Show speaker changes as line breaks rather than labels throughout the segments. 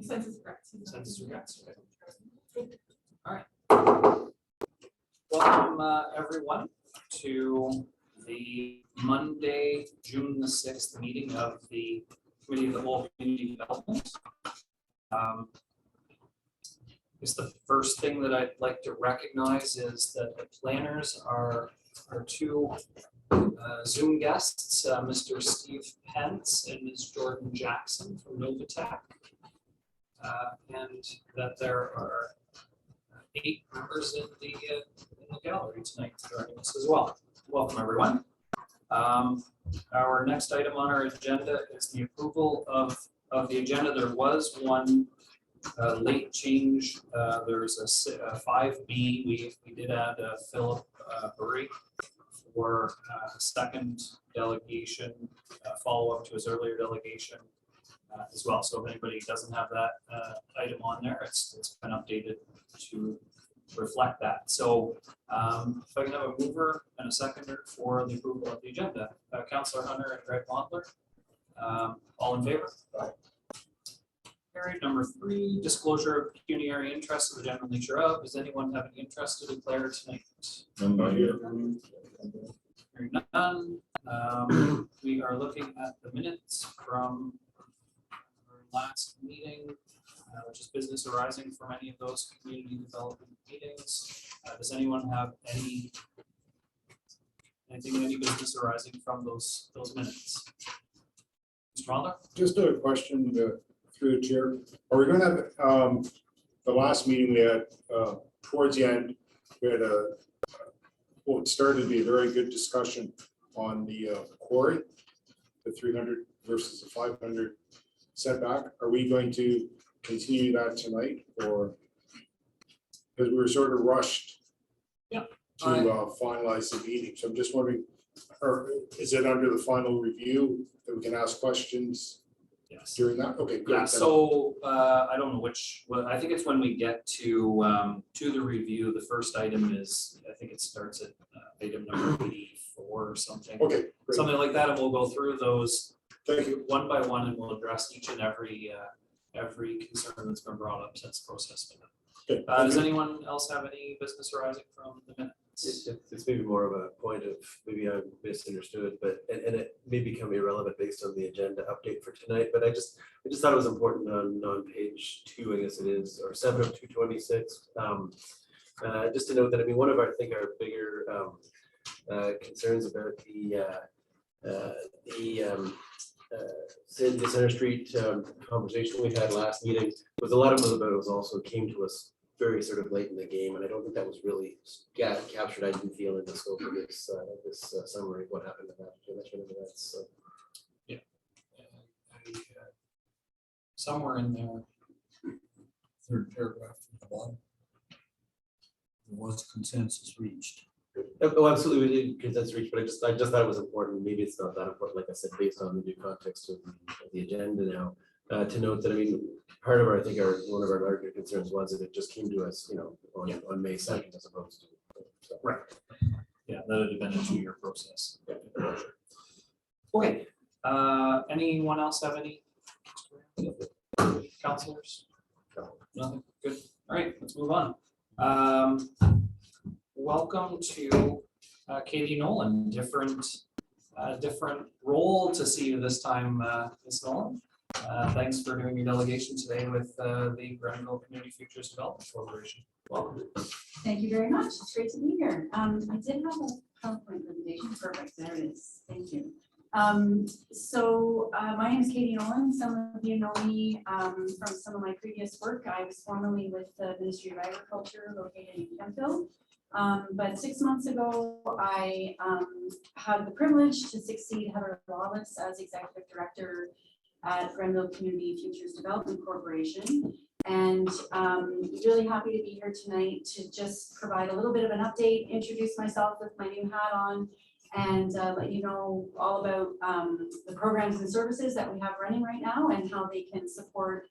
Census regrets.
Census regrets. Okay. All right. Welcome everyone to the Monday, June the 6th meeting of the Committee of the Whole Community Development. Is the first thing that I'd like to recognize is that the planners are our two Zoom guests, Mr. Steve Pence and Ms. Jordan Jackson from Novatech, and that there are 8 members in the gallery tonight joining us as well. Welcome, everyone. Our next item on our agenda is the approval of the agenda. There was one late change. There's a 5B. We did add Philip Burry for a second delegation, follow-up to his earlier delegation as well. So if anybody doesn't have that item on there, it's been updated to reflect that. So if I can have a mover and a seconder for the approval of the agenda. Councillor Hunter and Greg Montler. All in favor? Aye. Carried. Number 3, disclosure of pecuniary interest of the general nature of. Does anyone have any interest to declare tonight?
None here.
Hearing none. We are looking at the minutes from our last meeting, which is business arising from any of those community development meetings. Does anyone have any business arising from those minutes? Mr. Mulder?
Just a question through the chair. Are we going to have the last meeting we had towards the end? We had well, it started to be a very good discussion on the quarry, the 300 versus the 500 setback. Are we going to continue that tonight, or because we were sort of rushed to finalize the meeting? So I'm just wondering, or is it under the final review that we can ask questions?
Yes.
During that? Okay, great.
Yeah, so I don't know which, well, I think it's when we get to the review. The first item is, I think it starts at item number 84 or something.
Okay, great.
Something like that, and we'll go through those
Thank you.
one by one, and we'll address each and every concern that's been brought up since process.
Okay,
Does anyone else have any business arising from the minutes?
It's maybe more of a point of maybe I misunderstood, but and it may become irrelevant based on the agenda update for tonight. But I just thought it was important on page 2, I guess it is, or 7 of 226. Just to note that, I mean, one of our, I think our bigger concerns about the Center Street conversation we had last meeting was a lot of it was also came to us very sort of late in the game, and I don't think that was really captured. I didn't feel in the scope of this summary of what happened at that event. So
yeah, somewhere in there,
3rd paragraph from the bottom. There was consensus reached.
oh, absolutely, we did consensus reach, but I just thought it was important. Maybe it's not that important, like I said, based on the new context of the agenda now. To note that, I mean, part of our, I think one of our larger concerns was that it just came to us, on May 2nd as opposed to. So.
right. Yeah, that would have been a 2-year process. Okay. Anyone else have any? Councilors? Nothing. Good. All right, let's move on. Welcome to Katie Nolan. Different role to see you this time, Ms. Nolan. Thanks for doing your delegation today with the Grenville Community Futures Development Corporation. Welcome.
Thank you very much. It's great to be here. I did have a PowerPoint presentation. Perfect. There it is. Thank you. My name is Katie Nolan. Some of you know me from some of my previous work. I was formerly with the Ministry of Agriculture located in Kemptville. But 6 months ago, I had the privilege to succeed Heather Lawless as Executive Director at Grenville Community Futures Development Corporation. And really happy to be here tonight to just provide a little bit of an update, introduce myself with my new hat on, and let you know all about the programs and services that we have running right now and how they can support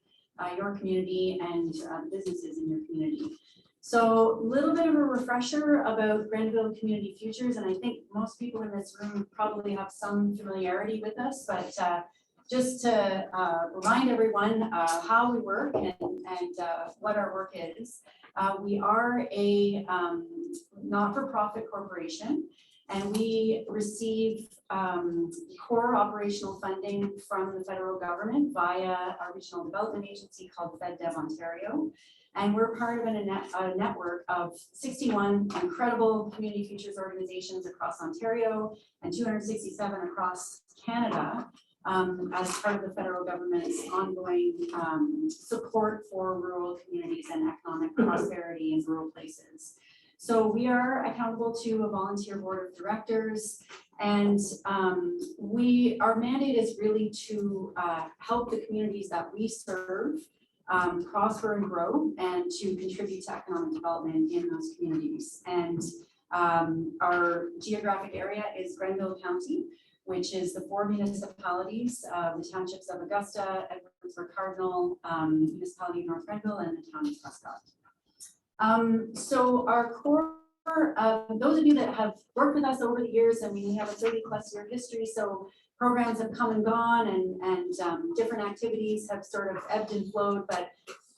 your community and businesses in your community. So a little bit of a refresher about Grenville Community Futures, and I think most people in this room probably have some familiarity with us, but just to remind everyone how we work and what our work is. We are a not-for-profit corporation, and we receive core operational funding from the federal government via our regional development agency called FedDev Ontario. And we're part of a network of 61 incredible community futures organizations across Ontario and 267 across Canada, as part of the federal government's ongoing support for rural communities and economic prosperity in rural places. So we are accountable to a volunteer board of directors, and our mandate is really to help the communities that we serve prosper and grow, and to contribute to economic development in those communities. And our geographic area is Grenville County, which is the 4 municipalities, the townships of Augusta, Edwardsburg Cardinal, municipality of North Grenville, and the town of Prescott. So our core, those of you that have worked with us over the years, I mean, we have a 30+ year history, so programs have come and gone, and different activities have sort of ebbed and flowed, but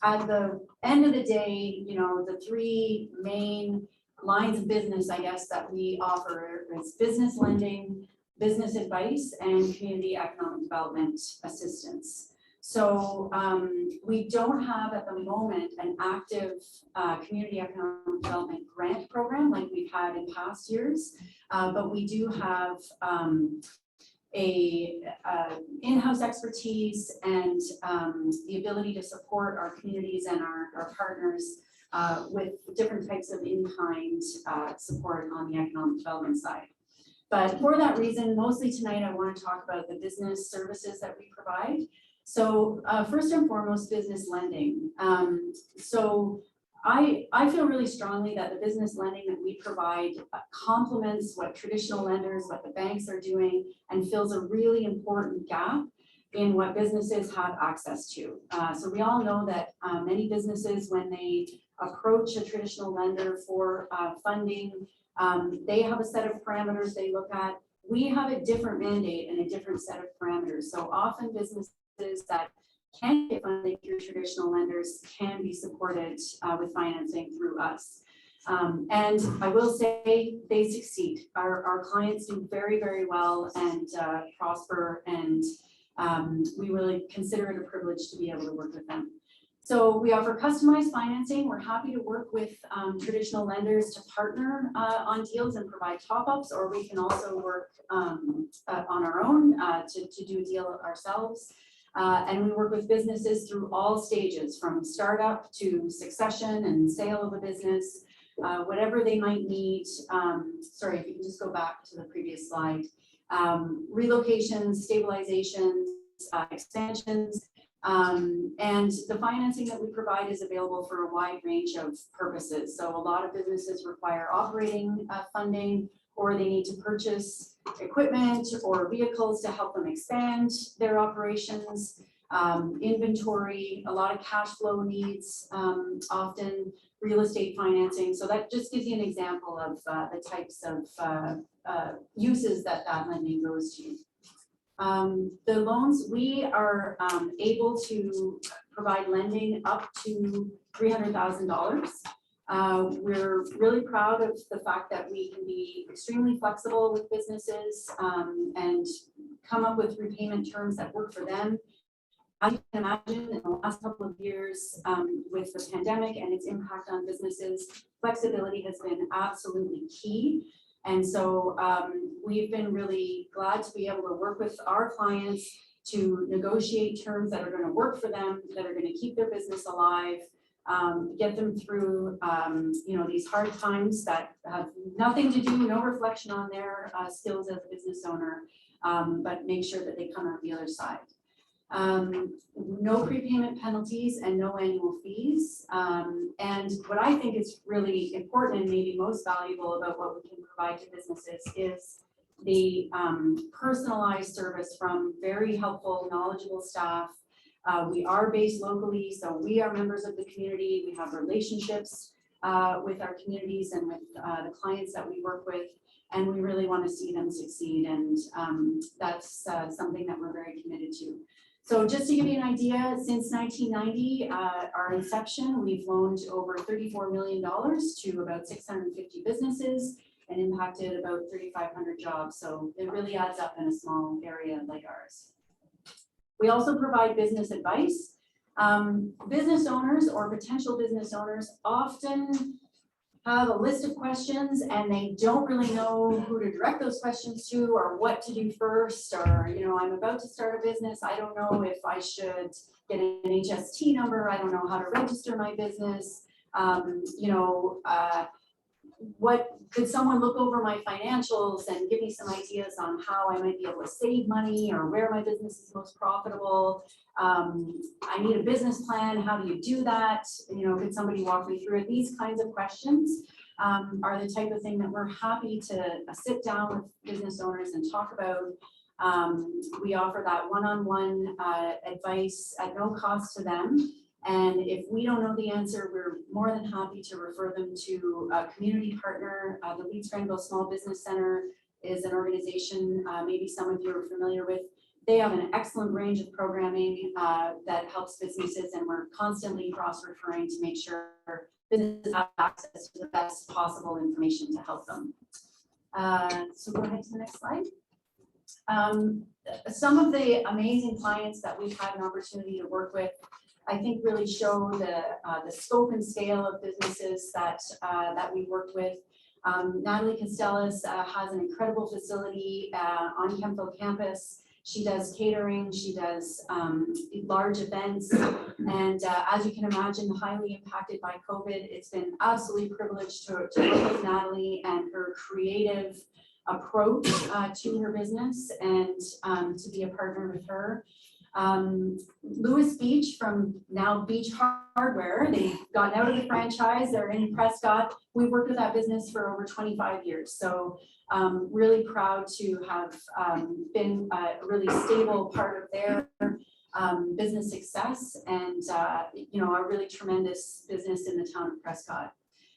at the end of the day, you know, the 3 main lines of business, I guess, that we offer is business lending, business advice, and community economic development assistance. So we don't have at the moment an active community economic development grant program like we've had in past years, but we do have in-house expertise and the ability to support our communities and our partners with different types of in-kind support on the economic development side. But for that reason, mostly tonight, I want to talk about the business services that we provide. So first and foremost, business lending. So I feel really strongly that the business lending that we provide complements what traditional lenders, what the banks are doing, and fills a really important gap in what businesses have access to. So we all know that many businesses, when they approach a traditional lender for funding, they have a set of parameters they look at. We have a different mandate and a different set of parameters. So often businesses that can't get funding through traditional lenders can be supported with financing through us. And I will say they succeed. Our clients do very, very well and prosper, and we really consider it a privilege to be able to work with them. So we offer customized financing. We're happy to work with traditional lenders to partner on deals and provide top-ups, or we can also work on our own to do a deal ourselves. And we work with businesses through all stages, from startup to succession and sale of a business, whatever they might need. Sorry, if you can just go back to the previous slide. Relocations, stabilizations, expansions. And the financing that we provide is available for a wide range of purposes. So a lot of businesses require operating funding, or they need to purchase equipment or vehicles to help them expand their operations, inventory, a lot of cash flow needs, often real estate financing. So that just gives you an example of the types of uses that lending goes to. The loans, we are able to provide lending up to $300,000. We're really proud of the fact that we can be extremely flexible with businesses and come up with repayment terms that work for them. As you can imagine, in the last couple of years, with the pandemic and its impact on businesses, flexibility has been absolutely key. And so we've been really glad to be able to work with our clients to negotiate terms that are going to work for them, that are going to keep their business alive, get them through these hard times that have nothing to do, no reflection on their skills as a business owner, but make sure that they come out the other side. No prepayment penalties and no annual fees. And what I think is really important and maybe most valuable about what we can provide to businesses is the personalized service from very helpful, knowledgeable staff. We are based locally, so we are members of the community. We have relationships with our communities and with the clients that we work with. And we really want to see them succeed, and that's something that we're very committed to. So just to give you an idea, since 1990, our inception, we've loaned over $34 million to about 650 businesses and impacted about 3,500 jobs. So it really adds up in a small area like ours. We also provide business advice. Business owners or potential business owners often have a list of questions and they don't really know who to direct those questions to or what to do first, or, you know, I'm about to start a business. I don't know if I should get an HST number. I don't know how to register my business. What could someone look over my financials and give me some ideas on how I might be able to save money or where my business is most profitable? I need a business plan. How do you do that? You know, could somebody walk me through it? These kinds of questions are the type of thing that we're happy to sit down with business owners and talk about. We offer that one-on-one advice at no cost to them. And if we don't know the answer, we're more than happy to refer them to a community partner. The Leeds Grenville Small Business Center is an organization maybe some of you are familiar with. They have an excellent range of programming that helps businesses, and we're constantly cross-referring to make sure businesses have access to the best possible information to help them. So go ahead to the next slide. Some of the amazing clients that we've had an opportunity to work with, I think, really show the scope and scale of businesses that we worked with. Natalie Costellas has an incredible facility on Kemptville campus. She does catering, she does large events, and as you can imagine, highly impacted by COVID. It's been absolutely privileged to work with Natalie and her creative approach to her business, and to be a partner with her. Lewis Beach from now Beach Hardware, they've gotten out of the franchise, they're in Prescott. We've worked with that business for over 25 years. So really proud to have been a really stable part of their business success, and you know, a really tremendous business in the town of Prescott.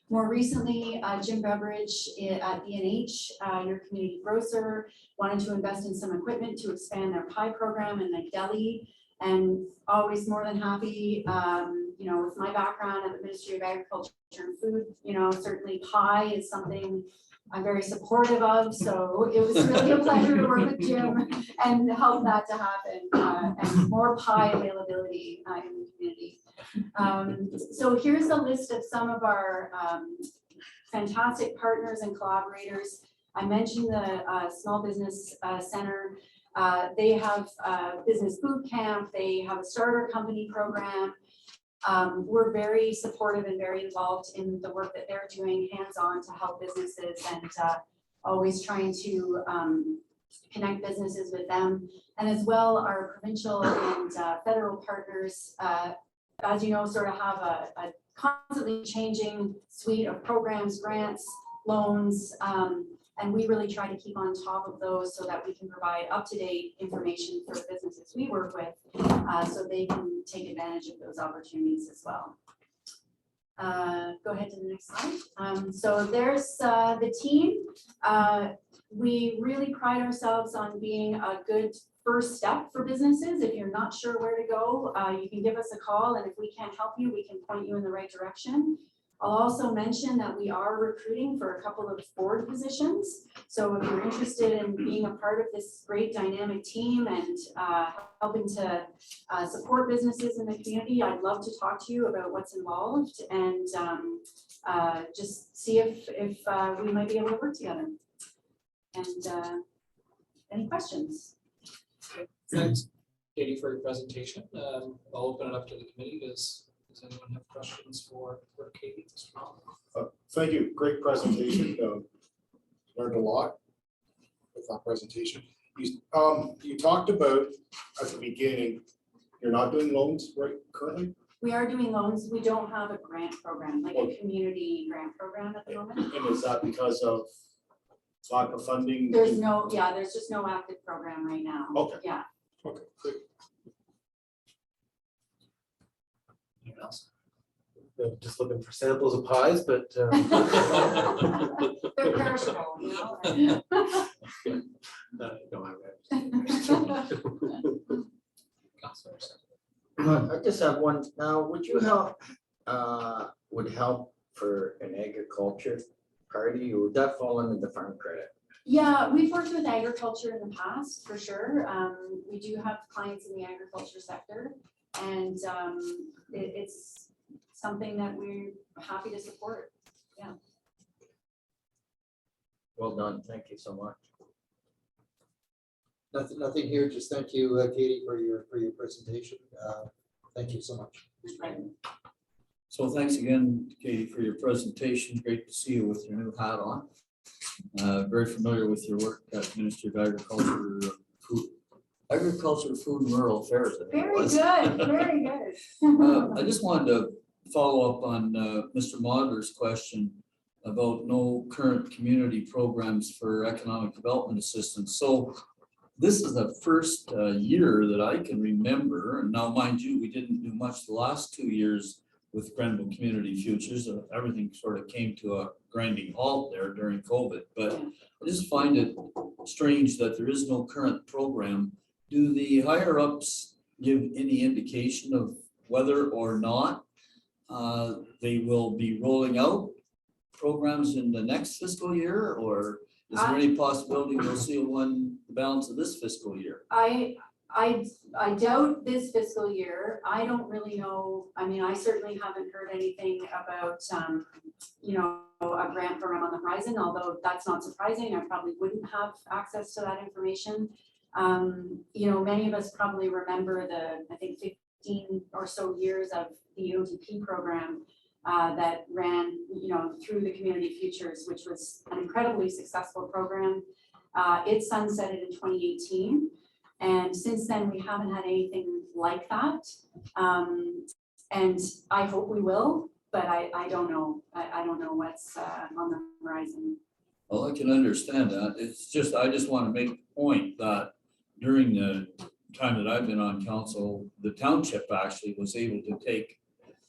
More recently, Jim Beveridge at B&H, your community grocer, wanted to invest in some equipment to expand their pie program in the deli, and always more than happy, you know, with my background at the Ministry of Agriculture and Food, you know, certainly pie is something I'm very supportive of, so it was really a pleasure to work with Jim and help that to happen, and more pie availability in the community. So here's a list of some of our fantastic partners and collaborators. I mentioned the Small Business Center. They have business boot camp. They have a starter company program. We're very supportive and very involved in the work that they're doing hands-on to help businesses, and always trying to connect businesses with them. And as well, our provincial and federal partners, as you know, sort of have a constantly changing suite of programs, grants, loans, and we really try to keep on top of those so that we can provide up-to-date information for the businesses we work with, so they can take advantage of those opportunities as well. Go ahead to the next slide. So there's the team. We really pride ourselves on being a good first step for businesses. If you're not sure where to go, you can give us a call, and if we can't help you, we can point you in the right direction. I'll also mention that we are recruiting for a couple of board positions. So if you're interested in being a part of this great dynamic team and helping to support businesses in the community, I'd love to talk to you about what's involved, and just see if we might be able to work together. And any questions?
Thanks, Katie, for your presentation. I'll open it up to the committee. Does anyone have questions for Katie?
Thank you, great presentation. Learned a lot with that presentation. You talked about at the beginning, you're not doing loans right currently?
We are doing loans. We don't have a grant program, like a community grant program at the moment.
And is that because of lack of funding?
There's no, yeah, there's just no active program right now.
Okay.
Yeah.
Okay, great.
Anyone else?
just looking for samples of pies, but
They're perishable, you know?
no, I
Councillor Sanders.
I just have one. Now, would you help, would help for an agriculture party, or would that fall under the farm credit?
Yeah, we've worked with agriculture in the past, for sure. We do have clients in the agriculture sector, and it's something that we're happy to support.
Well done, thank you so much.
Nothing here, just thank you, Katie, for your presentation. Thank you so much.
So thanks again, Katie, for your presentation. Great to see you with your new hat on. Very familiar with your work at Ministry of Agriculture, Food, Food and Rural Affairs. I think it
Very
was.
good, very good.
I just wanted to follow up on Mr. Modler's question about no current community programs for economic development assistance. So this is the first year that I can remember, and now mind you, we didn't do much the last 2 years with Grenville Community Futures. Everything sort of came to a grinding halt there during COVID, but I just find it strange that there is no current program. Do the higher ups give any indication of whether or not they will be rolling out programs in the next fiscal year, or is there any possibility we'll see one the balance of this fiscal year?
I doubt this fiscal year. I don't really know. I mean, I certainly haven't heard anything about, you know, a grant program on the horizon, although that's not surprising. I probably wouldn't have access to that information. You know, many of us probably remember I think 15 or so years of the ODP program that ran, you know, through the Community Futures, which was an incredibly successful program. It sunsetted in 2018. And since then, we haven't had anything like that. And I hope we will, but I don't know. I don't know what's on the horizon.
Well, I can understand that. It's just, I just want to make the point that during the time that I've been on council, the township actually was able to take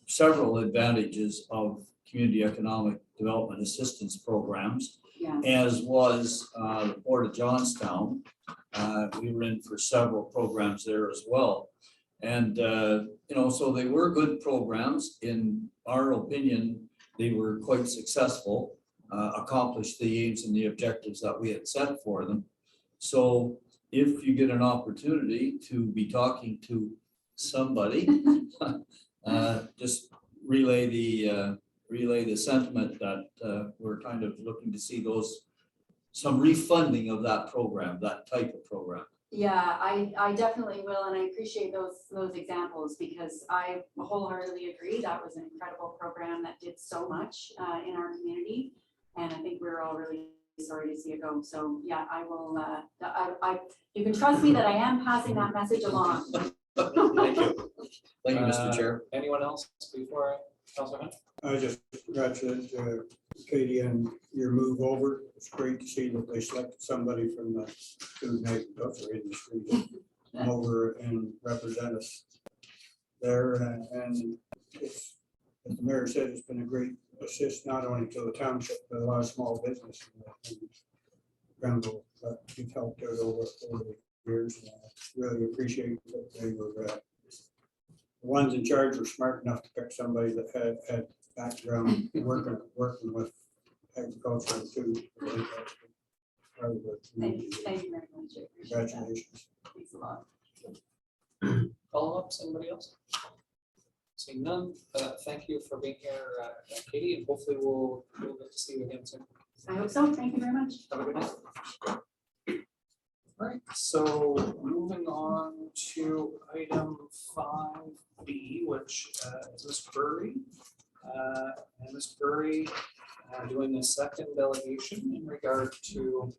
several advantages of community economic development assistance programs,
Yeah.
as was the Port of Johnstown. We were in for several programs there as well. And, you know, so they were good programs. In our opinion, they were quite successful, accomplished the aims and the objectives that we had set for them. So if you get an opportunity to be talking to somebody, just relay the sentiment that we're kind of looking to see some refunding of that program, that type of program.
Yeah, I definitely will, and I appreciate those examples, because I wholeheartedly agree that was an incredible program that did so much in our community, and I think we're all really sorry to see it go. So yeah, I will. You can trust me that I am passing that message along.
Thank you. Thank you, Mr. Chair.
Anyone else before Councillor Hunt?
I just congratulate Katie on your move over. It's great to see that they selected somebody from the food and agriculture industry to come over and represent us there. And it's, as the mayor said, it's been a great assist not only to the township, but a lot of small business in Grenville that you've helped out over the years. And I really appreciate that they were the ones in charge were smart enough to pick somebody that had background working with agriculture and food.
Thank you very much. I appreciate that.
Congratulations.
Thanks a lot.
Follow-ups, anybody else? Seeing none, thank you for being here, Katie, and hopefully we'll get to see you again soon.
I hope so. Thank you very much.
Have a good night. All right, so moving on to item 5B, which is Ms. Burry. And Ms. Burry doing a second delegation in regard to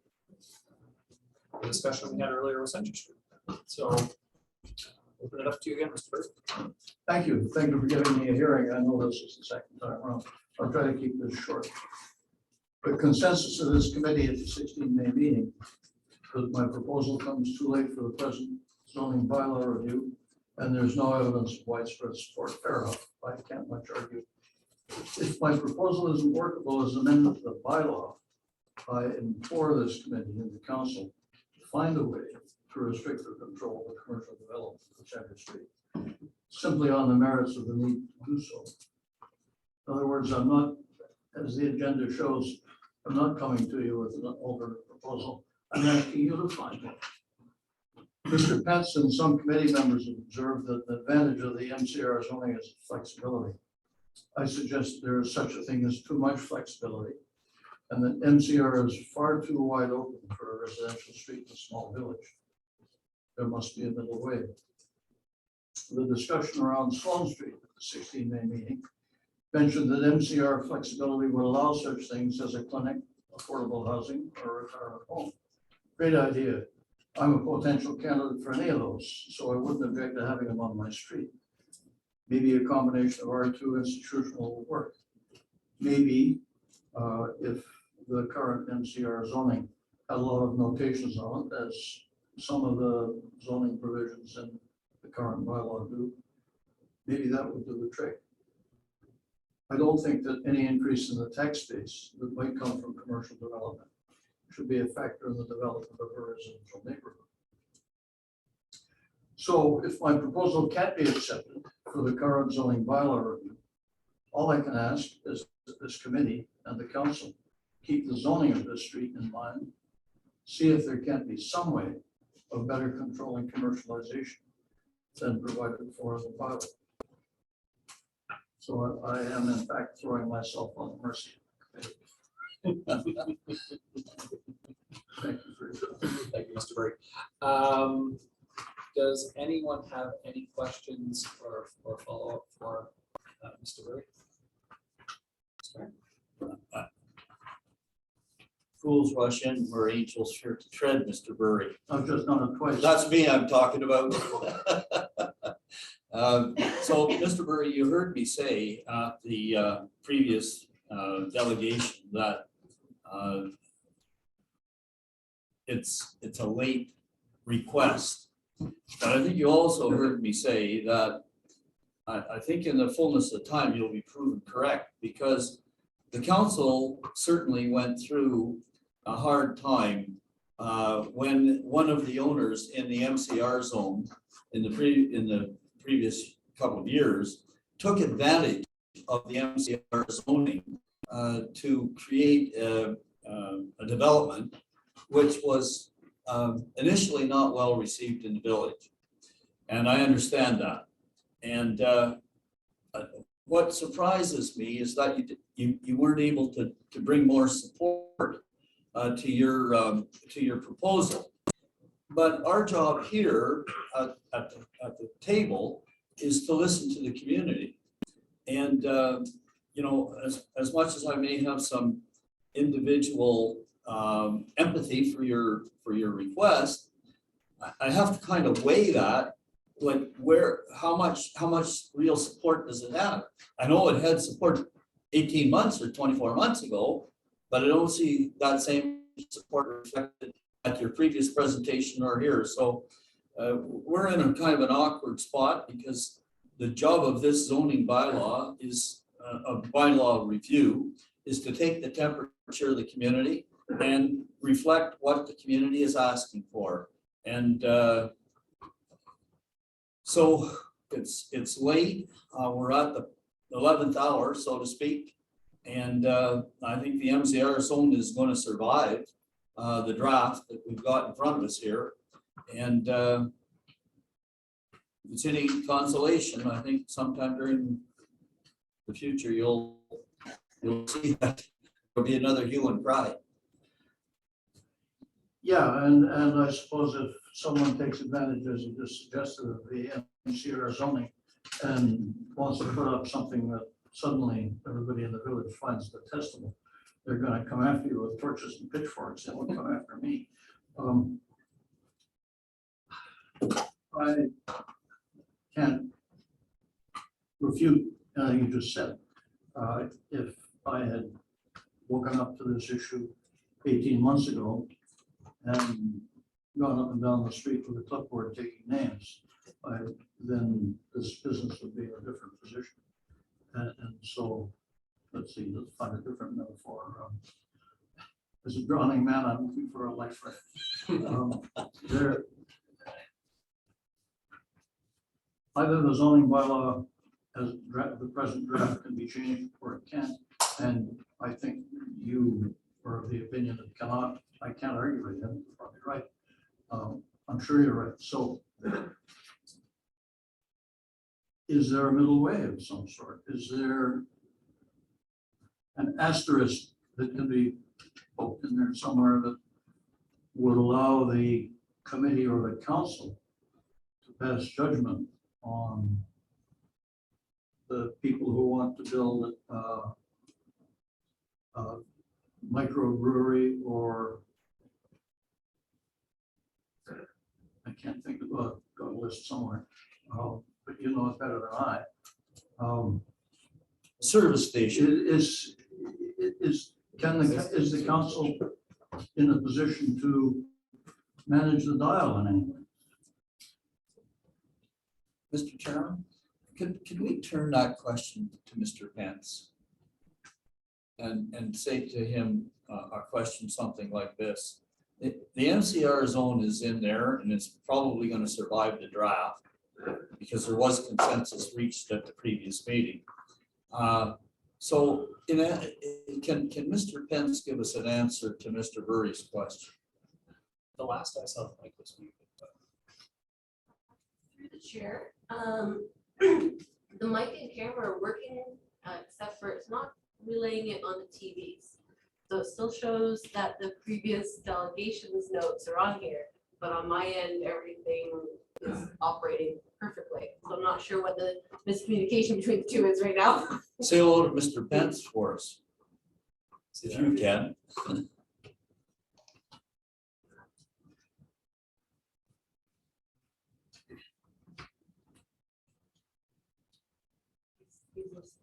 the discussion we had earlier with Century Street. So open it up to you again, Mr. Burry.
Thank you. Thank you for giving me a hearing. I know this is the second time around. I'll try to keep this short. The consensus of this committee at the 16 May meeting, because my proposal comes too late for the present zoning bylaw review, and there's no evidence of widespread support thereof. I can't much argue my proposal isn't workable as an amendment to the bylaw, I implore this committee and the council to find a way to restrict or control the commercial development of Chamber Street, simply on the merits of the need to do so. In other words, I'm not, as the agenda shows, I'm not coming to you with an alternate proposal. I'm asking you to find it. Mr. Pence and some committee members have observed that the advantage of the MCR zoning is flexibility. I suggest there is such a thing as too much flexibility, and that MCR is far too wide open for a residential street in a small village. There must be a middle way. The discussion around Sloan Street at the 16 May meeting mentioned that MCR flexibility would allow such things as a clinic, affordable housing, or a retirement home. Great idea. I'm a potential candidate for any of those, so I wouldn't object to having them on my street. Maybe a combination of our two institutional will work. Maybe if the current MCR zoning had a lot of notations on it, as some of the zoning provisions in the current bylaw do, maybe that would do the trick. I don't think that any increase in the tax base that might come from commercial development should be a factor in the development of a residential neighborhood. So if my proposal can't be accepted for the current zoning bylaw review, all I can ask is that this committee and the council keep the zoning of this street in mind, see if there can't be some way of better controlling commercialization than provided for in the bylaw. So I am in fact throwing myself on the mercy. Thank you for your time.
Thank you, Mr. Berry. Does anyone have any questions or follow-up for Mr. Berry? Sorry.
Fools rush in where angels fear to tread, Mr. Burry.
I've just done it twice.
That's me I'm talking about. So, Mr. Burry, you heard me say at the previous delegation that it's a late request. But I think you also heard me say that I think in the fullness of time, you'll be proven correct, because the council certainly went through a hard time when one of the owners in the MCR zone in the previous couple of years took advantage of the MCR zoning to create a development which was initially not well received in the village. And I understand that. And what surprises me is that you weren't able to bring more support to your proposal. But our job here at the table is to listen to the community. And you know, as much as I may have some individual empathy for your request, I have to kind of weigh that, like how much real support does it have? I know it had support 18 months or 24 months ago, but I don't see that same support reflected at your previous presentation or here. So we're in a kind of an awkward spot, because the job of this zoning bylaw is a bylaw review is to take the temperature of the community and reflect what the community is asking for. And so it's late. We're at the 11th hour, so to speak. And I think the MCR zone is going to survive the draft that we've got in front of us here. And if it's any consolation, I think sometime during the future, you'll see that there'll be another hue and cry.
Yeah, and I suppose if someone takes advantage, as you just suggested, of the MCR zoning and wants to put up something that suddenly everybody in the village finds detestable, they're going to come after you with torches and pitchforks. They won't come after me. I can't refute anything you just said. If I had woken up to this issue 18 months ago and gone up and down the street with a clipboard taking names, then this business would be in a different position. And so let's see, let's find a different metaphor. As a drowning man, I'm looking for a lifeline. There, either the zoning bylaw as the present draft can be changed or it can't. And I think you are of the opinion it cannot. I can't argue with him, you're probably right. I'm sure you're right. So is there a middle way of some sort? Is there an asterisk that can be poked in there somewhere that would allow the committee or the council to pass judgment on the people who want to build a microbrewery, or I can't think of got a list somewhere, but you know it better than I.
Service station.
Is the council in a position to manage the dial in any way?
Mr. Chairman, could we turn that question to Mr. Pence? And say to him, a question something like this. The MCR zone is in there and it's probably going to survive the draft because there was consensus reached at the previous meeting. So can Mr. Pence give us an answer to Mr. Burry's question?
The last I saw the mic was muted.
Through the chair, the mic and camera are working, except for it's not relaying it on the TVs. So it still shows that the previous delegations notes are on here, but on my end, everything is operating perfectly. So I'm not sure what the miscommunication between the two is right now.
Say hello to Mr. Pence for us, if you can.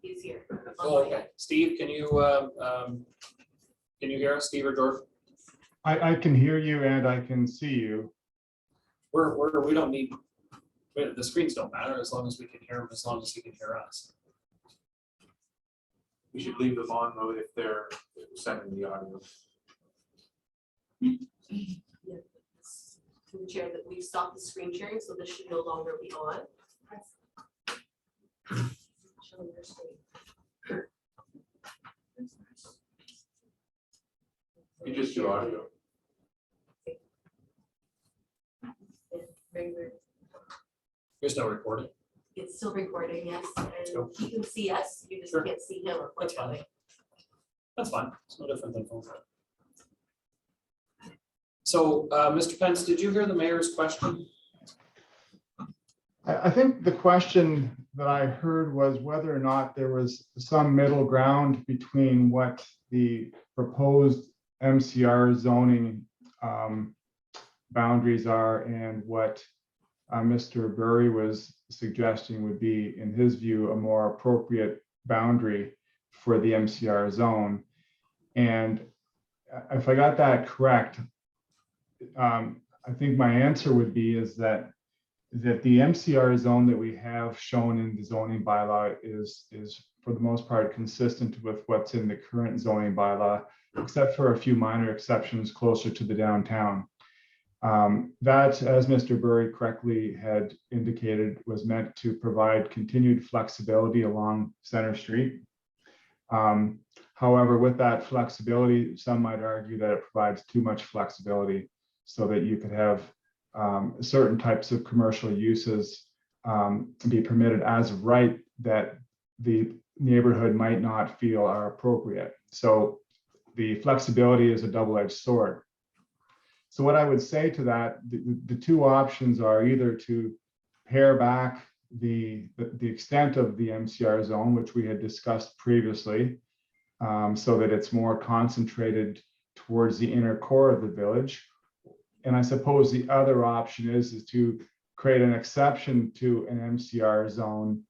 He's here.
Oh, okay. Steve, can you hear us, Steve or George?
I can hear you and I can see you.
We don't need, the screens don't matter as long as we can hear them, as long as he can hear us.
We should leave them on though if they're sending the audio.
Yeah. Through the chair, that we've stopped the screen sharing, so this should no longer be on. Showing your screen.
You just do audio.
Very weird.
There's no recording.
It's still recording, yes, and
Cool.
he can see us, you just
Sure.
can't see him.
That's fine. That's fine. It's no different than phone. So, Mr. Pence, did you hear the mayor's question?
I think the question that I heard was whether or not there was some middle ground between what the proposed MCR zoning boundaries are and what Mr. Burry was suggesting would be, in his view, a more appropriate boundary for the MCR zone. And if I got that correct, I think my answer would be is that the MCR zone that we have shown in the zoning bylaw is for the most part consistent with what's in the current zoning bylaw, except for a few minor exceptions closer to the downtown. That, as Mr. Burry correctly had indicated, was meant to provide continued flexibility along Center Street. However, with that flexibility, some might argue that it provides too much flexibility so that you could have certain types of commercial uses be permitted as of right that the neighborhood might not feel are appropriate. So the flexibility is a double-edged sword. So what I would say to that, the two options are either to pare back the extent of the MCR zone, which we had discussed previously, so that it's more concentrated towards the inner core of the village. And I suppose the other option is to create an exception to an MCR zone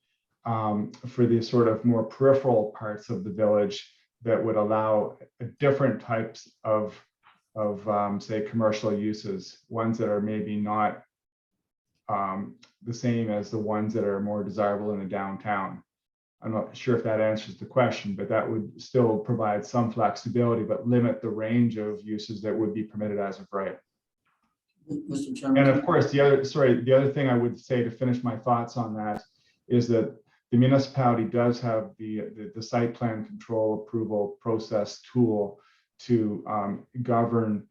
for the sort of more peripheral parts of the village that would allow different types of say commercial uses, ones that are maybe not the same as the ones that are more desirable in the downtown. I'm not sure if that answers the question, but that would still provide some flexibility, but limit the range of uses that would be permitted as of right.
Mr. Chairman.
And of course, the other thing I would say to finish my thoughts on that is that the municipality does have the site plan control approval process tool to govern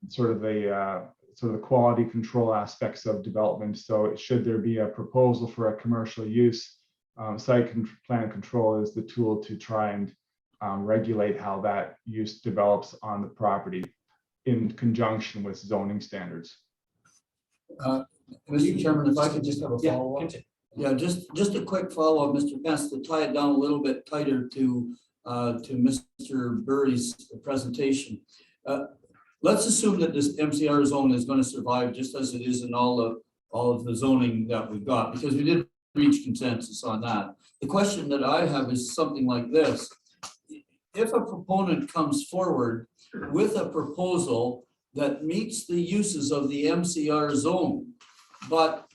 sort of the quality control aspects of development. So should there be a proposal for a commercial use, plan control is the tool to try and regulate how that use develops on the property in conjunction with zoning standards.
Mr. Chairman, if I could just have a
Yeah,
follow-up.
continue.
Yeah, just a quick follow-up, Mr. Pence, to tie it down a little bit tighter to Mr. Burry's presentation. Let's assume that this MCR zone is going to survive just as it is in all of the zoning that we've got, because we did reach consensus on that. The question that I have is something like this. If a proponent comes forward with a proposal that meets the uses of the MCR zone, but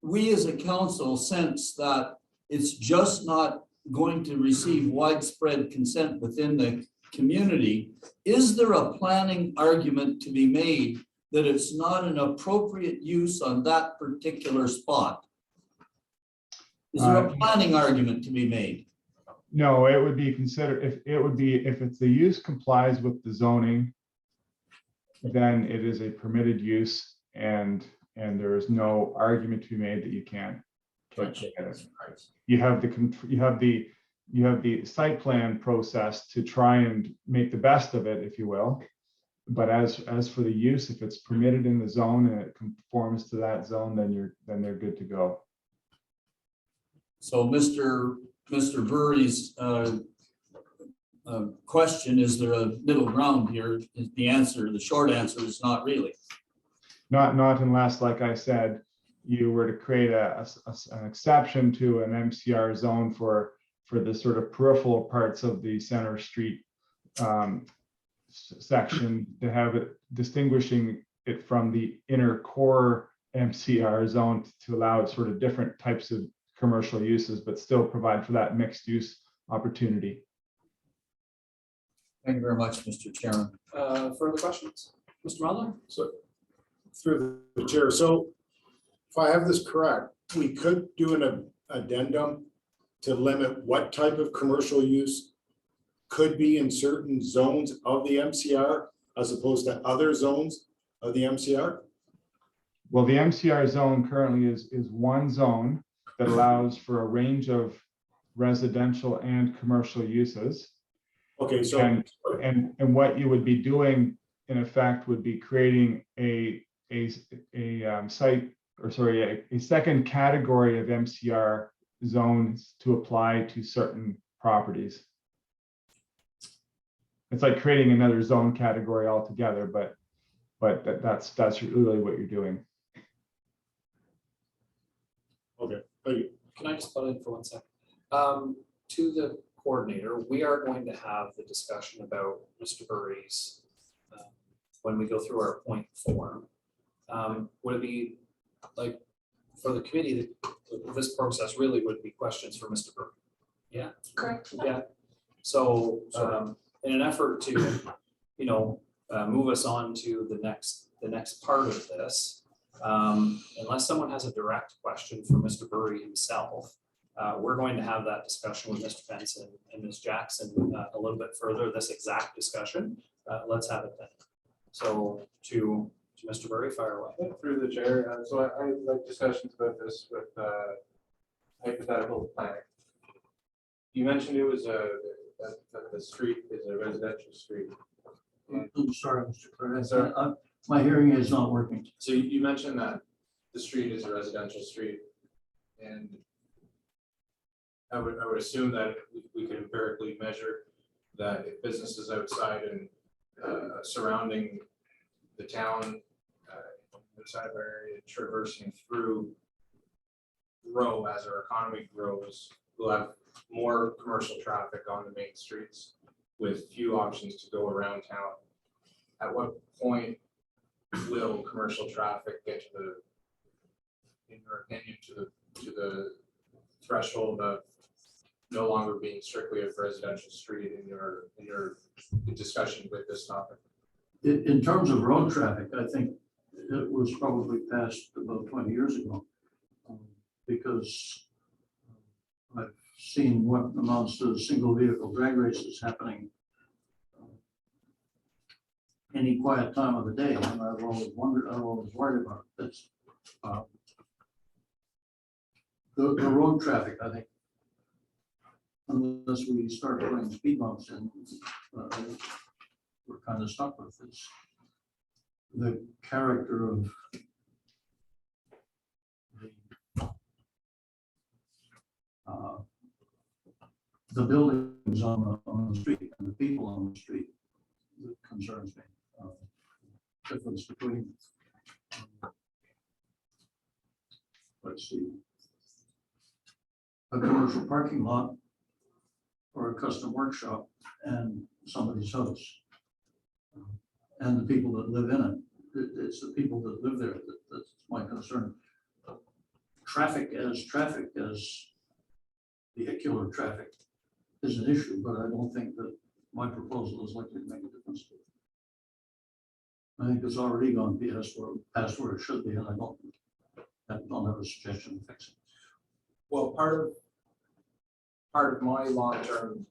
we as a council sense that it's just not going to receive widespread consent within the community, is there a planning argument to be made that it's not an appropriate use on that particular spot? Is there a planning argument to be made?
No, it would be considered, if the use complies with the zoning, then it is a permitted use, and there is no argument to be made that you can't. You have the site plan process to try and make the best of it, if you will. But as for the use, if it's permitted in the zone and it conforms to that zone, then they're good to go.
So Mr. Burry's question, is there a middle ground here? The short answer is not really.
Not unless, like I said, you were to create an exception to an MCR zone for the sort of peripheral parts of the Center Street section, to have it distinguishing it from the inner core MCR zone, to allow it sort of different types of commercial uses, but still provide for that mixed use opportunity.
Thank you very much, Mr. Chairman.
Further questions? Mr. Mudler?
So through the chair, so if I have this correct, we could do an addendum to limit what type of commercial use could be in certain zones of the MCR as opposed to other zones of the MCR?
Well, the MCR zone currently is one zone that allows for a range of residential and commercial uses.
Okay, so.
And what you would be doing, in effect, would be creating a second category of MCR zones to apply to certain properties. It's like creating another zone category altogether, but that's really what you're doing.
Okay, thank you.
Can I just butt in for 1 second? To the coordinator, we are going to have the discussion about Mr. Burry's when we go through our point form. Would it be like for the committee, this process really would be questions for Mr. Burry? Yeah.
Correct.
Yeah. So in an effort to, move us on to the next part of this, unless someone has a direct question for Mr. Burry himself, we're going to have that discussion with Mr. Pence and Ms. Jackson a little bit further, this exact discussion. Let's have it then. So to Mr. Burry, fire away.
Through the chair, so I like discussions about this with hypothetical planning. You mentioned it was that the street is a residential street.
I'm sorry, Mr. Clerk. My hearing is not working.
So you mentioned that the street is a residential street, and I would assume that we could empirically measure that if businesses outside and surrounding the town, outside of our area, traversing through grow as our economy grows, we'll have more commercial traffic on the main streets with few options to go around town. At what point will commercial traffic get to the, in your opinion, to the threshold of no longer being strictly a residential street in your discussion with this topic?
In terms of road traffic, I think it was probably passed about 20 years ago. Because I've seen what amounts to single vehicle drag races happening any quiet time of the day, and I've always wondered, I've always worried about this. The road traffic, I think, unless we start putting speed bumps in, we're kind of stuck with this. The character of the buildings on the street and the people on the street that concerns me. Difference between, let's see, a commercial parking lot or a custom workshop and somebody's house. And the people that live in it. It's the people that live there that's my concern. Traffic as vehicular traffic is an issue, but I don't think that my proposal is likely to make a difference to it. I think it's already gone past where it should be, and I don't have a suggestion to fix it.
Well, part of my long-term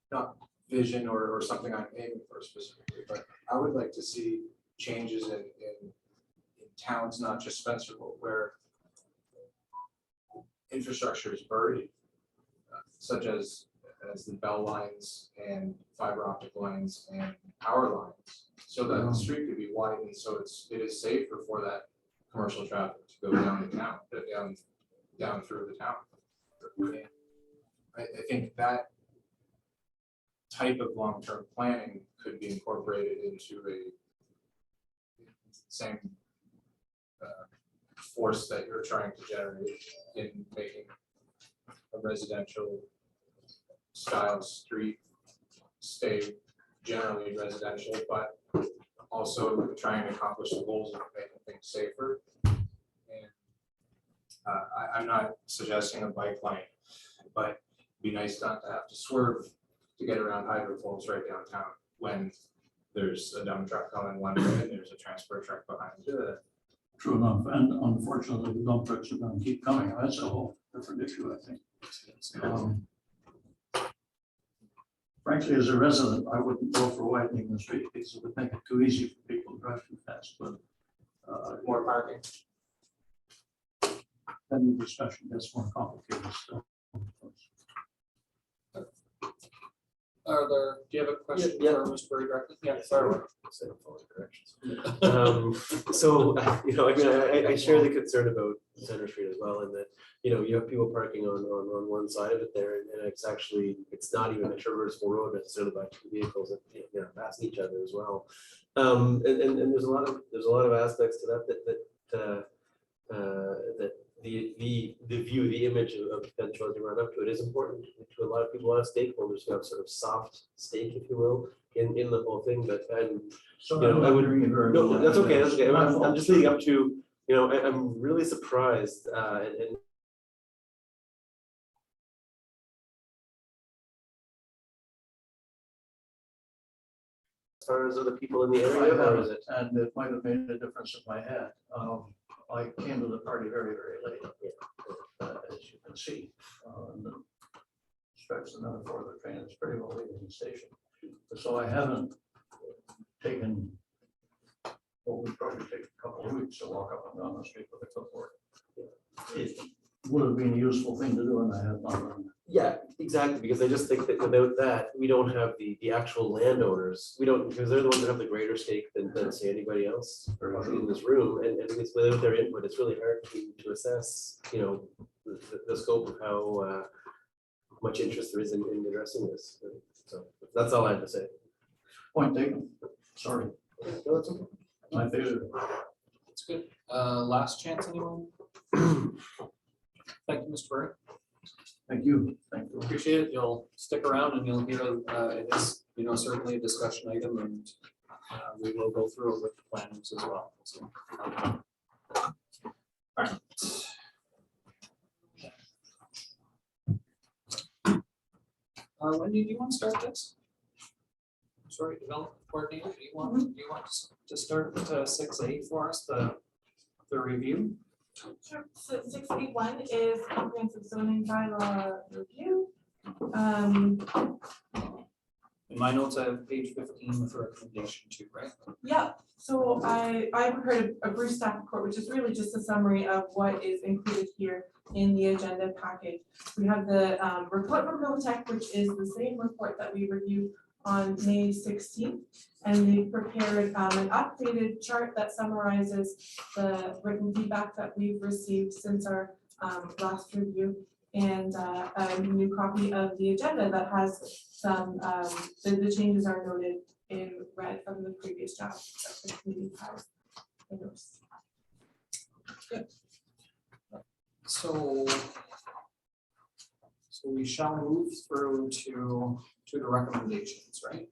not vision or something I'm aiming for specifically, but I would like to see changes in towns, not just Spencerville, where infrastructure is buried, such as the bell lines and fiber optic lines and power lines, so that the street could be widened so it is safer for that commercial traffic to go down the town, down through the town. And I think that type of long-term planning could be incorporated into a same force that you're trying to generate in making a residential style street stay generally residential, but also trying to accomplish the goals of making things safer. And I'm not suggesting a bike lane, but it'd be nice not to have to swerve to get around hydro poles right downtown when there's a dump truck coming one way and there's a transport truck behind it.
True enough, and unfortunately, the dump trucks are going to keep coming. That's a whole different issue, I think. Frankly, as a resident, I wouldn't go for widening the street because it would make it too easy for people to drive too fast, but
More parking.
then the discussion gets more complicated still.
Do you have a question
Yeah.
for Mr. Burry directly? Yeah, sorry.
So, you know, I mean, I share the concern about Center Street as well, and that, you know, you have people parking on one side of it there, and it's not even a traversable road necessarily by two vehicles that, you know, pass each other as well. And there's a lot of aspects to that the image of potential as you run up to it is important to a lot of people, a lot of stakeholders who have sort of soft stake, if you will, in the whole thing. But
So
you know, I would,
hearing you very
no,
well.
that's okay. That's okay.
My
I'm
fault.
just leading up to, you know, I'm really surprised and as far as other people in the
I
area, or
haven't,
is it?
and it might have made a difference in my head. I came to the party very, very late, as you can see. And the stretch the metaphor of the train is pretty well leaving the station. So I haven't taken what would probably take a couple of weeks to walk up and down the street with a clipboard. It would have been a useful thing to do, and I have not done that.
Yeah, exactly, because I just think that without that, we don't have the actual landowners. We don't, because they're the ones that have the greater stake than say anybody else in this room. And it's without their input, it's really hard to assess, you know, the scope of how much interest there is in addressing this. So that's all I have to say.
Point taken. Sorry.
No, that's okay.
My favorite.
That's good. Last chance, anyone? Thank you, Mr. Burry.
Thank you. Thank you.
Appreciate it. You'll stick around and you'll hear, it is, you know, certainly a discussion item, and we will go through it with the planners as well. So. All right. Wendy, do you want to start this? Sorry, development coordinator, do you want to start at 6A for us, the review?
Sure. So 681 is comprehensive zoning bylaw review.
In my notes, I have page 15 with recommendation 2, right?
Yeah, so I prepared a brief staff report, which is really just a summary of what is included here in the agenda package. We have the report from Novotech, which is the same report that we reviewed on May 16th. And they prepared an updated chart that summarizes the written feedback that we've received since our last review. And a new copy of the agenda that has some, the changes are noted in red from the previous draft that the committee has endorsed.
So we shall move through to the recommendations, right?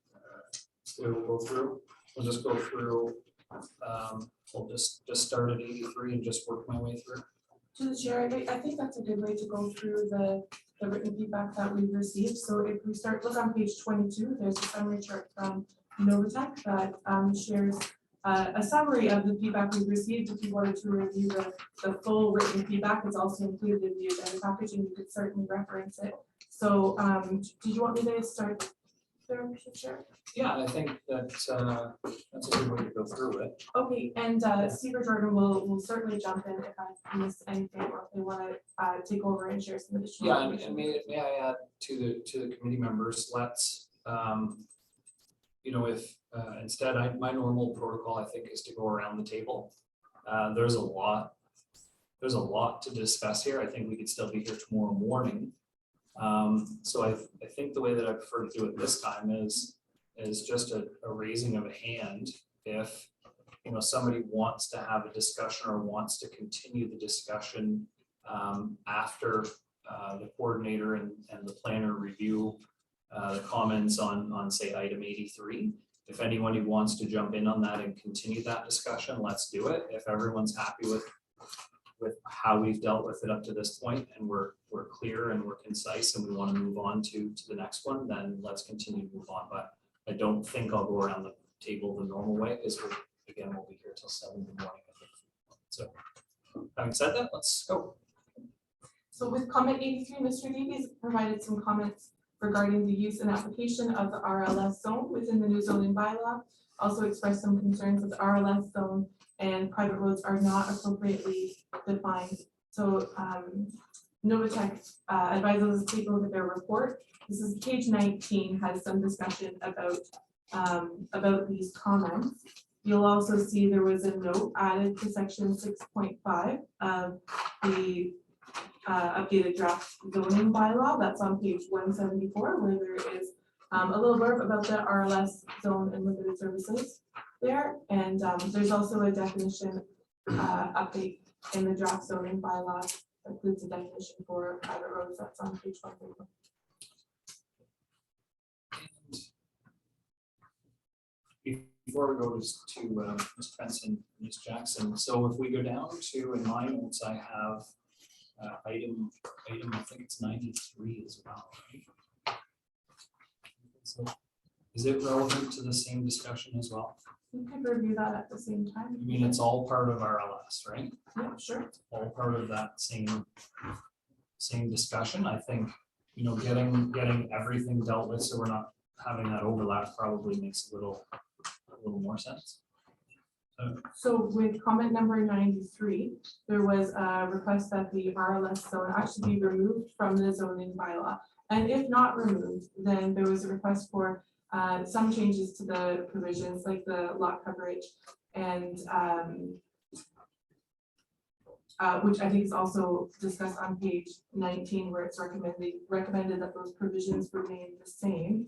So we'll go through, we'll just go through, we'll just start at 83 and just work my way through.
To the chair, I think that's a good way to go through the written feedback that we've received. So if we look on page 22, there's a summary chart from Novotech that shares a summary of the feedback we've received. If you wanted to review the full written feedback, it's also included in the agenda package and you could certainly reference it. So did you want me to start there, Mr. Chair?
Yeah, I think that's a good way to go through it.
Okay, and Steve or Jordan will certainly jump in if I miss anything or if they want to take over and share some additional
Yeah,
information.
and may I add to the committee members, let's, you know, if instead, my normal protocol, I think, is to go around the table. There's a lot to discuss here. I think we could still be here tomorrow morning. So I think the way that I prefer to do it this time is just a raising of a hand. If, you know, somebody wants to have a discussion or wants to continue the discussion after the coordinator and the planner review the comments on say item 83. If anyone who wants to jump in on that and continue that discussion, let's do it. If everyone's happy with how we've dealt with it up to this point and we're clear and we're concise and we want to move on to the next one, then let's continue to move on. But I don't think I'll go around the table the normal way because we'll be here till 7 in the morning, I think. So having said that, let's go.
So with comment 83, Mr. Davies provided some comments regarding the use and application of the RLS zone within the new zoning bylaw. Also expressed some concerns that the RLS zone and private roads are not appropriately defined. So Novotech advises us to take a look at their report. This is page 19, has some discussion about these comments. You'll also see there was a note added to section 6.5 of the updated draft zoning bylaw. That's on page 174, where there is a little blurb about the RLS zone and limited services there. And there's also a definition update in the draft zoning bylaw that includes a definition for private roads. That's on page 131.
Before we go to Ms. Pence and Ms. Jackson, so if we go down to, in my notes, I have item, I think it's 93 as well, right? So is it relevant to the same discussion as well?
We could review that at the same time.
I mean, it's all part of our LS, right?
Yeah, sure.
All part of that same discussion. I think, you know, getting everything dealt with so we're not having that overlap probably makes a little more sense.
So with comment number 93, there was a request that the RLS zone actually be removed from the zoning bylaw. And if not removed, then there was a request for some changes to the provisions like the lot coverage and which I think is also discussed on page 19, where it's recommended that those provisions remain the same.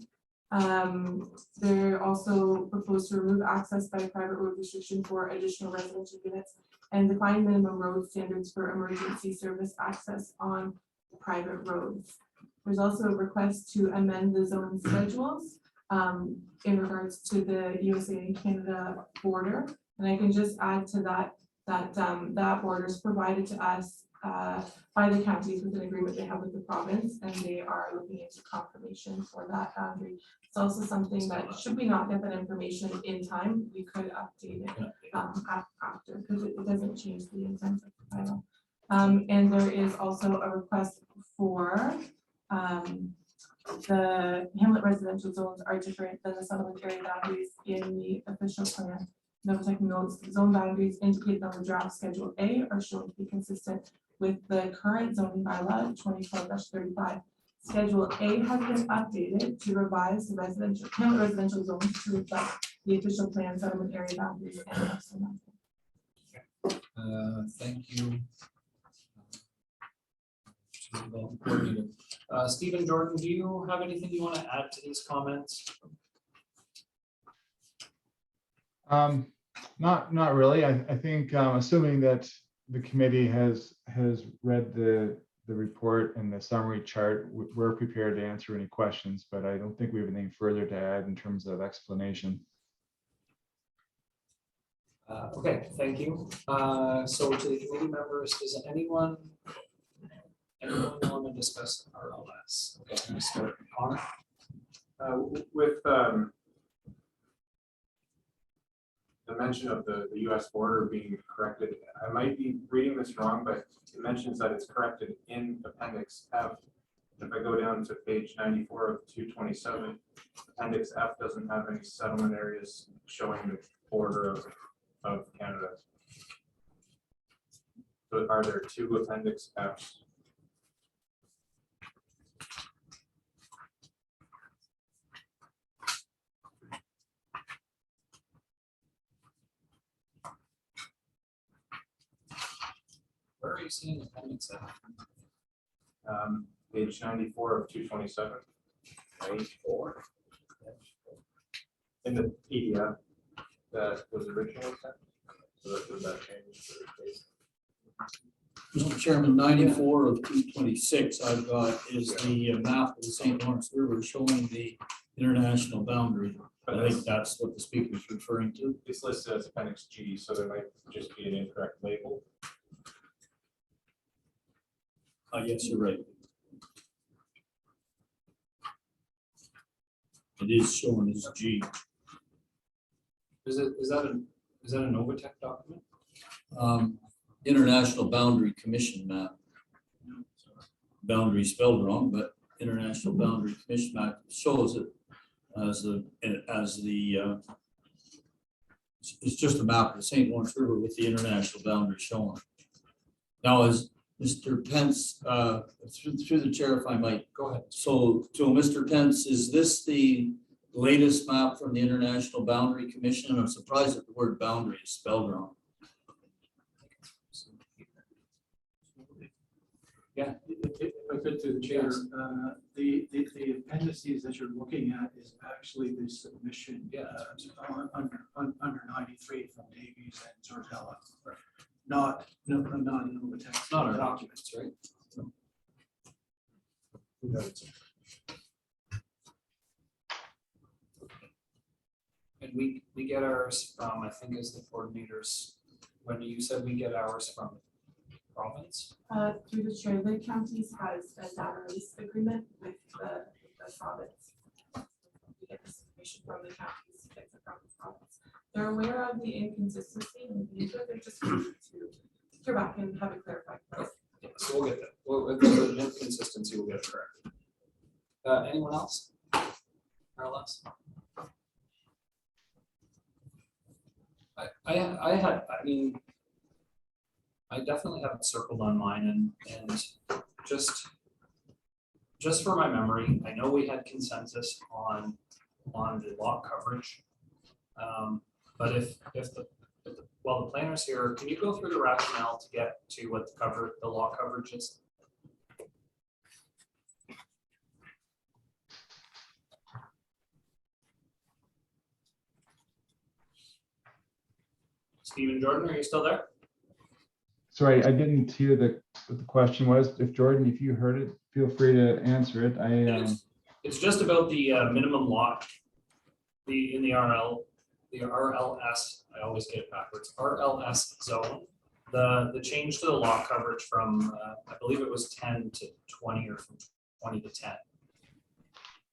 They're also proposed to remove access by private road restriction for additional residential units and define minimum road standards for emergency service access on private roads. There's also a request to amend the zone schedules in regards to the USA and Canada border. And I can just add to that that border is provided to us by the counties with an agreement they have with the province, and they are looking into confirmation for that boundary. It's also something that, should we not get that information in time, we could update it after, because it doesn't change the intent of the bylaw. And there is also a request for, the Hamlet residential zones are different than the settlement area boundaries in the official plan. Novatech notes the zone boundaries indicated on the draft Schedule A are shown to be consistent with the current zoning bylaw 24-35. Schedule A has been updated to revise the residential, Hamlet residential zones to reflect the official plan settlement area boundaries and parcel number.
Thank you. Coordinator. Stephen Jordan, do you have anything you want to add to these comments?
Not really. I think, assuming that the committee has read the report and the summary chart, we're prepared to answer any questions, but I don't think we have anything further to add in terms of explanation.
Okay, thank you. So to the committee members, does anyone want to discuss RLS? Okay, I'm gonna start. Connor?
With the mention of the US border being corrected, I might be reading this wrong, but it mentions that it's corrected in Appendix F. If I go down to page 94 of 227, Appendix F doesn't have any settlement areas showing the border of Canada. So are there two Appendix Fs?
Where are you seeing appendix F?
Page 94 of 227.
94.
In the PDF that was originally sent. So that was that change.
Mr. Chairman, 94 of 226 I've got is the map of the St. Lawrence River showing the international boundary. I think that's what the speaker is referring to.
It's listed as Appendix G, so there might just be an incorrect label.
Yes, you're right. It is shown as G.
Is that a Novatech document?
International Boundary Commission map. Boundary spelled wrong, but International Boundary Commission map shows it as the it's just a map of the St. Lawrence River with the international boundary shown. Now, as Mr. Pence, through the chair, if I might.
Go ahead.
So Mr. Pence, is this the latest map from the International Boundary Commission? I'm surprised that the word boundary is spelled wrong.
Yeah.
If I could, to the chair, the appendices that you're looking at is actually the submission under 93 from Davies and Zorzella. Not Novatech.
Not our documents, right? And we get ours from, I think, as the coordinators, when you said we get ours from province?
Through the chair, the counties has a data release agreement with the province. We get this information from the counties, gets it from the province. They're aware of the inconsistency and they're just going to hear back and have it clarified.
Yeah, so we'll get that. Well, if there's an inconsistency, we'll get it corrected. Anyone else? RLS? I definitely have it circled on mine and just for my memory, I know we had consensus on the lot coverage. But if the planner's here, can you go through the rationale to get to what the lot coverage is? Stephen Jordan, are you still there?
Sorry, I didn't hear what the question was. If Jordan, if you heard it, feel free to answer it.
It's just about the minimum lot, in the RLS, I always get it backwards, RLS zone. The change to the lot coverage from, I believe it was 10 to 20 or from 20 to 10. Can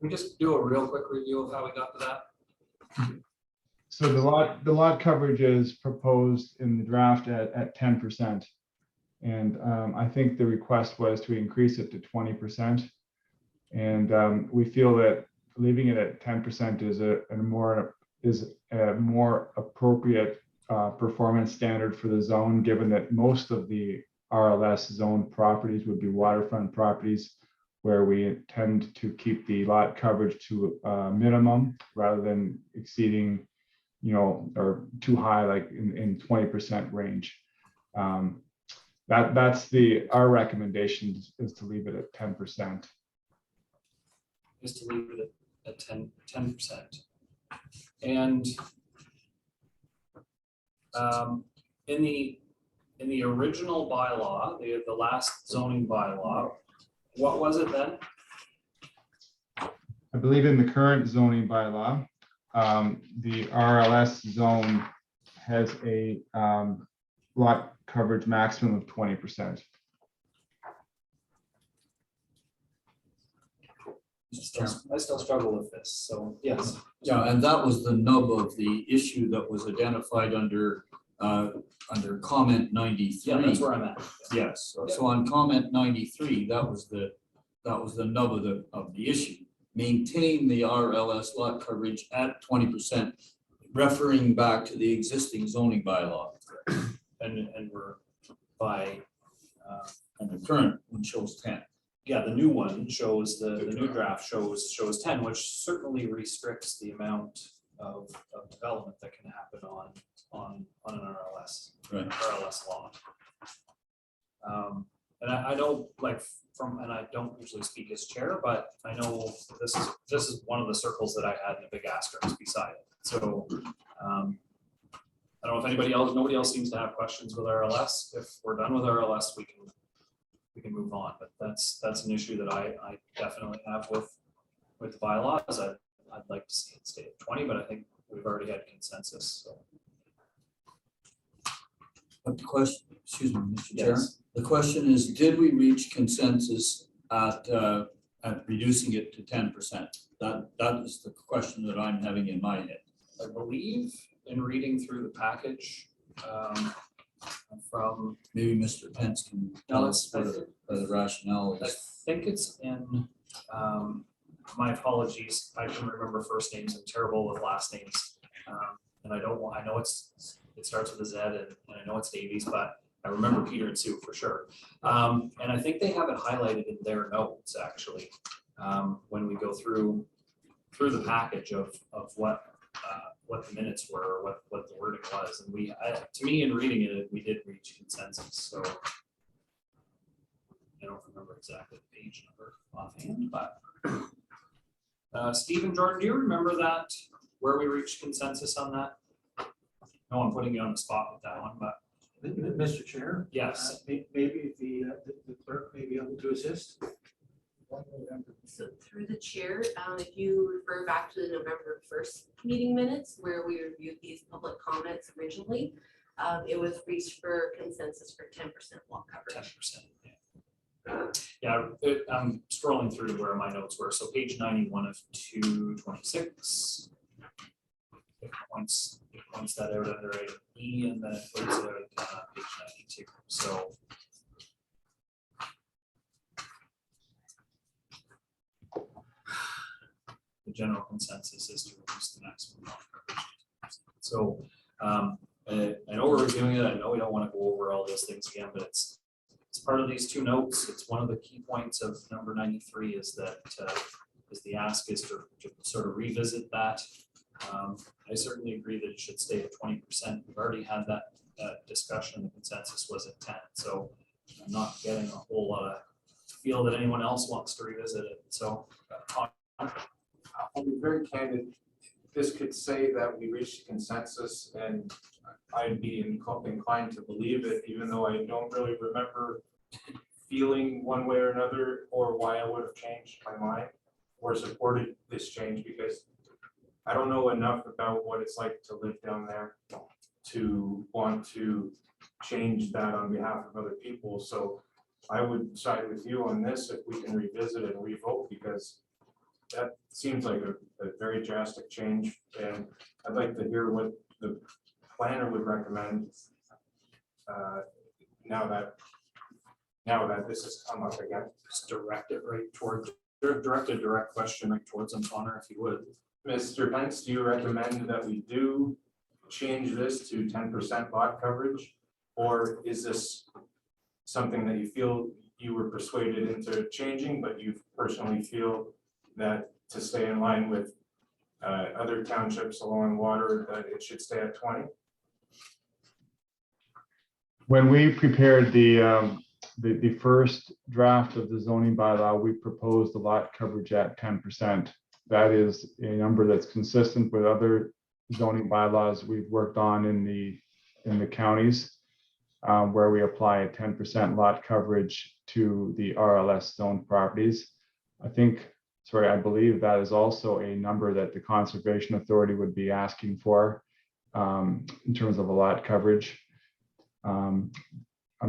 we just do a real quick review of how we got to that?
So the lot coverage is proposed in the draft at 10%. And I think the request was to increase it to 20%. And we feel that leaving it at 10% is a more appropriate performance standard for the zone, given that most of the RLS zone properties would be waterfront properties where we tend to keep the lot coverage to a minimum rather than exceeding, or too high, like in 20% range. That's our recommendation is to leave it at 10%.
Is to leave it at 10%. And in the original bylaw, the last zoning bylaw, what was it then?
I believe in the current zoning bylaw, the RLS zone has a lot coverage maximum of 20%.
I still struggle with this, so yes.
Yeah, and that was the nub of the issue that was identified under comment 93.
Yeah, that's where I'm at.
Yes, so on comment 93, that was the nub of the issue. Maintain the RLS lot coverage at 20%, referring back to the existing zoning bylaw.
And we're by,
and the current one shows 10.
yeah, the new one shows, the new draft shows 10, which certainly restricts the amount of development that can happen on an RLS.
Right.
RLS lot. And I know, like, and I don't usually speak as chair, but I know this is one of the circles that I had in a big asterisk beside it. So I don't know if nobody else seems to have questions with RLS. If we're done with RLS, we can move on, but that's an issue that I definitely have with the bylaws. I'd like to see it stay at 20, but I think we've already had consensus, so.
But the question, excuse me, Mr. Chair,
Yes.
the question is, did we reach consensus at reducing it to 10%? That is the question that I'm having in my head.
I believe in reading through the package from.
Maybe Mr. Pence can tell us what the rationale
I
is.
think it's in, my apologies, I can remember first names, I'm terrible with last names. And I know it starts with a Z and I know it's Davies, but I remember Peter and Sue for sure. And I think they have it highlighted in their notes, actually, when we go through the package of what the minutes were, or what the wording was. And to me, in reading it, we did reach consensus, so. I don't remember exactly the page number offhand, but Steve and Jordan, do you remember that, where we reached consensus on that? No, I'm putting you on the spot with that one, but
Mr. Chair?
yes.
Maybe the clerk may be able to assist.
So through the chair, if you refer back to the November 1st meeting minutes where we reviewed these public comments originally, it was reached for consensus for 10% lot coverage.
10%. Yeah, I'm scrolling through to where my notes were. So page 91 of 226. It points that out under item E, and then it puts it out page 92. So. The general consensus is to reduce the maximum lot coverage. So I know we're reviewing it. I know we don't want to go over all those things again, but it's part of these two notes. It's one of the key points of number 93 is that is the ask is to sort of revisit that. I certainly agree that it should stay at 20%. We've already had that discussion. The consensus was at 10. So I'm not getting a whole lot of feel that anyone else wants to revisit it. So
I'll be very candid. This could say that we reached consensus and I'd be inclined to believe it, even though I don't really remember feeling one way or another or why I would have changed my mind or supported this change, because I don't know enough about what it's like to live down there to want to change that on behalf of other people. So I would side with you on this if we can revisit and revote, because that seems like a very drastic change. And I'd like to hear what the planner would recommend now that this has come up again.
Just direct it right toward, direct a direct question right towards him, Connor, if you would.
Mr. Pence, do you recommend that we do change this to 10% lot coverage? Or is this something that you feel you were persuaded into changing, but you personally feel that to stay in line with other townships along water, that it should stay at 20?
When we prepared the first draft of the zoning bylaw, we proposed the lot coverage at 10%. That is a number that's consistent with other zoning bylaws we've worked on in the counties, where we apply a 10% lot coverage to the RLS zone properties. I believe that is also a number that the Conservation Authority would be asking for in terms of a lot coverage. I'm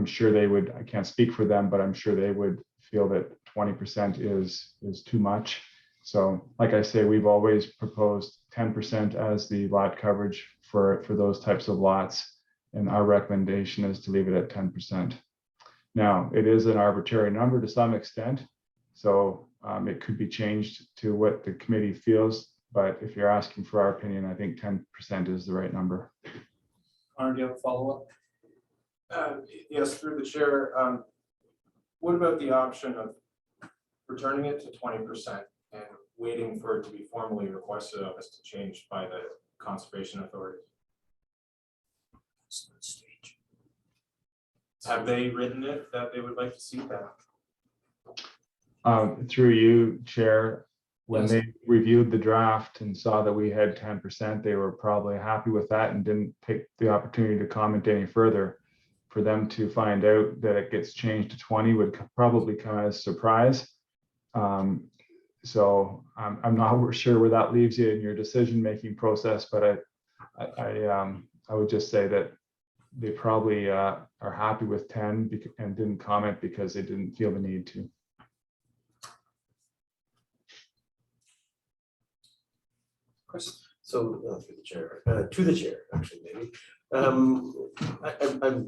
sure they would, I can't speak for them, but I'm sure they would feel that 20% is too much. So like I say, we've always proposed 10% as the lot coverage for those types of lots. And our recommendation is to leave it at 10%. Now, it is an arbitrary number to some extent. So it could be changed to what the committee feels. But if you're asking for our opinion, I think 10% is the right number.
Connor, do you have a follow-up?
Yes, through the chair. What about the option of returning it to 20% and waiting for it to be formally requested of us to change by the Conservation Authority? Have they written it that they would like to see that?
Through you, Chair, when
Yes.
they reviewed the draft and saw that we had 10%, they were probably happy with that and didn't take the opportunity to comment any further. For them to find out that it gets changed to 20 would probably come as a surprise. So I'm not sure where that leaves you in your decision-making process, but I would just say that they probably are happy with 10 and didn't comment because they didn't feel the need to.
Chris?
So through the chair, to the chair, actually, maybe. I'm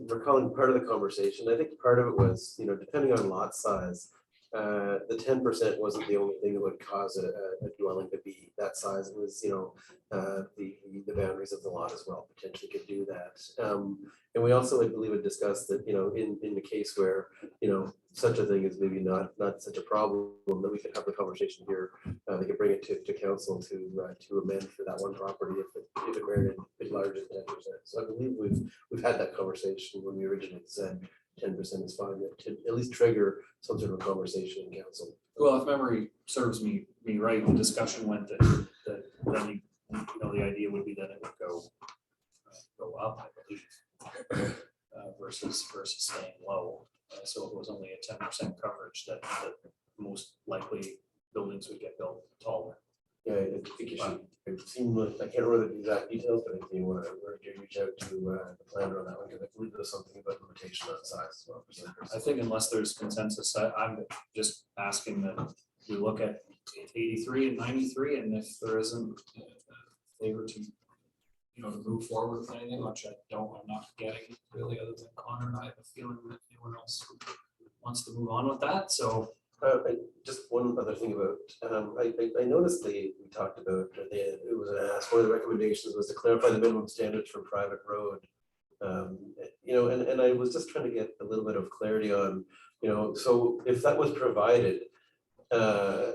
recalling part of the conversation. I think part of it was, depending on lot size, the 10% wasn't the only thing that would cause a dwelling to be that size. It was, the boundaries of the lot as well potentially could do that. And we also, I believe, had discussed that, in the case where, such a thing is maybe not such a problem, that we could have the conversation here. They could bring it to council to amend for that one property if it merited a bit larger than 10%. So I believe we've had that conversation when we originally said 10% is fine, to at least trigger some sort of conversation in council.
Well, if memory serves me right, the discussion went that then the idea would be that it would go up, I believe, versus staying low. So it was only a 10% coverage that most likely buildings would get built taller.
Yeah, I think you should, it seemed like, I can't remember the exact details, but I think you want to reach out to the planner on that one, because I believe there's something about limitation on size as well.
I think unless there's consensus, I'm just asking that we look at 83 and 93, and if there isn't a favor to, to move forward with anything, which I'm not getting really, other than Connor and I have a feeling that anyone else wants to move on with that, so.
Just one other thing about, I noticed we talked about, it was asked, one of the recommendations was to clarify the minimum standards for private road. And I was just trying to get a little bit of clarity on, so if that was provided, I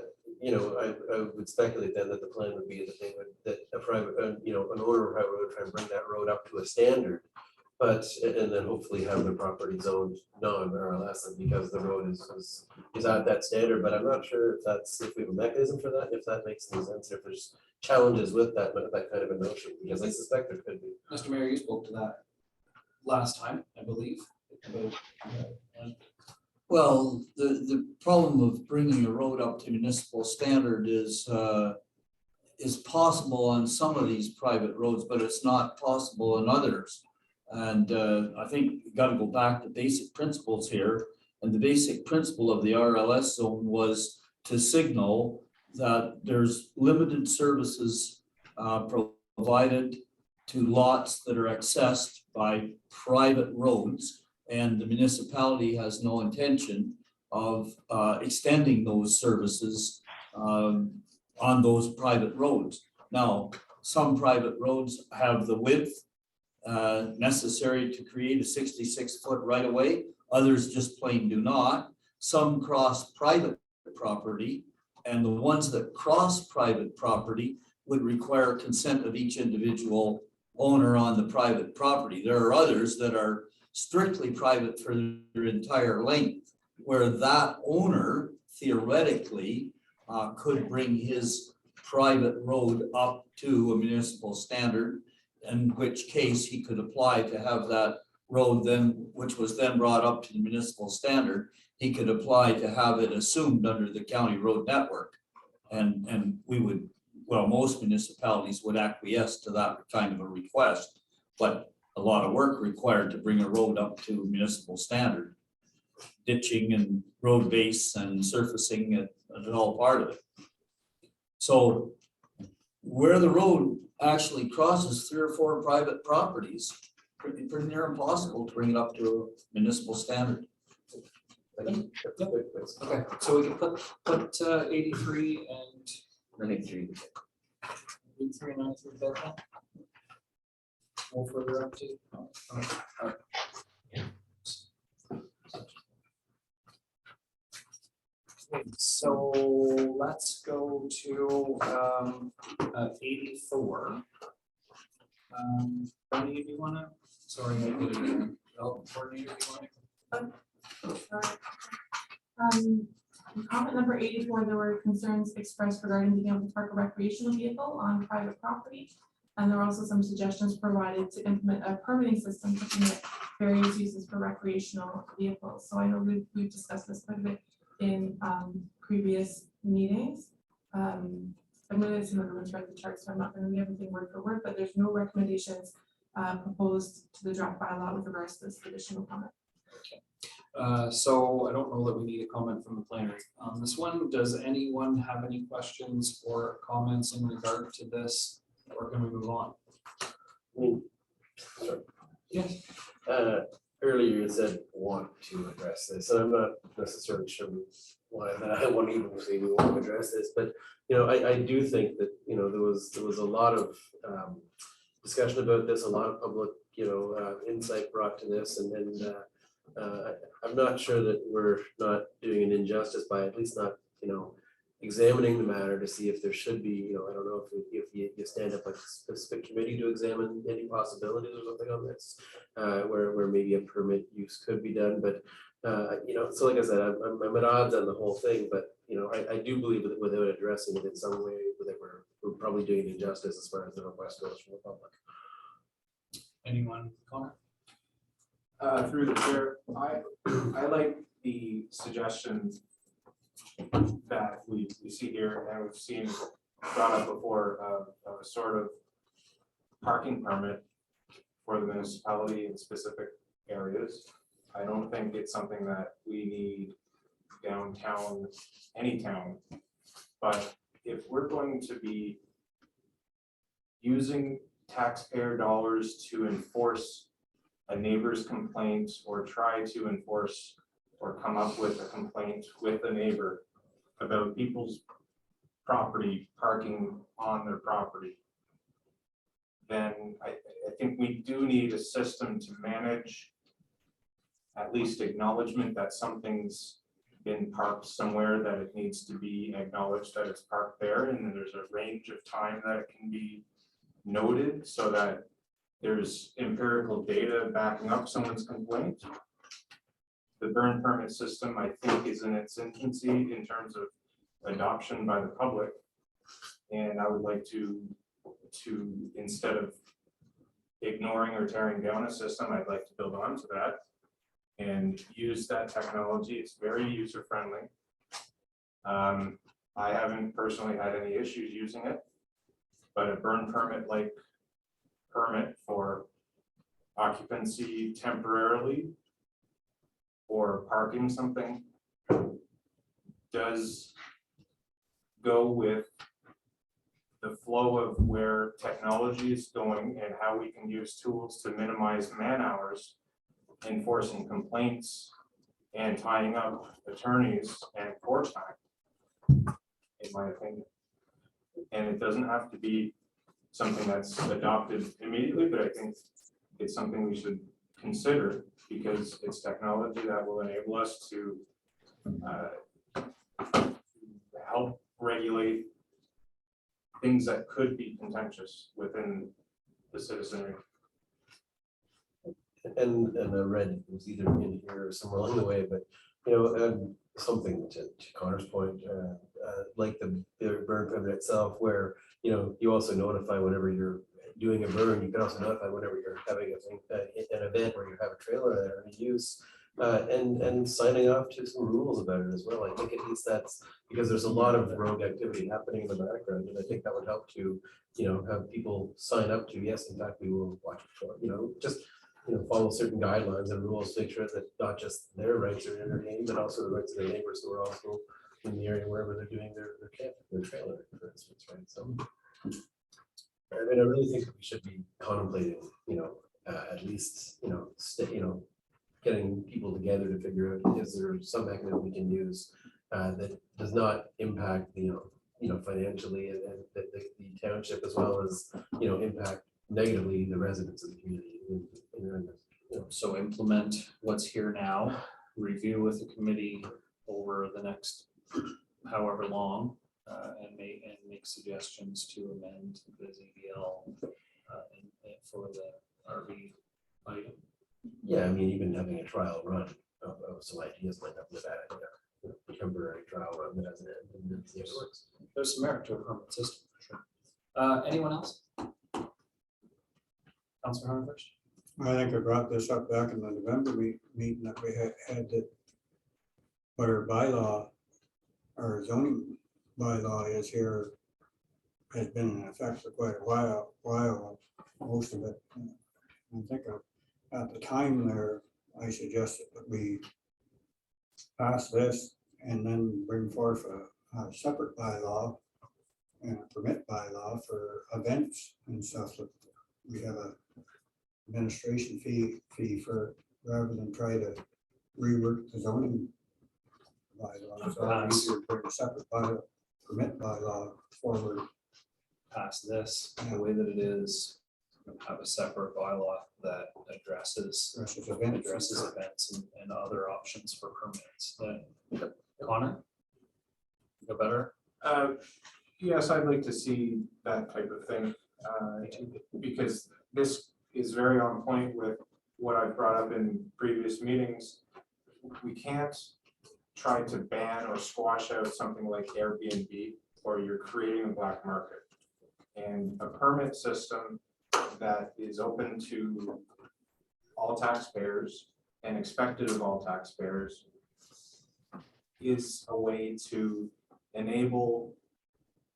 would speculate then that the plan would be that a private, an owner of a private road try and bring that road up to a standard. But, and then hopefully have the property zoned non-RLS because the road is at that standard, but I'm not sure if we have a mechanism for that, if that makes any sense, if there's challenges with that kind of a notion, because I suspect there could be.
Mr. Mayor, you spoke to that last time, I believe.
Well, the problem of bringing a road up to municipal standard is possible on some of these private roads, but it's not possible on others. And I think you gotta go back to basic principles here. And the basic principle of the RLS zone was to signal that there's limited services provided to lots that are accessed by private roads. And the municipality has no intention of extending those services on those private roads. Now, some private roads have the width necessary to create a 66-foot right of way. Others just plain do not. Some cross private property, and the ones that cross private property would require consent of each individual owner on the private property. There are others that are strictly private for their entire length, where that owner theoretically could bring his private road up to a municipal standard, in which case he could apply to have that road then, which was then brought up to the municipal standard, he could apply to have it assumed under the county road network. And we would, well, most municipalities would acquiesce to that kind of a request, but a lot of work required to bring a road up to municipal standard. Ditching and road base and surfacing it, is all part of it. So where the road actually crosses 3 or 4 private properties, pretty near impossible to bring it up to a municipal standard.
Okay, so we can put 83 and
93.
83 and 93 bed now? No further update? Okay, so let's go to 84. Bonnie, do you wanna, sorry, I did it again. Development coordinator, do you wanna?
Comment number 84, there were concerns expressed regarding being able to park a recreational vehicle on private property. And there were also some suggestions provided to implement a permitting system to permit various uses for recreational vehicles. So I know we've discussed this quite a bit in previous meetings. I'm going to some of them read the chart, so I'm not going to read everything word for word, but there's no recommendations proposed to the draft bylaw with regards to this additional comment.
So I don't know that we need a comment from the planner on this one. Does anyone have any questions or comments in regard to this, or can we move on? Yes.
Earlier you said want to address this, and I'm not necessarily sure why that I want to even say we want to address this, but you know, I do think that, you know, there was a lot of discussion about this, a lot of public, you know, insight brought to this, and I'm not sure that we're not doing an injustice by at least not, you know, examining the matter to see if there should be, you know, I don't know if you stand up like a specific committee to examine any possibilities or something on this, where maybe a permit use could be done, but you know, so like I said, I'm at odds on the whole thing, but you know, I do believe that without addressing it in some way, that we're probably doing an injustice as far as the request goes from the public.
Anyone comment?
Through the chair, I like the suggestion that we see here, and we've seen brought up before, of a sort of parking permit for the municipality in specific areas. I don't think it's something that we need downtown, any town, but if we're going to be using taxpayer dollars to enforce a neighbor's complaint or try to enforce or come up with a complaint with a neighbor about people's property parking on their property, then I think we do need a system to manage at least acknowledgement that something's been parked somewhere, that it needs to be acknowledged that it's parked there, and then there's a range of time that it can be noted so that there's empirical data backing up someone's complaint. The burn permit system, I think, is in its infancy in terms of adoption by the public. And I would like to instead of ignoring or tearing down a system, I'd like to build on to that and use that technology. It's very user friendly. I haven't personally had any issues using it, but a burn permit like permit for occupancy temporarily or parking something does go with the flow of where technology is going and how we can use tools to minimize man hours, enforcing complaints and tying up attorneys and court time, in my opinion. And it doesn't have to be something that's adopted immediately, but I think it's something we should consider because it's technology that will enable us to help regulate things that could be contentious within the citizenry.
And I read, it was either in here or somewhere along the way, but, you know, something to Connor's point, like the burn permit itself, where, you know, you also notify whenever you're doing a burn, you can also notify whenever you're having an event where you have a trailer there in use, and signing off to some rules about it as well. I think at least that's, because there's a lot of rogue activity happening in the background, and I think that would help to, you know, have people sign up to, yes, in fact, we will watch it for, you know, just, you know, follow certain guidelines and rules, make sure that not just their rights are entertained, but also the rights of their neighbors who are also in the area wherever they're doing their camp, their trailer, for instance, right? So, I mean, I really think we should be contemplating, you know, at least, you know, getting people together to figure out, is there some mechanism we can use that does not impact, you know, financially and the township, as well as, you know, impact negatively the residents of the community.
So implement what's here now, review with the committee over the next however long, and make suggestions to amend the ZBL and for the RV item.
Yeah, I mean, even having a trial run of some ideas might not be a bad idea. A temporary trial run that doesn't end and then see if it works.
There's some merit to a permit system, for sure. Anyone else? Councilor Hunter first.
I think I brought this up back in the November meeting that we had that what our bylaw, our zoning bylaw is here, has been in effect for quite a while, most of it. I think at the time there, I suggested that we pass this and then bring forth a separate bylaw and a permit bylaw for events and stuff. That we have a administration fee for, rather than try to rework the zoning bylaw. So it's easier to bring a separate bylaw, permit bylaw forward.
Pass this the way that it is, have a separate bylaw that addresses events and other options for permits. Connor, go better.
Yes, I'd like to see that type of thing, because this is very on point with what I've brought up in previous meetings. We can't try to ban or squash out something like Airbnb, or you're creating a black market. And a permit system that is open to all taxpayers and expected of all taxpayers is a way to enable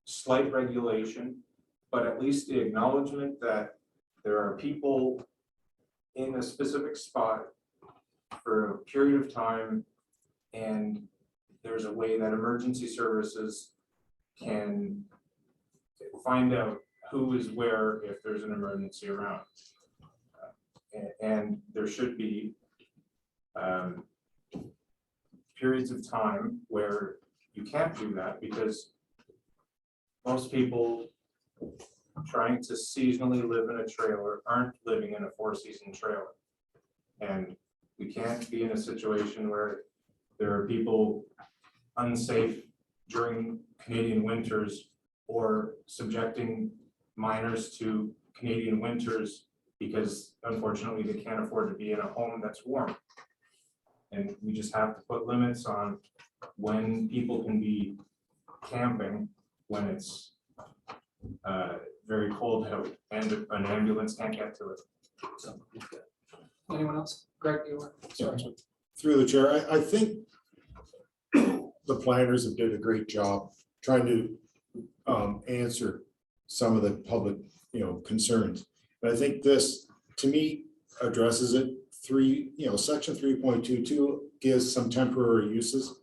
slight regulation, but at least the acknowledgement that there are people in a specific spot for a period of time, and there's a way that emergency services can find out who is where if there's an emergency around. And there should be periods of time where you can't do that, because most people trying to seasonally live in a trailer aren't living in a 4-season trailer. And we can't be in a situation where there are people unsafe during Canadian winters, or subjecting minors to Canadian winters because unfortunately they can't afford to be in a home that's warm. And we just have to put limits on when people can be camping when it's very cold out and an ambulance can't get to it.
So, anyone else? Greg, you were, sorry.
Through the chair, I think the planners have did a great job trying to answer some of the public, concerns. But I think this, to me, addresses it. Section 3.22 gives some temporary uses.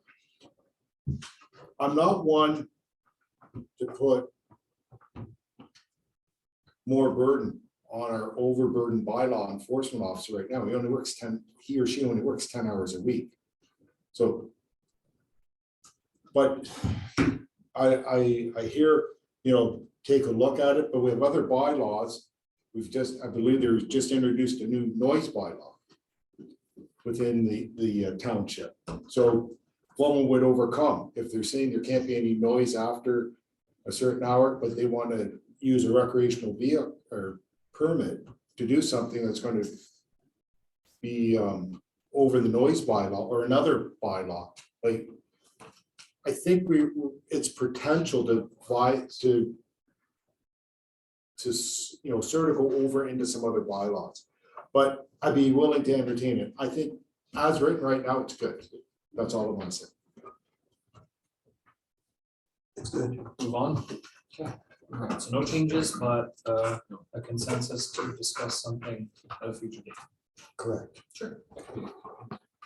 I'm not one to put more burden on our overburdened bylaw enforcement officer right now. He or she only works 10 hours a week. So, but I hear, take a look at it, but we have other bylaws. I believe there's just introduced a new noise bylaw within the township. So what one would overcome if they're saying there can't be any noise after a certain hour, but they want to use a recreational vehicle or permit to do something that's going to be over the noise bylaw or another bylaw. Like, I think it's potential to sort of go over into some other bylaws, but I'd be willing to entertain it. I think as written right now, it's good. That's all I want to say.
It's good. Move on. Okay. All right, so no changes, but a consensus to discuss something at a future date.
Correct.
Sure.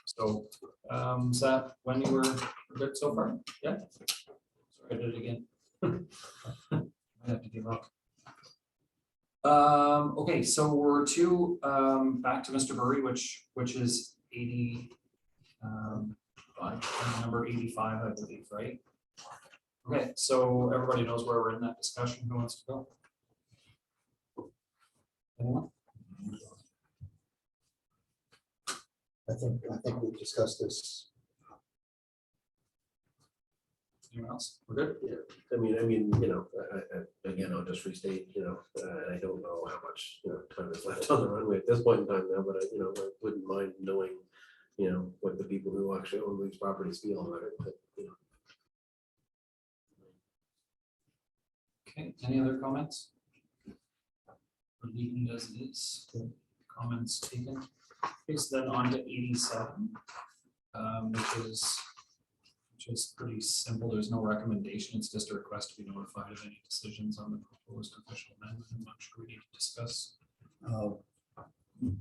So, Seth, when you were good so far? Yeah. Sorry, I did it again. I have to give up. Okay, so we're back to Mr. Burry, which is 80, number 85, I believe, right? Okay, so everybody knows where we're in that discussion. Who wants to go? Anyone?
I think we've discussed this.
Anyone else? We're good?
Yeah, I mean, again, I'll just restate, and I don't know how much, time is left on the runway at this point in time now, but I wouldn't mind knowing, what the people who actually own these properties feel about it, but,
Okay, any other comments? We're leaving it as it is. Comments taken. Okay, so then on to 87, which is pretty simple. There's no recommendation. It's just a request to be notified of any decisions on the proposed official amendment. I'm not sure we need to discuss.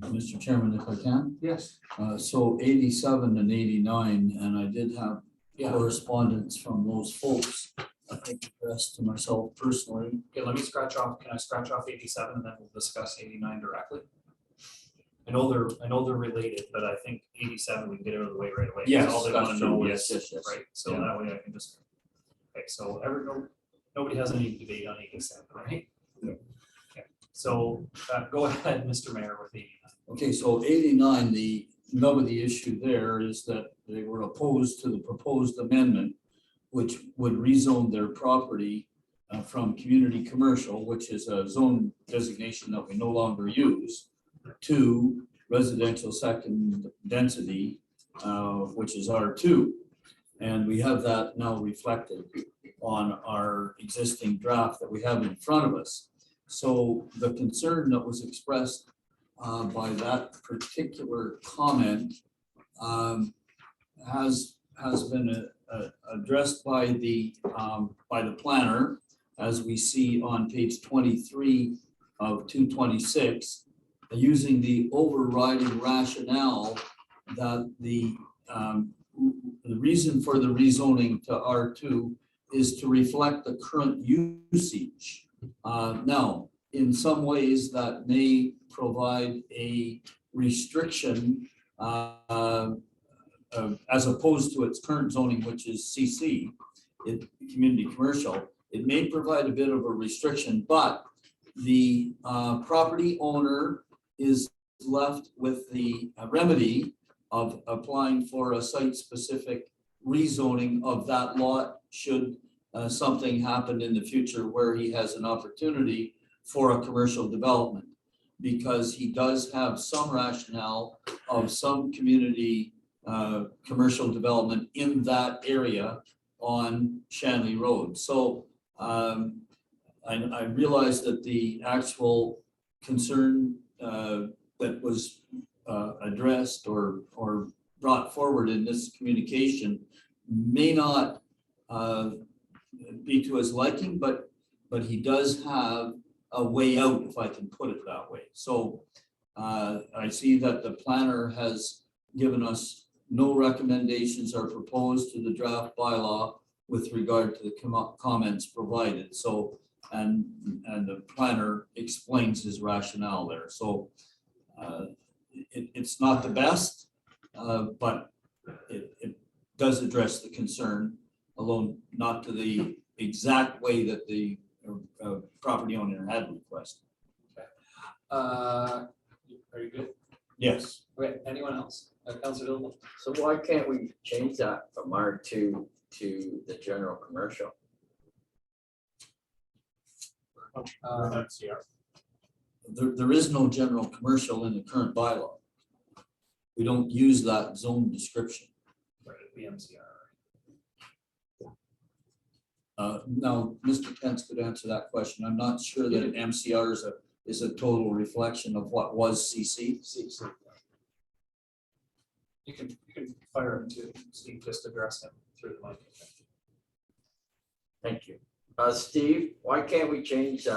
Mr. Chairman, if I can.
Yes.
So 87 and 89, and I did have correspondence from those folks, I think addressed to myself personally.
Okay, let me scratch off. Can I scratch off 87 and then we'll discuss 89 directly? I know they're related, but I think 87 we can get out of the way right away. 'Cause
Yes,
all they want to
that's
know
true.
is
Yes, yes.
right. So
Yeah.
that way I can just. Okay, so nobody has any debate on 87, right?
Yeah.
Okay, so go ahead, Mr. Mayor, with 89.
Okay, so 89, the nub of the issue there is that they were opposed to the proposed amendment, which would rezone their property from community commercial, which is a zone designation that we no longer use, to residential second density, which is R2. And we have that now reflected on our existing draft that we have in front of us. So the concern that was expressed by that particular comment has been addressed by the planner, as we see on page 23 of 226, using the overriding rationale that the reason for the rezoning to R2 is to reflect the current usage. Now, in some ways that may provide a restriction as opposed to its current zoning, which is CC, community commercial. It may provide a bit of a restriction, but the property owner is left with the remedy of applying for a site-specific rezoning of that lot should something happen in the future where he has an opportunity for a commercial development, because he does have some rationale of some community commercial development in that area on Shanley Road. So I realize that the actual concern that was addressed or brought forward in this communication may not be to his liking, but he does have a way out, if I can put it that way. So I see that the planner has given us no recommendations are proposed to the draft bylaw with regard to the comments provided. So, and the planner explains his rationale there. So it's not the best, but it does address the concern, although not to the exact way that the property owner had requested.
Are you good?
Yes.
Okay, anyone else? Councilor Dillabaugh?
So why can't we change that from R2 to the general commercial?
There is no general commercial in the current bylaw. We don't use that zone description.
Right, the MCR.
Now, Mr. Pence could answer that question. I'm not sure that an MCR is a total reflection of what was CC.
You can fire him too, Steve, just address him through the mic.
Thank you. Steve, why can't we change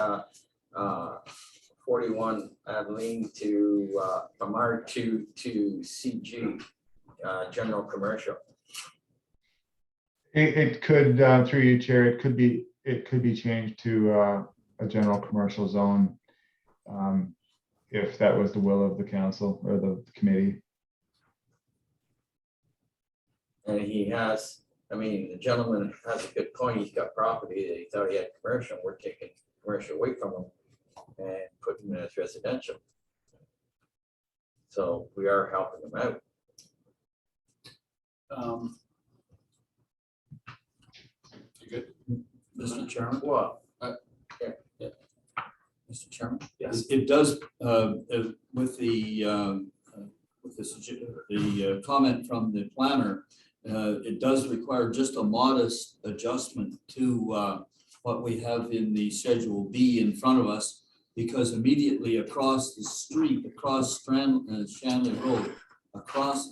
41 Adeline to from R2 to CG, general commercial?
It could, through you, Chair, it could be changed to a general commercial zone, if that was the will of the council or the committee.
And he has, I mean, the gentleman has a good point. He's got property that he thought he had commercial. We're taking commercial away from him and putting him as residential. So we are helping him out.
You good?
Mr. Chairman?
Well,
Mr. Chairman?
Yes.
It does, with the comment from the planner, it does require just a modest adjustment to what we have in the Schedule B in front of us, because immediately across the street, across Shanley Road,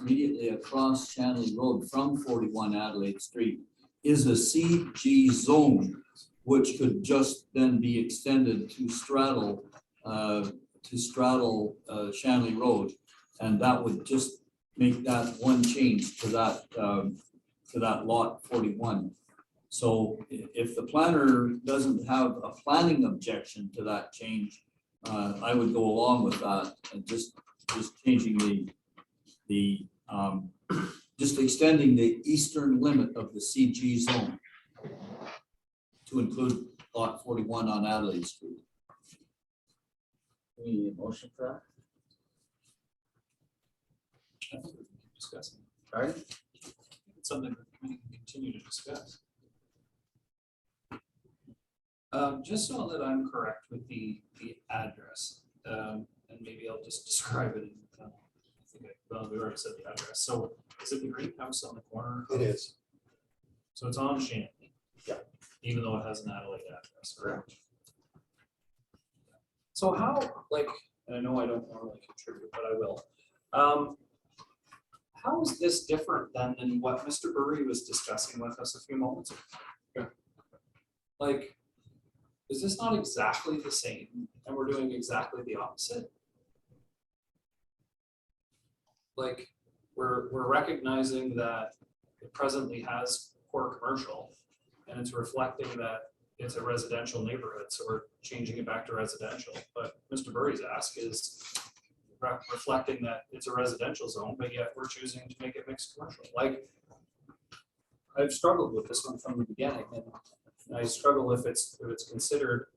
immediately across Shanley Road from 41 Adelaide Street is a CG zone, which could just then be extended to straddle Shanley Road. And that would just make that one change to that lot 41. So if the planner doesn't have a planning objection to that change, I would go along with that and just changing just extending the eastern limit of the CG zone to include lot 41 on Adelaide Street.
we need a motion for
I think we can discuss it.
that. All right.
It's something that we can continue to discuss. Just so that I'm correct with the address, and maybe I'll just describe it. I think we already said the address. So is it the greenhouse on the corner?
It is.
So it's on Shanley.
Yeah.
Even though it has an Adelaide address, correct? So how, and I know I don't normally contribute, but I will. How is this different than what Mr. Burry was discussing with us a few moments ago? Is this not exactly the same and we're doing exactly the opposite? We're recognizing that it presently has core commercial and it's reflecting that it's a residential neighborhood, so we're changing it back to residential. But Mr. Burry's ask is reflecting that it's a residential zone, but yet we're choosing to make it mixed commercial. I've struggled with this one from the beginning, and I struggle if it's considered,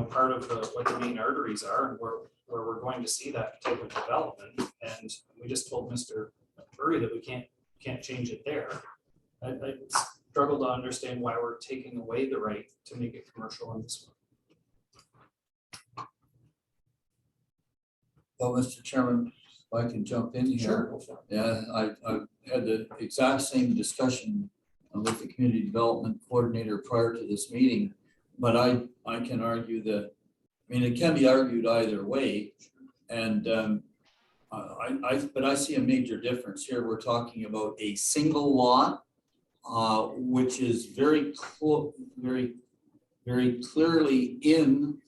part of what the main arteries are and where we're going to see that type of development. And we just told Mr. Burry that we can't change it there. I struggle to understand why we're taking away the right to make it commercial in this one.
Well, Mr. Chairman, if I can jump in here.
Sure.
Yeah, I had the exact same discussion with the community development coordinator prior to this meeting, but I can argue that, it can be argued either way. And but I see a major difference here. We're talking about a single lot, which is very clearly in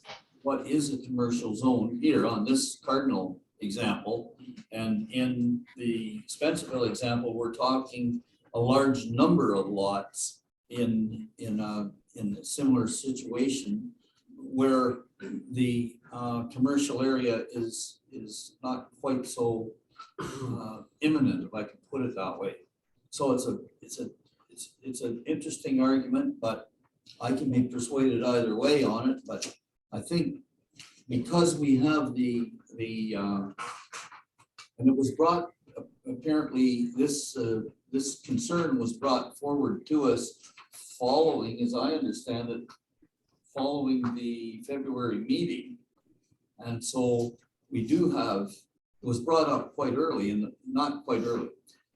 what is a commercial zone here on this cardinal example. And in the Spencerville example, we're talking a large number of lots in a similar situation where the commercial area is not quite so imminent, if I can put it that way. So it's an interesting argument, but I can be persuaded either way on it. But I think because we have and it was brought, apparently this concern was brought forward to us following, as I understand it, following the February meeting. And so we do have, it was brought up quite early not quite early,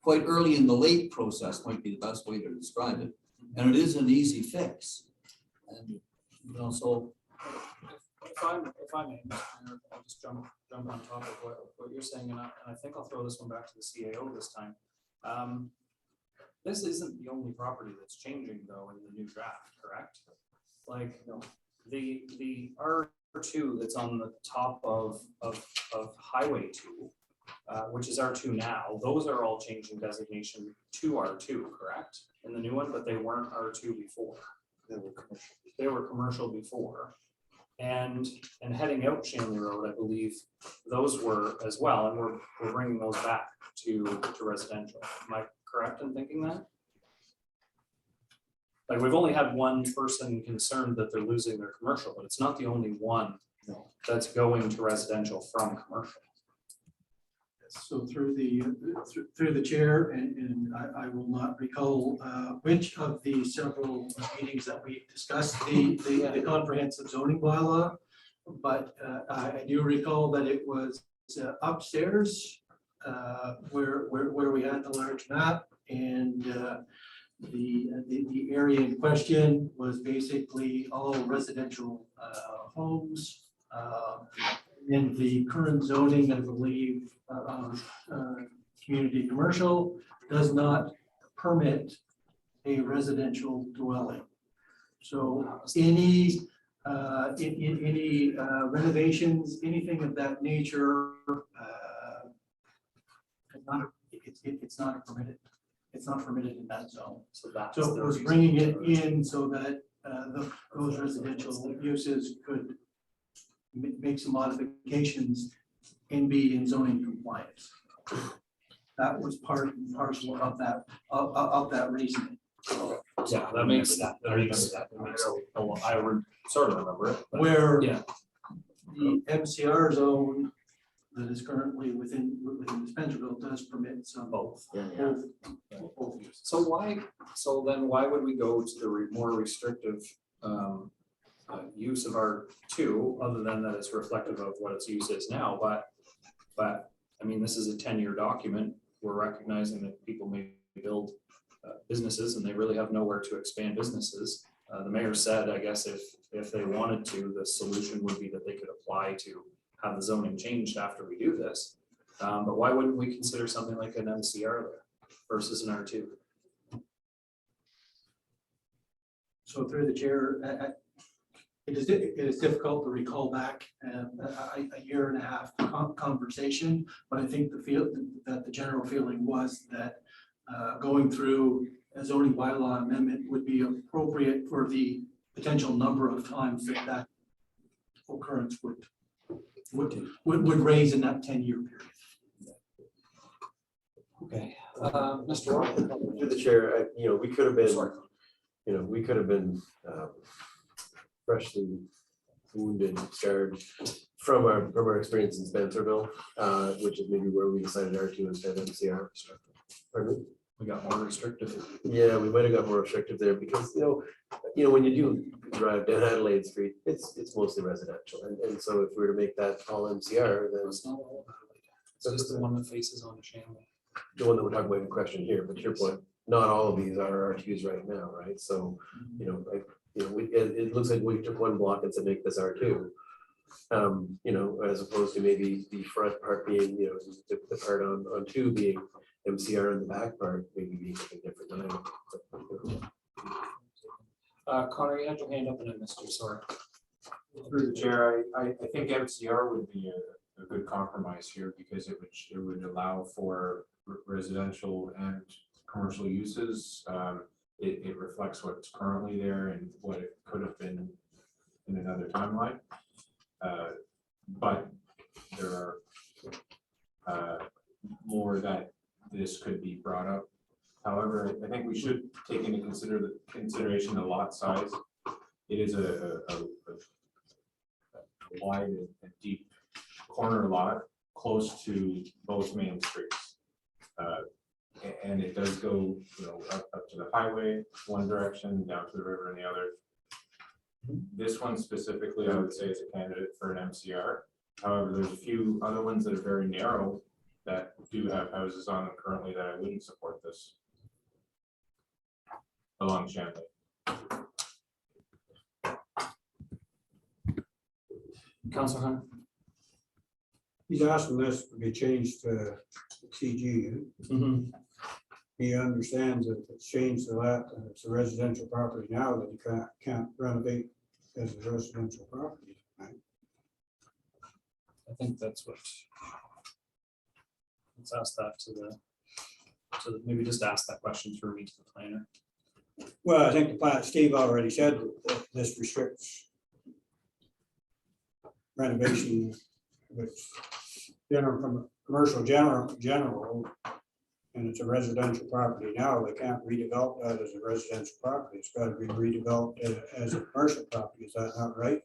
quite early in the late process might be the best way to describe it. And it is an easy fix. And, so.
If I may, I'll just jump on top of what you're saying, and I think I'll throw this one back to the CAO this time. This isn't the only property that's changing though in the new draft, correct? Like the R2 that's on the top of Highway 2, which is R2 now, those are all changing designation to R2, correct? In the new one, but they weren't R2 before. They were commercial before. And heading out Shanley Road, I believe those were as well, and we're bringing those back to residential. Am I correct in thinking that? Like, we've only had one person concerned that they're losing their commercial, but it's not the only one that's going to residential from commercial.
So through the chair, and I will not recall which of the several meetings that we discussed the comprehensive zoning bylaw, but I do recall that it was upstairs where we had the large map, and the area in question was basically all residential homes. In the current zoning, I believe, community commercial does not permit a residential dwelling. So any renovations, anything of that nature, it's not permitted. It's not permitted in that zone. So it was bringing it in so that those residential uses could make some modifications and be in zoning compliance. That was part and parcel of that reasoning.
Yeah, that makes that. I would sort of remember it.
Where
yeah,
the MCR zone that is currently within Spencerville does permit some both. Both uses.
So then why would we go to the more restrictive use of R2, other than that it's reflective of what its use is now? But I mean, this is a 10-year document. We're recognizing that people may build businesses and they really have nowhere to expand businesses. The mayor said, I guess if they wanted to, the solution would be that they could apply to have the zoning changed after we do this. But why wouldn't we consider something like an MCR there versus an R2?
So through the chair, it is difficult to recall back a year and a half conversation, but I think the general feeling was that going through a zoning bylaw amendment would be appropriate for the potential number of times that occurrence would raise in that 10-year period.
Okay, Mr. Warren.
Through the chair, we could have been, freshly wounded, scarred from our experience in Spencerville, which is maybe where we decided R2 instead of MCR. Pardon me?
We got more restrictive.
Yeah, we might have got more restrictive there because, when you do drive down Adelaide Street, it's mostly residential. And so if we were to make that all MCR, then
It's not all Adelaide. It's just the one that faces on Shanley.
the one that we're talking about in question here, but to your point, not all of these are R2s right now, right? So, it looks like we took one block and said, make this R2. As opposed to maybe the front part being, the part on 2 being MCR and the back part maybe being something different.
Connor, you had your hand up and I missed you, sorry.
Through the chair, I think MCR would be a good compromise here because it would allow for residential and commercial uses. It reflects what's currently there and what it could have been in another timeline. But there are more that this could be brought up. However, I think we should take into consideration the lot size. It is a wide and deep corner lot close to both main streets. And it does go, up to the highway one direction, down to the river in the other. This one specifically, I would say is a candidate for an MCR. However, there's a few other ones that are very narrow that do have houses on them currently that I wouldn't support this along Champlain.
Councilor Hunter?
He's asking this to be changed to CG. He understands that if it's changed to that, and it's a residential property now, that you can't renovate as a residential property. Right?
I think that's what. Let's ask that to the, maybe just ask that question through me to the planner.
Well, I think the plan, Steve already said that this restricts renovation, which from a commercial general, and it's a residential property now, they can't redevelop that as a residential property. It's got to be redeveloped as a commercial property. Is that not right?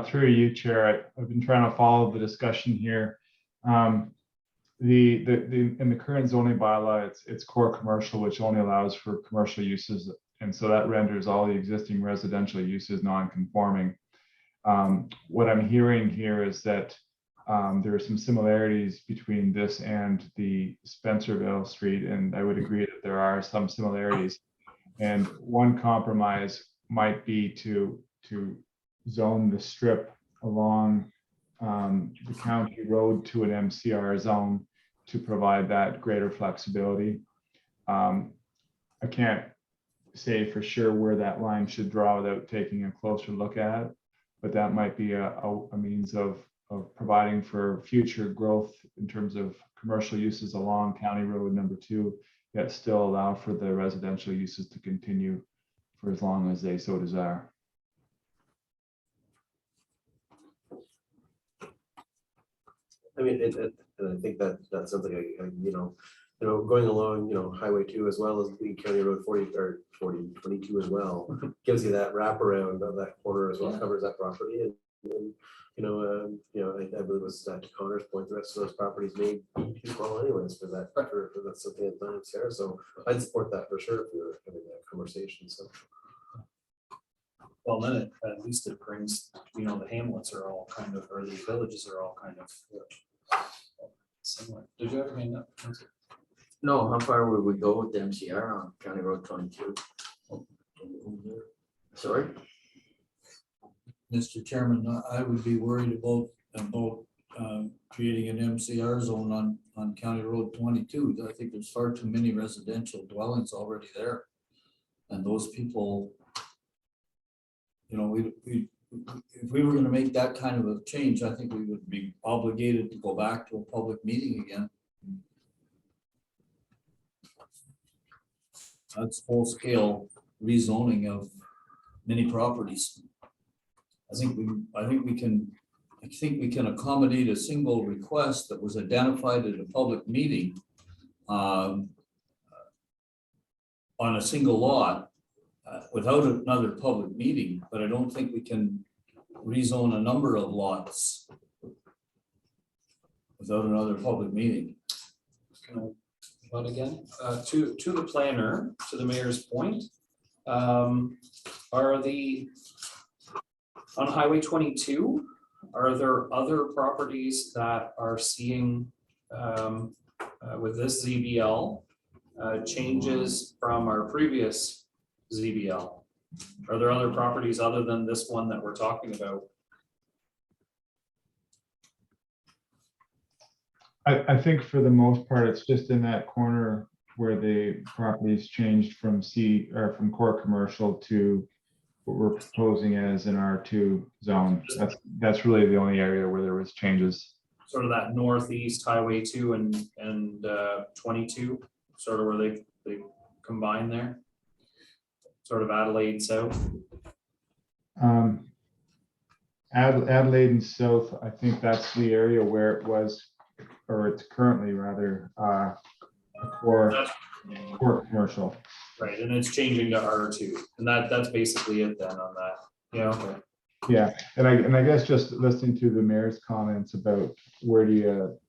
Through you, Chair, I've been trying to follow the discussion here. In the current zoning bylaw, it's core commercial, which only allows for commercial uses, and so that renders all the existing residential uses non-conforming. What I'm hearing here is that there are some similarities between this and the Spencerville Street, and I would agree that there are some similarities. And one compromise might be to zone the strip along the county road to an MCR zone to provide that greater flexibility. I can't say for sure where that line should draw without taking a closer look at it, but that might be a means of providing for future growth in terms of commercial uses along County Road number 2, yet still allow for the residential uses to continue for as long as they so desire.
I mean, and I think that sounds like going along, Highway 2 as well as the County Road 22 as well, gives you that wraparound of that corner as well, covers that property. And I believe it was to Connor's point, the rest of those properties may be too small anyways for that, for that's something that's not there. So I'd support that for sure if we were having that conversation. So.
Well, then at least it brings, the hamlets are all kind of, or the villages are all kind of similar. Did you ever hand up?
No, how far would we go with the MCR on County Road 22? Sorry?
Mr. Chairman, I would be worried about creating an MCR zone on County Road 22. I think there's far too many residential dwellings already there. And those people, if we were going to make that kind of a change, I think we would be obligated to go back to a public meeting again. That's full scale rezoning of many properties. I think we can accommodate a single request that was identified at a public meeting on a single lot without another public meeting, but I don't think we can rezone a number of lots without another public meeting.
But again, to the planner, to the mayor's point, are the on Highway 22, are there other properties that are seeing with this ZBL changes from our previous ZBL? Are there other properties other than this one that we're talking about?
I think for the most part, it's just in that corner where the properties changed from from core commercial to what we're proposing is in R2 zone. That's really the only area where there was changes.
Sort of that northeast highway 2 and 22, sort of where they combine there. Sort of Adelaide South.
Adelaide and South, I think that's the area where it was, or it's currently rather, a core commercial.
Right, and it's changing to R2, and that's basically it then on that. Yeah, okay.
Yeah, and I guess just listening to the mayor's comments about where do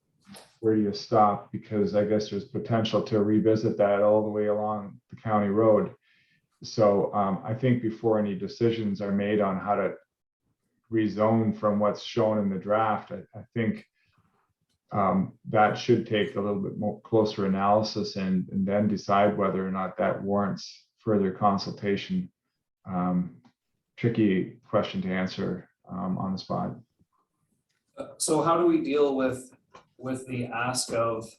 you stop, because I guess there's potential to revisit that all the way along the county road. So I think before any decisions are made on how to rezone from what's shown in the draft, I think that should take a little bit more closer analysis and then decide whether or not that warrants further consultation. Tricky question to answer on the spot.
So how do we deal with the ask of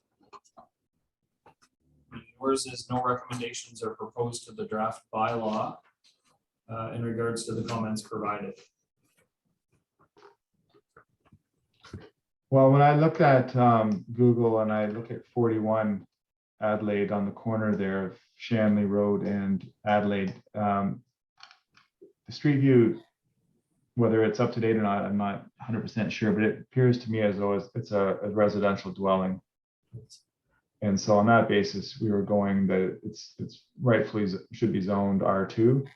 yours is no recommendations are proposed to the draft bylaw in regards to the comments provided?
Well, when I look at Google and I look at 41 Adelaide on the corner there of Shanley Road and Adelaide, the street view, whether it's up to date or not, I'm not 100% sure, but it appears to me as though it's a residential dwelling. And so on that basis, we were going that it's rightfully should be zoned R2.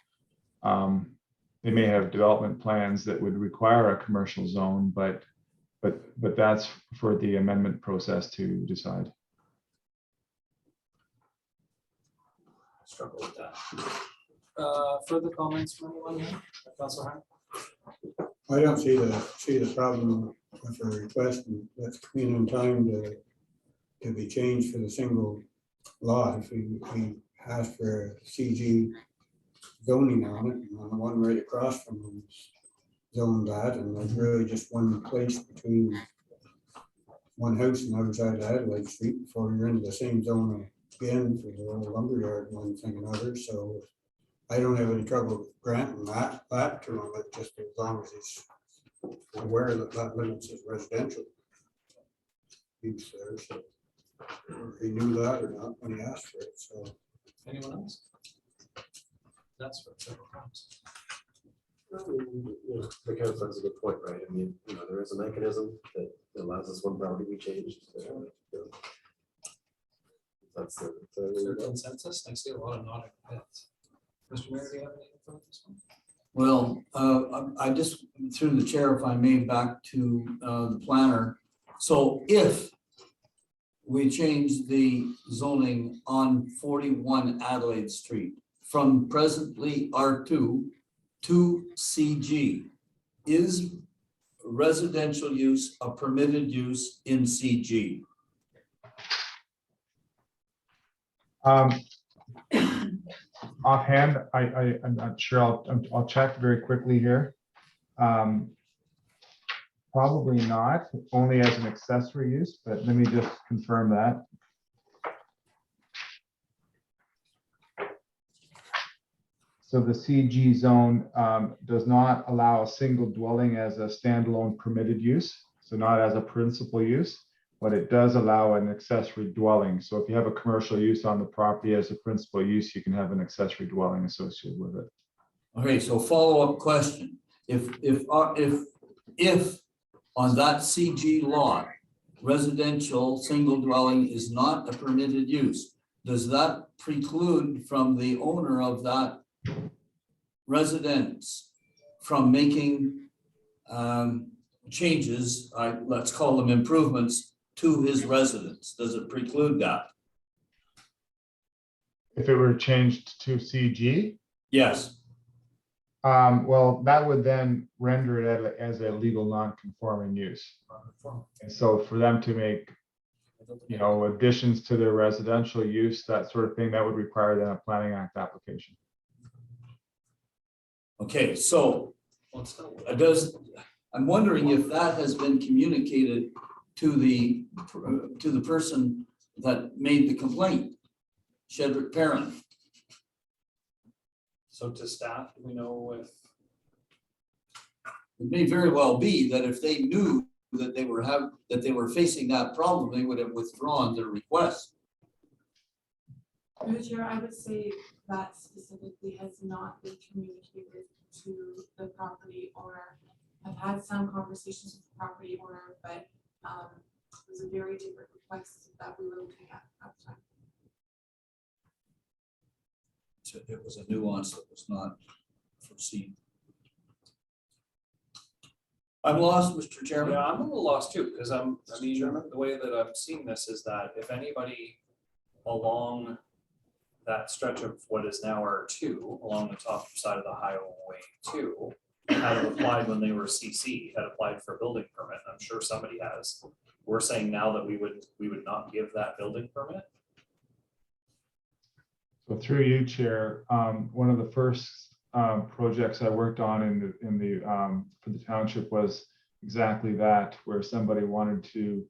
They may have development plans that would require a commercial zone, but that's for the amendment process to decide.
Struggle with that. Further comments from anyone here? Councilor Hart?
I don't see the problem with the request that's coming in time to be changed for the single lot. If we ask for CG zoning on it, and on the one right across from them zone that, and there's really just one place between one house and the other side of Adelaide Street before you're into the same zone again for the old lumberyard, one thing and another. So I don't have any trouble granting that to him, but just as long as he's aware that that limits his residential use there. So he knew that or not when he asked for it. So
Anyone else? That's what several times.
The council has a good point, right? I mean, there is a mechanism that allows this one property to be changed. That's
Is there consensus? I see a lot of nodding heads. Mr. Mayor, do you have anything for this one?
Well, I just, through the chair, if I may, back to the planner. So if we change the zoning on 41 Adelaide Street from presently R2 to CG, is residential use a permitted use in CG?
Offhand, I'm not sure. I'll check very quickly here. Probably not, only as an accessory use, but let me just confirm that. So the CG zone does not allow a single dwelling as a standalone permitted use, so not as a principal use, but it does allow an accessory dwelling. So if you have a commercial use on the property as a principal use, you can have an accessory dwelling associated with it.
Okay, so follow-up question. If on that CG lot, residential single dwelling is not a permitted use, does that preclude from the owner of that residence from making changes, let's call them improvements, to his residence? Does it preclude that?
If it were changed to CG?
Yes.
Well, that would then render it as a legal non-conforming use. And so for them to make, additions to their residential use, that sort of thing, that would require then a Planning Act application.
Okay, so I'm wondering if that has been communicated to the person that made the complaint, Shedrick Perrin.
So to staff, do we know if,
It may very well be that if they knew that they were facing that problem, they would have withdrawn their request.
Through the chair, I would say that specifically has not been communicated to the property owner. I've had some conversations with the property owner, but it was a very different request that we were looking at the time.
So it was a nuance that was not foreseen. I'm lost, Mr. Chairman.
yeah, I'm a little lost too, because I mean, the way that I'm seeing this is that if anybody along that stretch of what is now R2, along the top side of the highway 2, had applied when they were CC, had applied for a building permit, I'm sure somebody has. We're saying now that we would not give that building permit?
So through you, Chair, one of the first projects I worked on for the township was exactly that, where somebody wanted to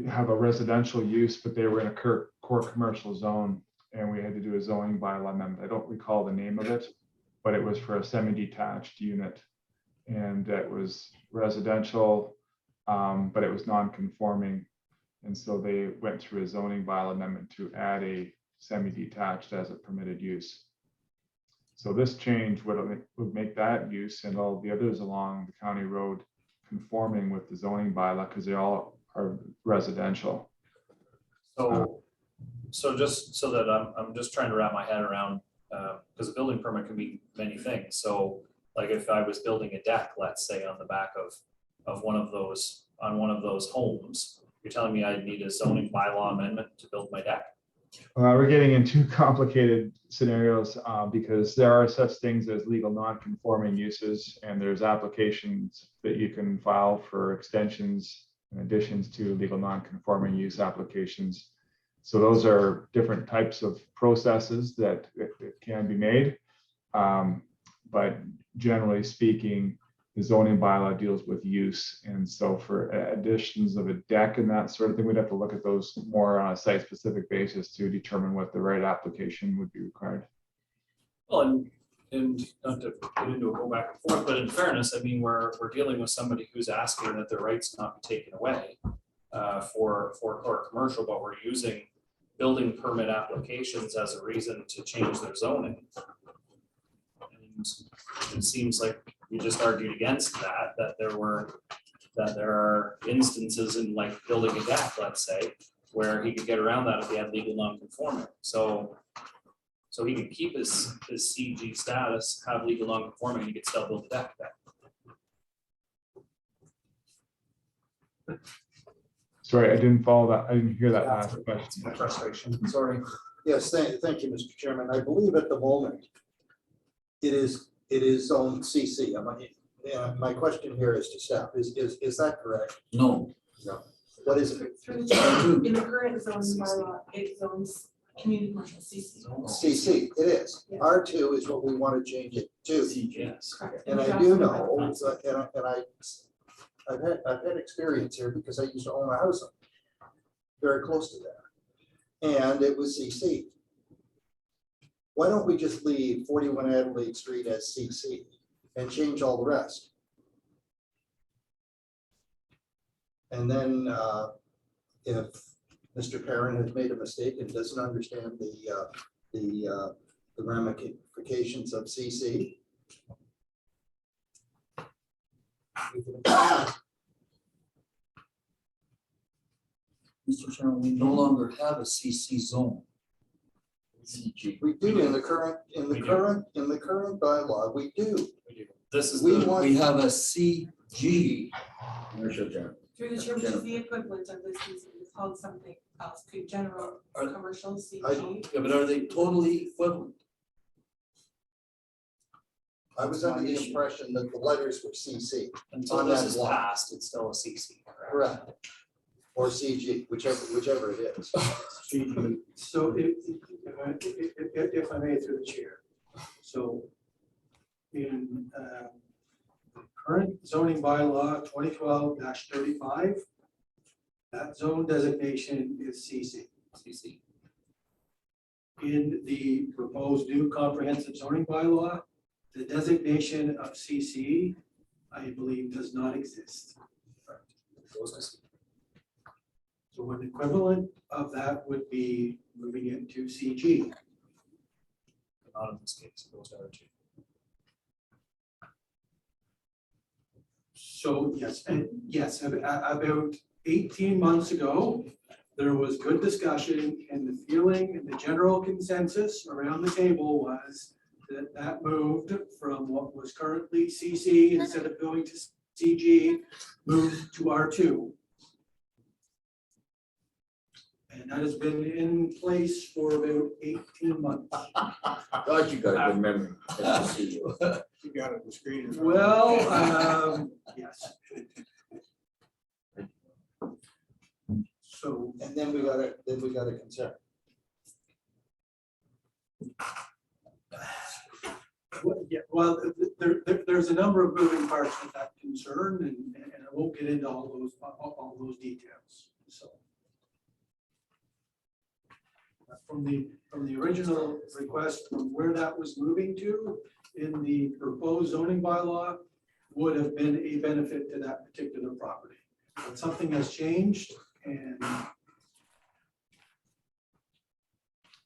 have a residential use, but they were in a core commercial zone, and we had to do a zoning bylaw amendment. I don't recall the name of it, but it was for a semi-detached unit, and it was residential, but it was non-conforming. And so they went through a zoning bylaw amendment to add a semi-detached as a permitted use. So this change would make that use and all the others along the county road conforming with the zoning bylaw, because they all are residential.
So just so that I'm just trying to wrap my head around, because a building permit can be many things. So like if I was building a deck, let's say on the back of one of those homes, you're telling me I need a zoning bylaw amendment to build my deck?
We're getting into complicated scenarios because there are such things as legal non-conforming uses, and there's applications that you can file for extensions and additions to legal non-conforming use applications. So those are different types of processes that can be made. But generally speaking, the zoning bylaw deals with use. And so for additions of a deck and that sort of thing, we'd have to look at those more on a site-specific basis to determine what the right application would be required.
Well, and not to get into a go back and forth, but in fairness, I mean, we're dealing with somebody who's asking that their rights not be taken away for core commercial, but we're using building permit applications as a reason to change their zoning. And it seems like we just argued against that there are instances in like building a deck, let's say, where he could get around that if he had legal non-conforming. So he could keep his CG status, have legal non-conforming, and he could still build a deck.
Sorry, I didn't follow that. I didn't hear that last question.
My frustration, sorry.
Yes, thank you, Mr. Chairman. I believe at the moment it is zone CC. My question here is to staff. Is that correct?
No.
No. What is it?
Through the chair, in the current zoning bylaw, it zones community commercial CC.
CC, it is.
Yes.
R2 is what we want to change it to.
Yes.
Correct.
And I do know, I've had experience here because I used to own a house very close to there. And it was CC. Why don't we just leave 41 Adelaide Street as CC and change all the rest? And then if Mr. Perrin has made a mistake and doesn't understand the ramifications of CC,
Mr. Chairman, we no longer have a CC zone.
CG.
we do in the current bylaw, we do.
This is
We
the,
want,
We have a CG.
Commercial general.
Through the chair, which is the equivalent of this, it's called something else, general commercial CG.
Yeah, but are they totally equivalent?
I was under the impression that the letters were CC
until this is passed, it's still a CC.
Correct. Or CG, whichever it is.
So if I may through the chair, so in current zoning bylaw 2012-35, that zone designation is CC.
CC.
in the proposed new comprehensive zoning bylaw, the designation of CC, I believe, does not exist. So an equivalent of that would be moving into CG.
Not in this case, it goes to R2.
So yes, and yes, about 18 months ago, there was good discussion, and the feeling and the general consensus around the table was that that moved from what was currently CC, instead of going to CG, moved to R2. And that has been in place for about 18 months.
God, you got a good memory. Good to see you.
You got it on the screen.
Well, yes. So,
And then we got a concern.
well, there's a number of moving parts with that concern, and I won't get into all those details, so. From the original request, from where that was moving to in the proposed zoning bylaw would have been a benefit to that particular property. But something has changed, and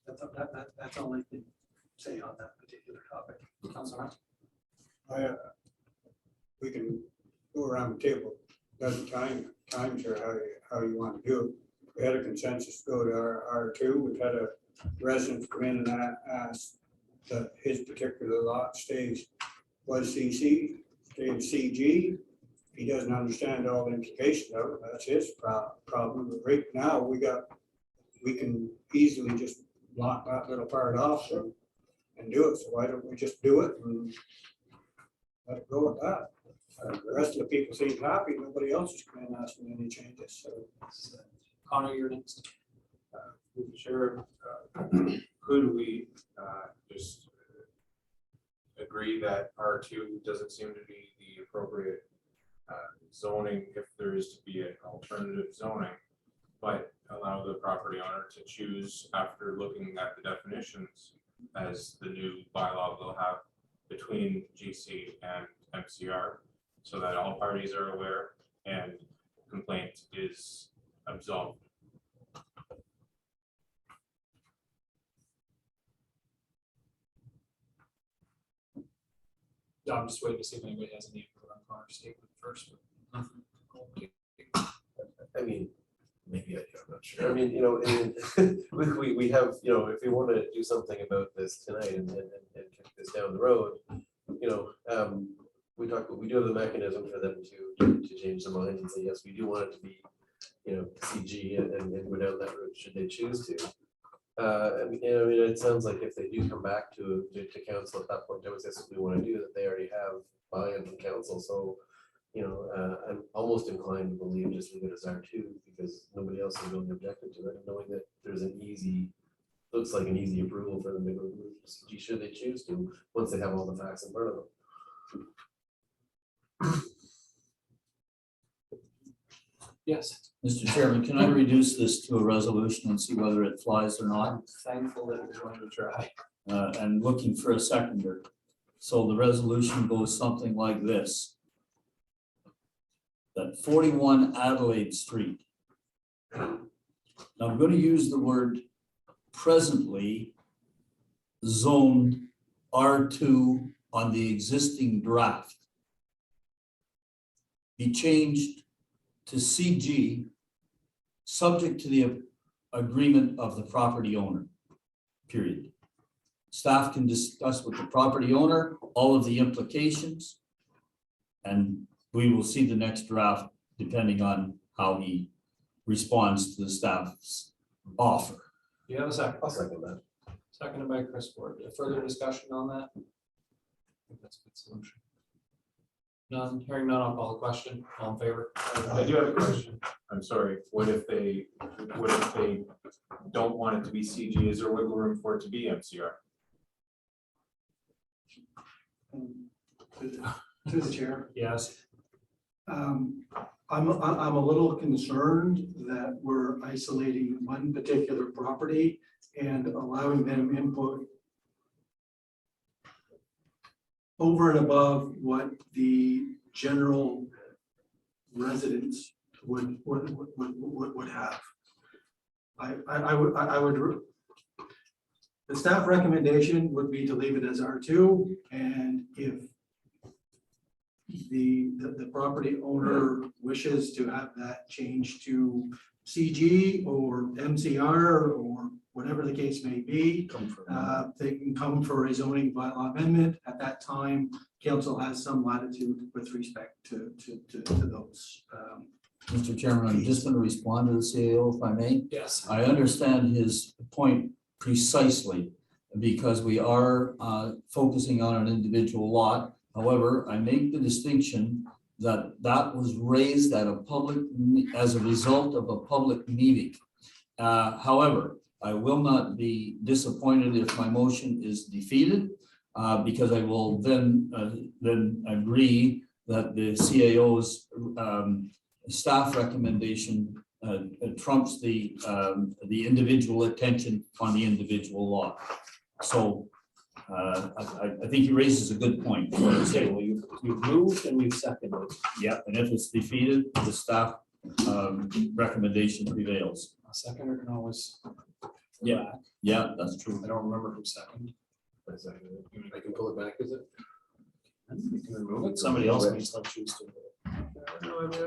that's all I can say on that particular topic.
Councilor.
We can go around the table, doesn't times or how you want to do it. We had a consensus to go to our R2. We've had a resident come in and ask that his particular lot stays, was CC, stays CG. He doesn't understand all the implications of it. That's his problem. But right now, we can easily just block that little part off and do it. So why don't we just do it and let it go with that? The rest of the people seem happy. Nobody else is coming and asking any changes. So
Connor, you're next.
Sure. Could we just agree that R2 doesn't seem to be the appropriate zoning if there is to be an alternative zoning, but allow the property owner to choose after looking at the definitions as the new bylaw will have between GC and MCR, so that all parties are aware and complaint is absolved.
No, I'm just waiting to see if anybody has any input on Connor's statement first. but nothing.
I mean, maybe I'm not sure. I mean, we have, if we want to do something about this tonight and kick this down the road, we do have the mechanism for them to change their mind and say, yes, we do want it to be, CG and go down that route should they choose to. It sounds like if they do come back to council at that point, that was what we want to do, that they already have buy-in from council. So, I'm almost inclined to believe just leave it as R2 because nobody else has really objected to it, and knowing that there's looks like an easy approval for them to go to CG should they choose to, once they have all the facts in front of them.
Yes,
Mr. Chairman, can I reduce this to a resolution and see whether it flies or not?
I'm thankful that you're going to try.
And looking for a seconder. So the resolution goes something like this. That 41 Adelaide Street. Now I'm going to use the word presently zoned R2 on the existing draft. Be changed to CG, subject to the agreement of the property owner, period. Staff can discuss with the property owner all of the implications, and we will see the next draft depending on how he responds to the staff's offer.
Do you have a second?
I'll second that.
Seconded by Chris Ford. Further discussion on that? I think that's a good solution. None, hearing none, I'll call the question. All in favor?
I do have a question. I'm sorry. What if they don't want it to be CG? Is there wiggle room for it to be MCR?
To the chair.
Yes.
I'm a little concerned that we're isolating one particular property and allowing them input over and above what the general residents would have. I would, the staff recommendation would be to leave it as R2, and if the property owner wishes to have that changed to CG or MCR or whatever the case may be, they can come for a zoning bylaw amendment. At that time, council has some latitude with respect to those.
Mr. Chairman, I'm just going to respond to the CAO if I may.
Yes.
I understand his point precisely because we are focusing on an individual lot. However, I make the distinction that that was raised at a public, as a result of a public meeting. However, I will not be disappointed if my motion is defeated because I will then agree that the CAO's staff recommendation trumps the individual attention on the individual law. So I think he raises a good point.
Okay, well, you've moved and we've seconded.
Yeah, and if it's defeated, the staff recommendation prevails.
A seconder can always.
Yeah, yeah, that's true.
I don't remember who seconded.
I can pull it back, is it?
You can remove it. Somebody else may still choose to.
No, I mean,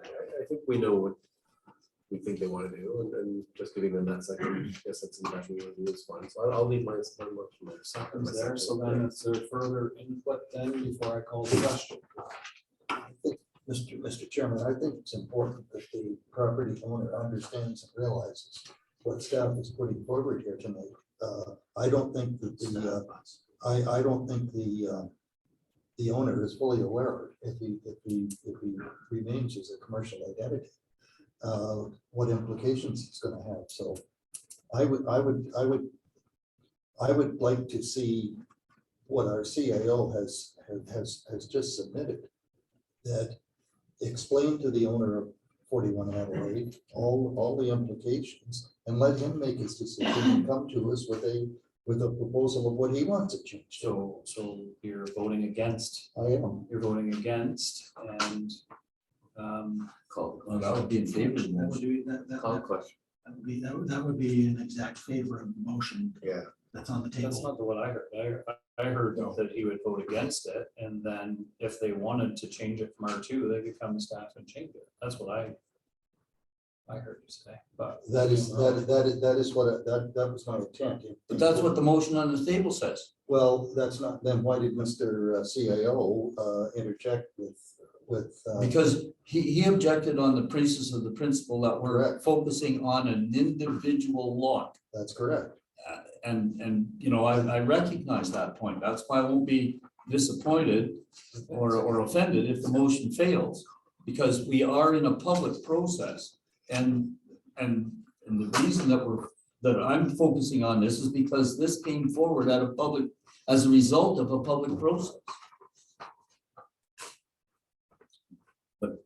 I think we know what we think they want to do, and just giving them that second, I guess that's exactly what we do is fine. So I'll leave my work from there.
Seconds there, so then is there further input then before I call the question?
I think, Mr. Chairman, I think it's important that the property owner understands and realizes what staff is putting forward here tonight. I don't think that I don't think the owner is fully aware if he remains as a commercial identity, what implications it's going to have. So I would like to see what our CAO has just submitted, that explain to the owner of 41 Adelaide all the implications, and let him make his decision and come to us with a proposal of what he wants to change.
So you're voting against,
I am.
you're voting against, and
That would be in favor of the
That would
motion.
be,
Call the question.
that would be an exact favor of the motion
Yeah.
that's on the
that's
table.
not what I heard. I heard that he would vote against it, and then if they wanted to change it from R2, they could come to staff and change it. That's what I heard you say, but.
That is what, that was my intent.
But that's what the motion on the table says.
Well, that's not, then why did Mr. CAO interject with?
Because he objected on the basis of the principle that we're
Correct.
focusing on an individual lot.
That's correct.
And you know, I recognize that point. That's why I won't be disappointed or offended if the motion fails, because we are in a public process. And the reason that I'm focusing on this is because this came forward as a result of a public process. But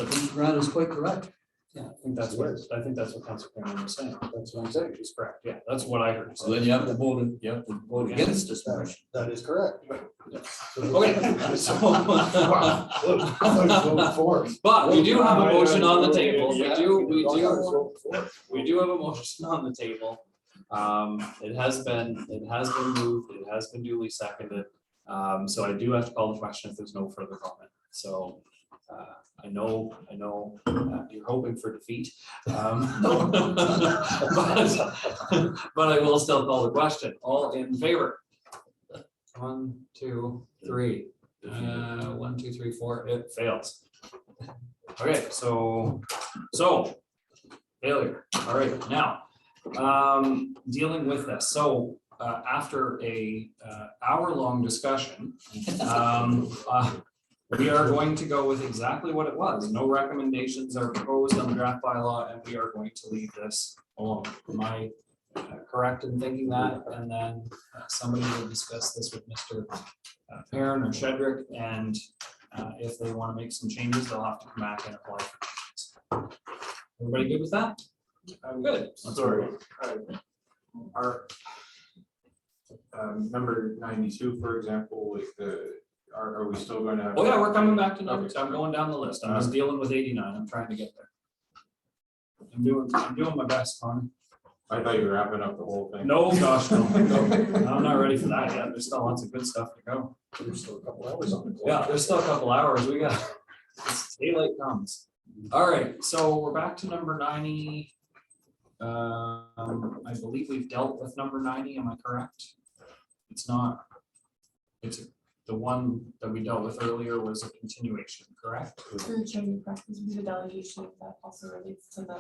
Mr. Grant is quite correct.
Yeah, I think that's what Councilor Cameron was saying. That's what I'm saying. He's correct. Yeah, that's what I heard.
So then you have to vote against this motion.
That is correct.
Okay, so.
Vote for it.
But we do have a motion on the table. We
Vote
do have a motion on the table. It has been moved, it has been duly seconded. So I do have to call the question if there's no further comment. So I know you're hoping for defeat. But I will still call the question. All in favor? 1, 2, 3. 1, 2, 3, 4. It fails. Okay, so failure. All right, now dealing with this. So after a hour-long discussion, we are going to go with exactly what it was. No recommendations are proposed on the draft bylaw, and we are going to leave this alone. Am I correct in thinking that? And then somebody will discuss this with Mr. Perrin or Shedrick, and if they want to make some changes, they'll have to come back and apply for changes. Everybody good with that? I'm good.
Sorry.
Our number 92, for example, like are we still going to have?
Oh, yeah, we're coming back to numbers. I'm going down the list. I'm just dealing with 89. I'm trying to get there. I'm doing my best, Connor.
I thought you were wrapping up the whole thing.
No, gosh, no. I'm not ready for that yet. There's still lots of good stuff to go.
There's still a couple hours on the clock.
Yeah, there's still a couple hours. We got, daylight comes. All right, so we're back to number 90. I believe we've dealt with number 90. Am I correct? It's not. It's the one that we dealt with earlier was a continuation, correct?
Through training practice, the delegation that also relates to the.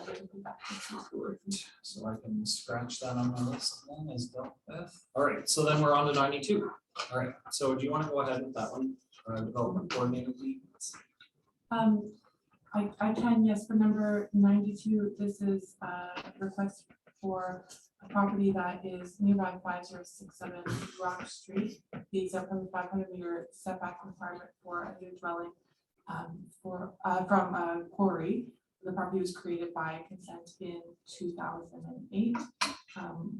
So I can scratch that on my list then as dealt with. All right, so then we're on to 92. All right, so do you want to go ahead with that one? Development coordinator, please.
I can, yes, for number 92, this is a request for a property that is nearby 5067 Rock Street. These are from the 500-meter setback requirement for a new dwelling from a quarry. The property was created by consent in 2008.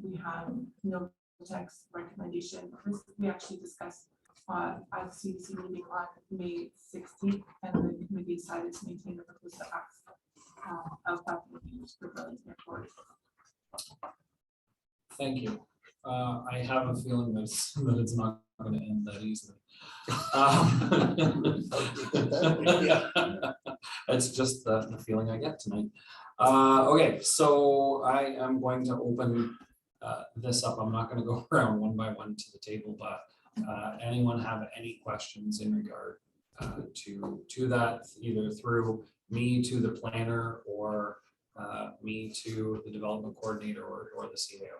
We have no text recommendation. This we actually discussed at CDC meeting on May 16th, and the committee decided to maintain the proposed setbacks of 500 meters for buildings near quarry.
Thank you. I have a feeling that it's not going to end that easily. It's just the feeling I get tonight. Okay, so I am going to open this up. I'm not going to go around one by one to the table, but anyone have any questions in regard to that, either through me to the planner or me to the development coordinator or the CAO?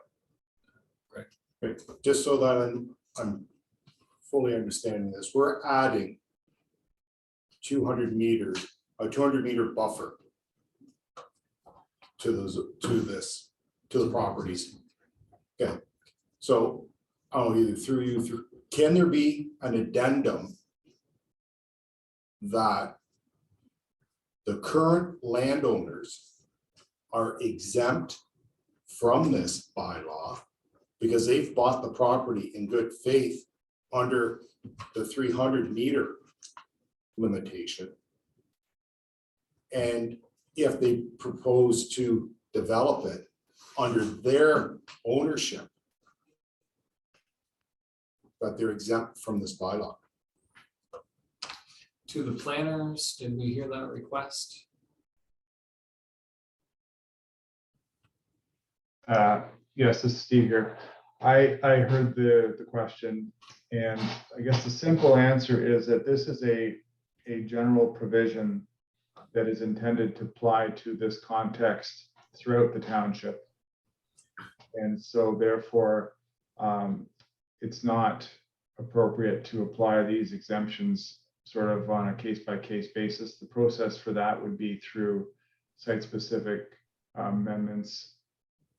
Right, just so that I'm fully understanding this, we're adding 200 meters, a 200 meter buffer to the properties. Okay, so I'll either through, can there be an addendum that the current landowners are exempt from this bylaw because they've bought the property in good faith under the 300 meter limitation? And if they propose to develop it under their ownership, but they're exempt from this bylaw.
To the planners, did we hear that request?
Yes, this is Steve here. I heard the question, and I guess the simple answer is that this is a general provision that is intended to apply to this context throughout the township. And so therefore, it's not appropriate to apply these exemptions sort of on a case-by-case basis. The process for that would be through site-specific amendments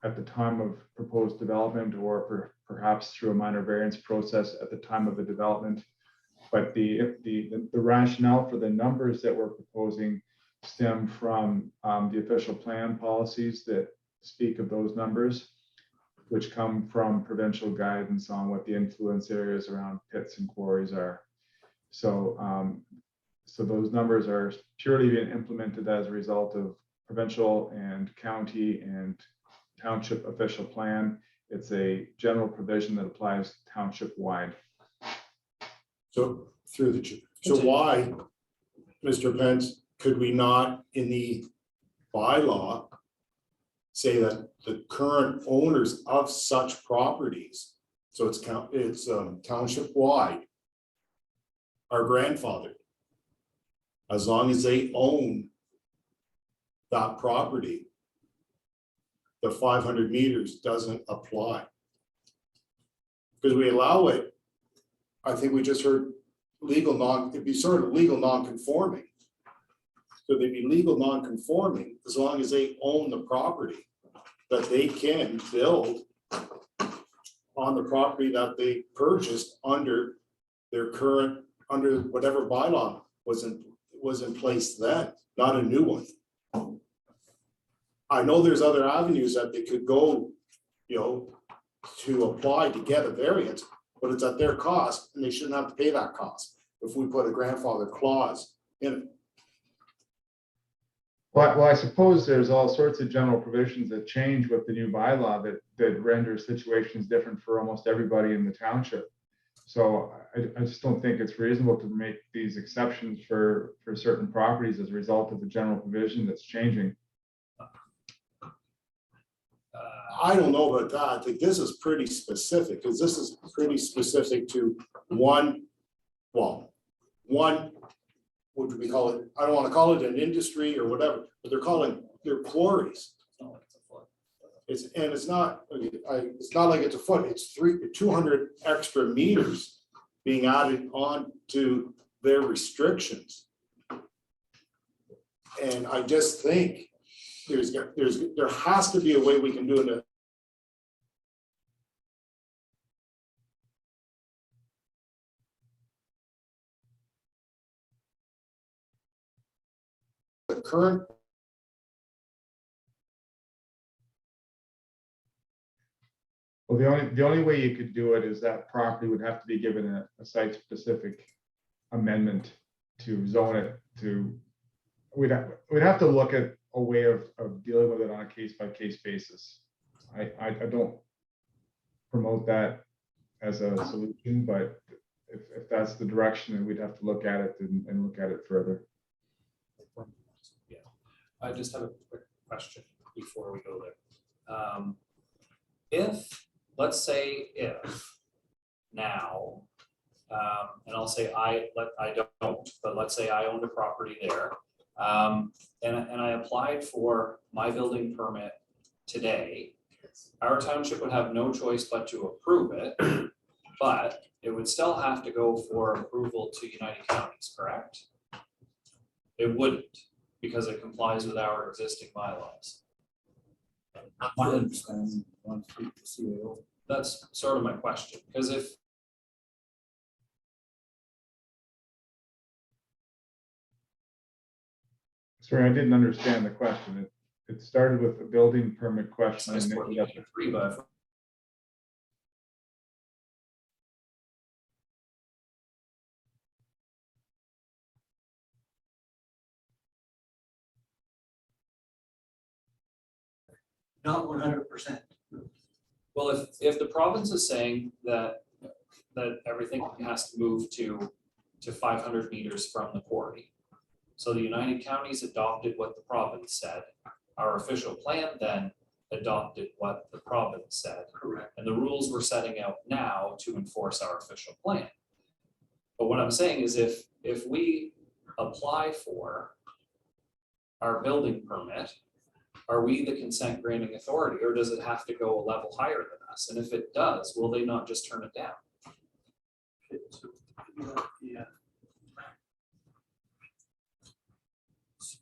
at the time of proposed development, or perhaps through a minor variance process at the time of the development. But the rationale for the numbers that we're proposing stem from the official plan policies that speak of those numbers, which come from provincial guidance on what the influence areas around pits and quarries are. So, so those numbers are purely being implemented as a result of provincial and county and township official plan. It's a general provision that applies township wide.
So through the, so why, Mr. Pence, could we not in the bylaw say that the current owners of such properties, so it's township wide, are grandfathered as long as they own that property? The 500 meters doesn't apply. Because we allow it, I think we just heard it'd be sort of legal non-conforming. So they'd be legal non-conforming as long as they own the property, that they can build on the property that they purchased under their current, under whatever bylaw was in place then, not a new one. I know there's other avenues that they could go, to apply to get a variance, but it's at their cost, and they shouldn't have to pay that cost if we put a grandfather clause in it.
Well, I suppose there's all sorts of general provisions that change with the new bylaw that render situations different for almost everybody in the township. So I just don't think it's reasonable to make these exceptions for certain properties as a result of the general provision that's changing.
I don't know about that. I think this is pretty specific, because this is pretty specific to one, what do we call it? I don't want to call it an industry or whatever, but they're quarries. It's not like it's a foot, it's 200 extra meters being added on to their restrictions. And I just think there has to be a way we can do it. The current
Well, the only way you could do it is that property would have to be given a site-specific amendment to zone it to, we'd have to look at a way of dealing with it on a case-by-case basis. I don't promote that as a solution, but if that's the direction, then we'd have to look at it and look at it further.
Yeah, I just have a quick question before we go there. Let's say if now, and I'll say I don't, but let's say I owned a property there, and I applied for my building permit today, our township would have no choice but to approve it, but it would still have to go for approval to United Counties, correct? It wouldn't, because it complies with our existing bylaws.
My understanding, one speak to CAO.
That's sort of my question, because if
Sorry, I didn't understand the question. It started with a building permit question.
it's
and then we got the-
3, but
Not 100%.
well, if the province is saying that everything has to move to 500 meters from the quarry. So the United Counties adopted what the province said. Our official plan then adopted what the province said.
Correct.
And the rules we're setting out now to enforce our official plan. But what I'm saying is if we apply for our building permit, are we the consent granting authority, or does it have to go a level higher than us? And if it does, will they not just turn it down?
Yeah.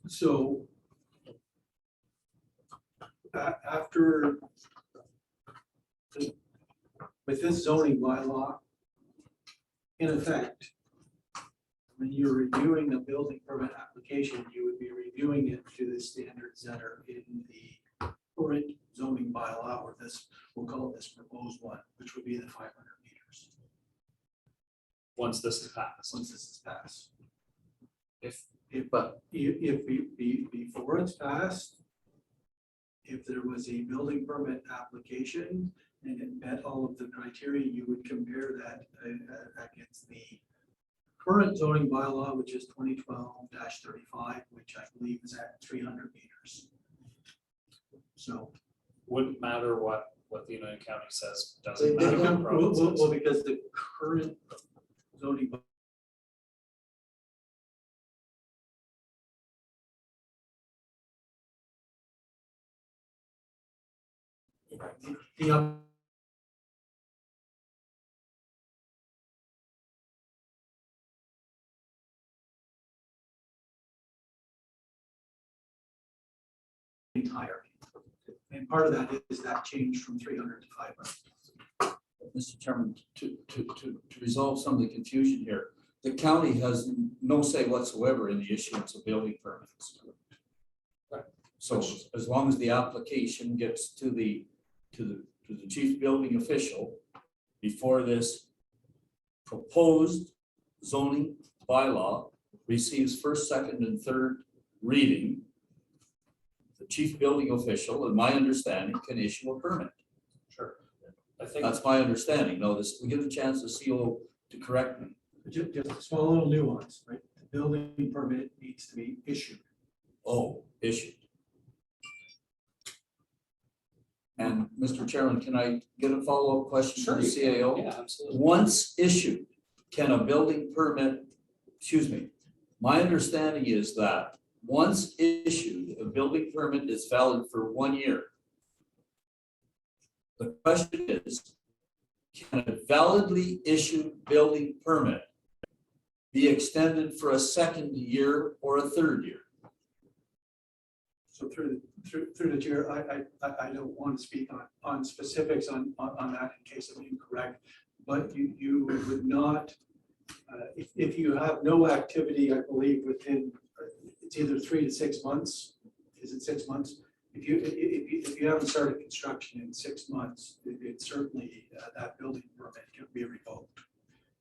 So after, with this zoning bylaw in effect, when you're reviewing a building permit application, you would be reviewing it to the standards that are in the current zoning bylaw, or this, we'll call it this proposed one, which would be the 500 meters.
Once this is passed.
Once this is passed.
If
Before it's passed, if there was a building permit application and it met all of the criteria, you would compare that against the current zoning bylaw, which is 2012-35, which I believe is at 300 meters. So.
wouldn't matter what the United County says, doesn't matter what the
Well,
province says.
well, because the current zoning. The entire, and part of that is that change from 300 to 500.
Mr. Chairman, to resolve some of the confusion here, the county has no say whatsoever in the issuance of building permits.
Right.
So as long as the application gets to to the chief building official before this proposed zoning bylaw receives first, second, and third reading, the chief building official, in my understanding, can issue a permit.
Sure. I think,
That's my understanding. No, this, we give a chance to CO to correct me.
Just a small little nuance, right? The building permit needs to be issued.
Oh, issued. And Mr. Chairman, can I get a follow-up question
sure,
from the
you can.
CAO?
Yeah, absolutely.
Once issued, can a building permit, excuse me, my understanding is that once issued, a building permit is valid for 1 year. The question is, can a validly issued building permit be extended for a second year or a third year?
So through the chair, I don't want to speak on specifics on that in case I'm incorrect. But you would not, if you have no activity, I believe within, it's either 3 to 6 months. Is it 6 months? If you haven't started construction in 6 months, it certainly, that building permit can be revoked.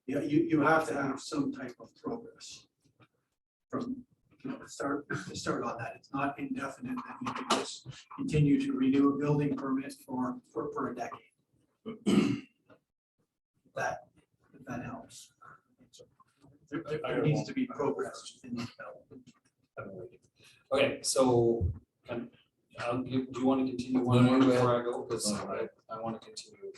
Yeah, you have to have some type of progress from, you know, to start on that. It's not indefinite that you can just continue to renew a building permit for a decade. That helps. There needs to be progress in the development.
Okay, so do you want to continue one
No,
more
go ahead.
before I go? Because I want to continue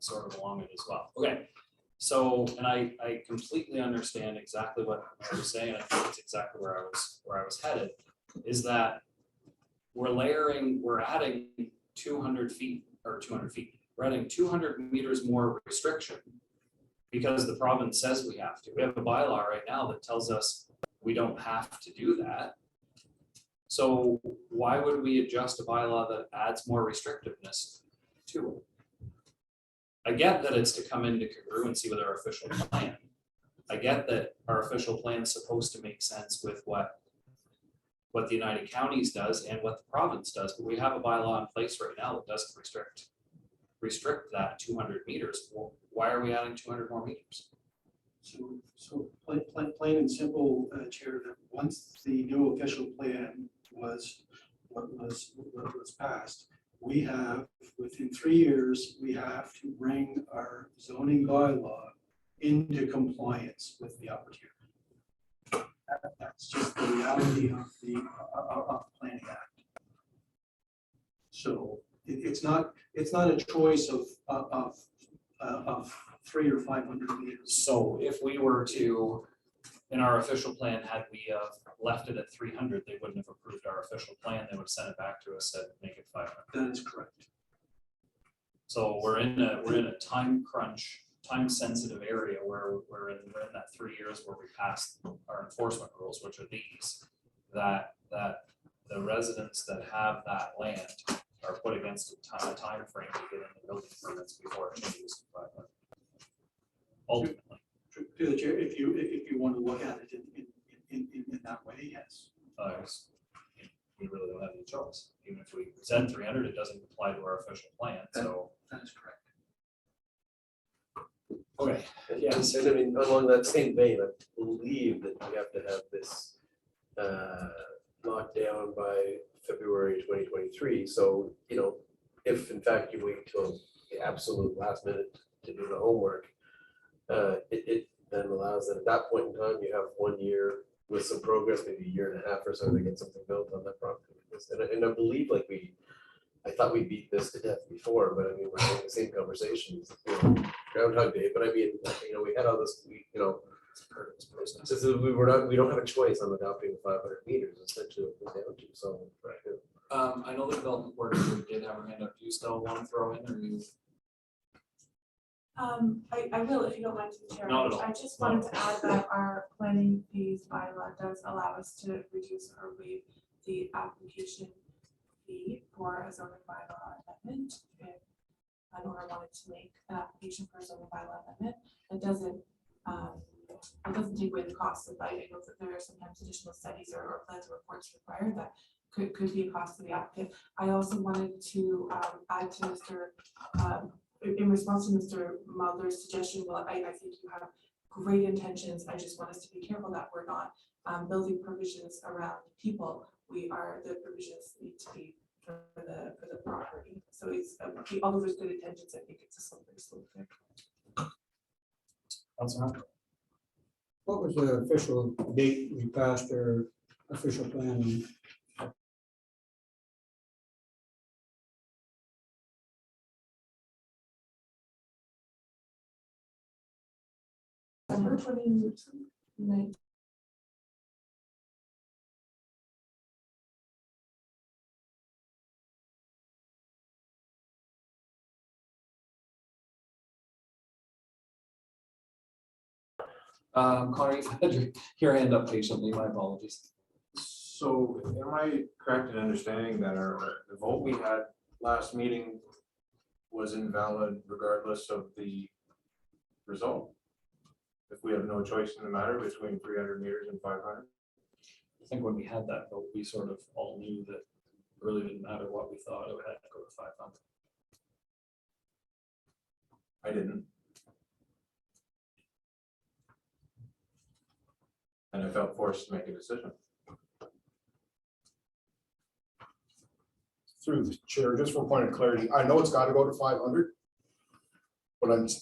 sort of along it as well. Okay, so, and I completely understand exactly what I was saying. I think it's exactly where I was headed, is that we're adding 200 feet, we're adding 200 meters more restriction because the province says we have to. We have a bylaw right now that tells us we don't have to do that. So why would we adjust a bylaw that adds more restrictiveness to it? I get that it's to come into congruency with our official plan. I get that our official plan is supposed to make sense with what the United Counties does and what the province does, but we have a bylaw in place right now that doesn't restrict that 200 meters. Well, why are we adding 200 more meters?
So plain and simple, Chair, that once the new official plan was passed, we have, within 3 years, we have to bring our zoning bylaw into compliance with the opportunity. That's just the reality of the Planning Act. So it's not a choice of 300 or 500 meters.
So if we were to, in our official plan, had we left it at 300, they wouldn't have approved our official plan. They would have sent it back to us and make it 500.
That is correct.
So we're in a time crunch, time sensitive area where we're in that 3 years where we passed our enforcement rules, which are these, that the residents that have that land are put against a time frame to get in the building permits before it changes to 500. Ultimately.
To the chair, if you want to look at it in that way, yes.
We really don't have any choice. Even if we said 300, it doesn't apply to our official plan, so.
That is correct.
Okay,
Yes, and I mean, along that same vein, I believe that we have to have this locked down by February 2023. So, you know, if in fact you wait till the absolute last minute to do the homework, it then allows that at that point in time, you have 1 year with some progress, maybe a year and a half or so to get something built on that property. And I believe I thought we beat this to death before, but I mean, we're having the same conversations, you know, Groundhog Day, but I mean, you know, we had all this, you know, this is, we don't have a choice on adopting the 500 meters, essentially what we're down to, so.
I know the development board did have her hand up. Do you still want to throw in, or you?
I will, if you don't mind, to the chair.
Not at all.
I just wanted to add that our planning fees bylaw does allow us to reduce or waive the application fee for a zoning bylaw amendment. If an owner wanted to make an application for a zoning bylaw amendment, it doesn't take away the cost of, I know that there are sometimes additional studies or plans or reports required that could be a cost to the applicant. I also wanted to add to in response to Mr. Mulder's suggestion, well, I think you have great intentions. I just want us to be careful that we're not building provisions around people. The provisions need to be for the property. So it's, although there's good intentions, I think it's a slippery slope there.
What was the official date we passed our official plan?
December 29th.
Connor, you've had your hand up patiently, my apologies.
So am I correct in understanding that the vote we had last meeting was invalid regardless of the result? If we have no choice in the matter between 300 meters and 500?
I think when we had that vote, we sort of all knew that it really didn't matter what we thought, it had to go to 500.
I didn't. And I felt forced to make a decision.
Through the chair, just for point of clarity, I know it's got to go to 500. But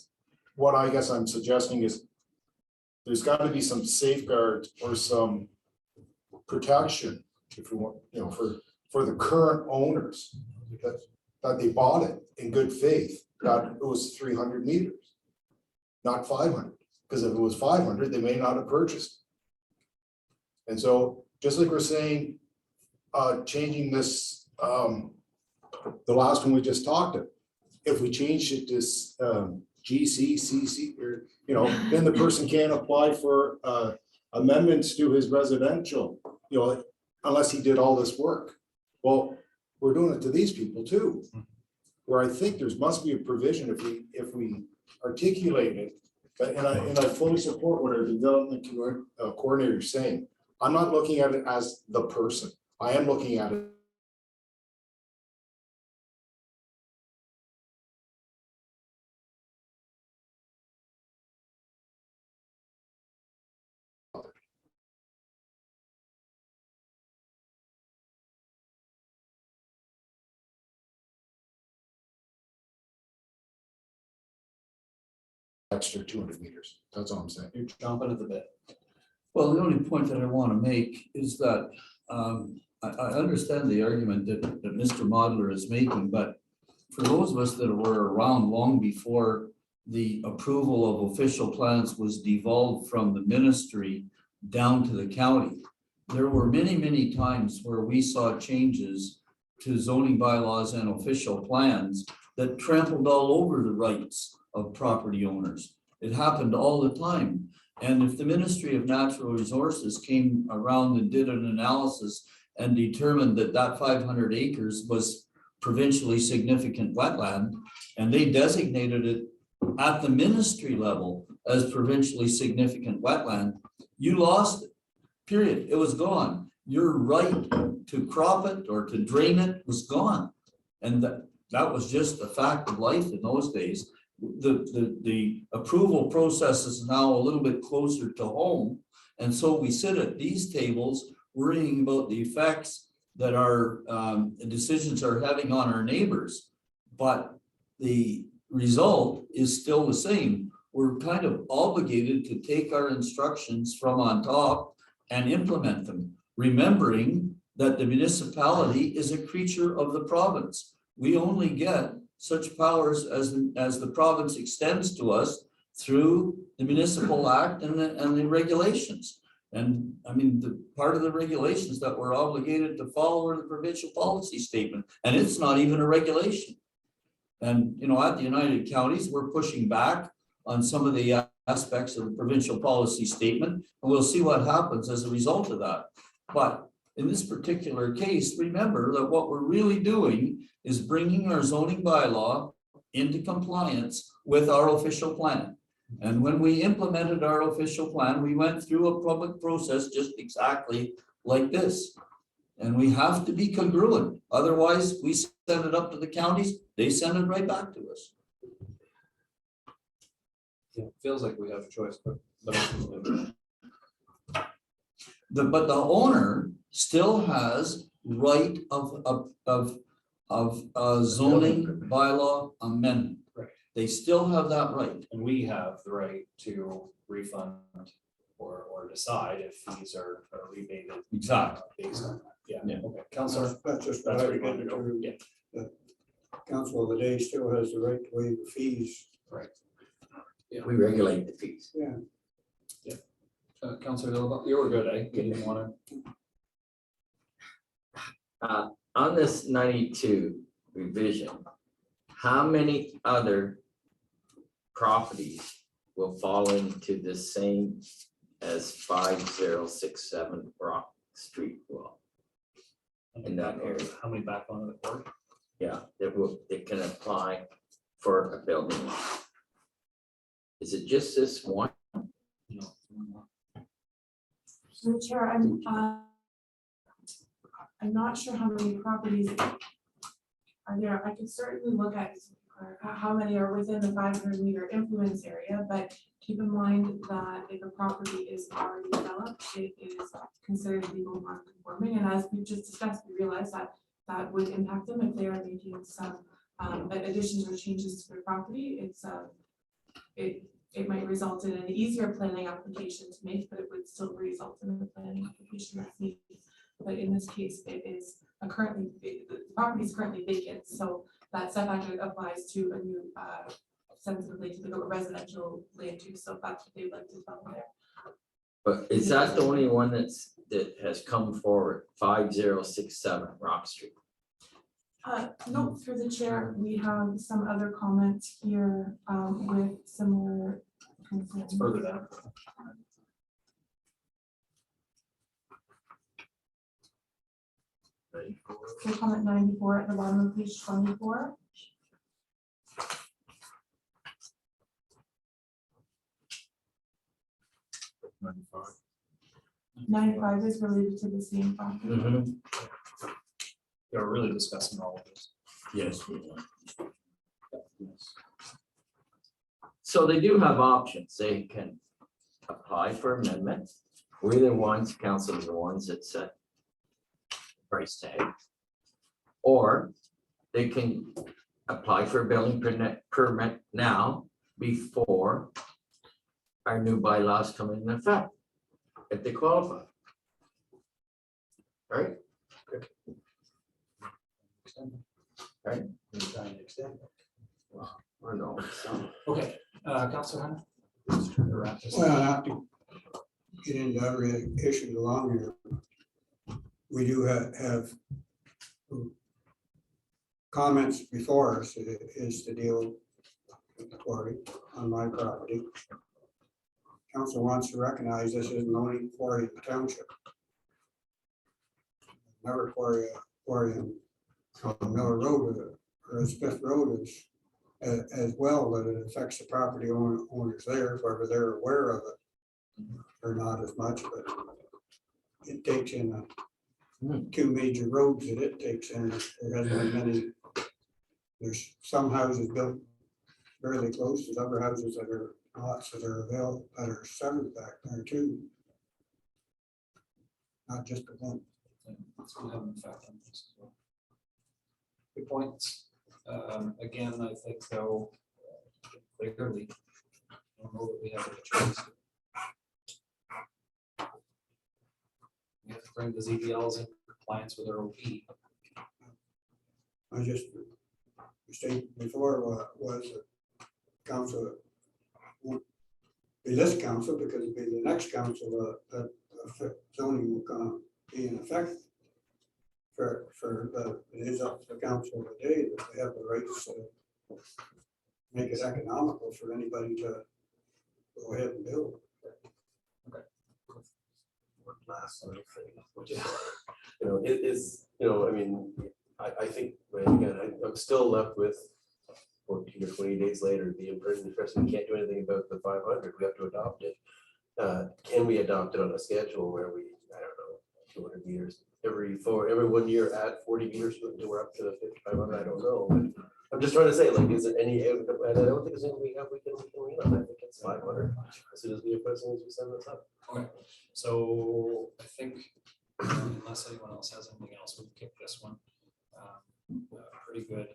what I guess I'm suggesting is there's got to be some safeguards or some protection, if we want, for the current owners that they bought it in good faith, that it was 300 meters, not 500. Because if it was 500, they may not have purchased. And so, just like we're saying, changing this, the last one we just talked about, if we change it to GCCC, or, then the person can't apply for amendments to his residential, unless he did all this work. Well, we're doing it to these people too, where I think there must be a provision if we articulate it. And I fully support what our development coordinator is saying. I'm not looking at it as the person. I am looking at it. Extra 200 meters. That's all I'm saying.
You're jumping at the bit.
Well, the only point that I want to make is that I understand the argument that Mr. Modler is making, but for those of us that were around long before the approval of official plans was devolved from the ministry down to the county, there were many, many times where we saw changes to zoning bylaws and official plans that trampled all over the rights of property owners. It happened all the time. And if the Ministry of Natural Resources came around and did an analysis and determined that that 500 acres was provincially significant wetland, and they designated it at the ministry level as provincially significant wetland, you lost it, period. It was gone. Your right to crop it or to drain it was gone. And that was just a fact of life in those days. The approval process is now a little bit closer to home. And so we sit at these tables worrying about the effects that our decisions are having on our neighbors. But the result is still the same. We're kind of obligated to take our instructions from on top and implement them, remembering that the municipality is a creature of the province. We only get such powers as the province extends to us through the Municipal Act and the regulations. And I mean, the part of the regulations that we're obligated to follow are the provincial policy statement, and it's not even a regulation. And at the United Counties, we're pushing back on some of the aspects of the provincial policy statement, and we'll see what happens as a result of that. But in this particular case, remember that what we're really doing is bringing our zoning bylaw into compliance with our official plan. And when we implemented our official plan, we went through a public process just exactly like this. And we have to be congruent, otherwise we send it up to the counties, they send it right back to us.
Yeah, feels like we have a choice, but.
But the owner still has right of zoning bylaw amendment.
Right.
They still have that right.
And we have the right to refund or decide if fees are rebated.
Exactly.
Based on that, yeah,
Yeah.
okay, Counselor,
That's just what
that's
I
where you're going
wanted
to go,
to,
yeah,
the council of the day still has the right to waive the fees.
right.
We regulate the fees.
Counselor Dillabaugh, you were good, eh? You didn't wanna,
On this 92 revision, how many other properties will fall into the same as 5067 Rock Street will? In that area.
how many back onto the court?
Yeah, it can apply for a building. Is it just this one?
No.
So Chair, I'm not sure how many properties are there. I could certainly look at how many are within the 500-meter influence area, but keep in mind that if a property is already developed, it is considered legal non-conforming. And as we've just discussed, we realize that that would impact them if they are making some additions or changes to their property. It might result in an easier planning application to make, but it would still result in a planning application that's needed. But in this case, it is the property is currently vacant, so that setback applies to a new sensitively to the residential land use. So if that's what they'd like to develop there.
But is that the only one that has come forward, 5067 Rock Street?
No, through the chair, we have some other comments here with similar concerns.
It's further down.
So comment 94 at the bottom of page 24.
$95.
95 is related to the same property.
Mhm.
Yeah, we're really discussing all of this.
Yes. So they do have options. They can apply for amendment. We're the ones, council are the ones that set price tag. Or they can apply for a building permit now before our new bylaws come into effect, if they qualify. Right? Right? Or no, so.
Okay, Counselor Hunter? Let's try to wrap this up.
Well, not to get into every issue along here. We do have comments before us is to deal with the quarry on my property. Council wants to recognize this is the only quarry in the township. Never quarry on Miller Road or Smith Road is as well, that it affects the property owners there, whether they're aware of it or not as much, but it takes in two major roads that it takes in. There hasn't been many. There's some houses built fairly close, there's other houses that are lots that are available, that are severed back there too. Not just the one.
It's gonna have an effect on this as well. Good points. Again, I think though, clearly, I don't know that we have a choice. We have to bring the ZBLs in compliance with our OP.
I just stated before was that council won't be this council because it'll be the next council that zoning will come be in effect for it is up to the council today that they have the rights to make it economical for anybody to go ahead and build.
Last little thing, which is, it is, I mean, I think, again, I'm still left with 14 or 20 days later, the impression we can't do anything about the 500, we have to adopt it. Can we adopt it on a schedule where we, I don't know, 200 meters every 1 year add 40 meters until we're up to 5,500, I don't know. But I'm just trying to say, like, is it any, and I don't think there's anything we can lean on. I think it's 500 as soon as we send this up.
Okay, so I think unless anyone else has anything else, we can kick this one. Pretty good.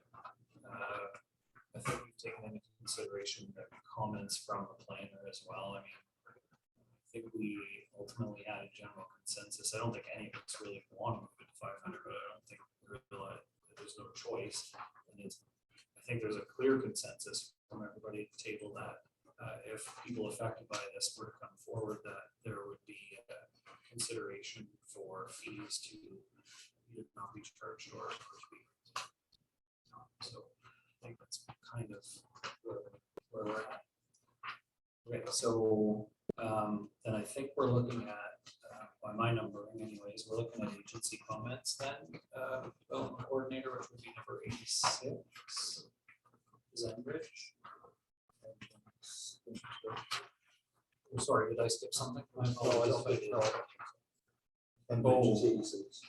I think we've taken into consideration the comments from the planner as well. I mean, I think we ultimately had a general consensus. I don't think any of us really want to move it to 500, but I don't think we realize that there's no choice. And I think there's a clear consensus from everybody at the table that if people affected by this were to come forward, that there would be a consideration for fees to either not be charged or to be. So I think that's kind of where we're at. Okay, so then I think we're looking at, by my numbering anyways, we're looking at agency comments then, development coordinator, which would be number 86, Zenbridge. Oh, sorry, did I skip something? My apologies if I did.
And
Oh.
Bridges 86.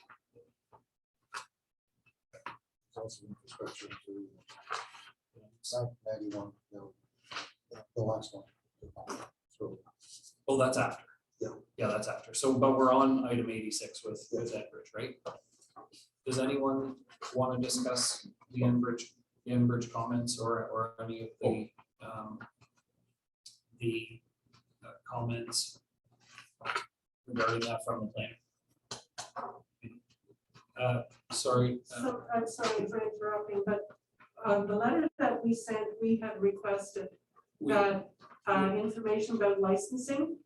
Also infrastructure to 91, the last one. So,
Oh, that's after.
Yeah.
Yeah, that's after. So, but we're on item 86 with Enbridge, right? Does anyone want to discuss the Enbridge comments or any of the comments regarding that from the planner? Sorry.
So, I'm sorry for interrupting, but the letter that we sent, we had requested that information about licensing,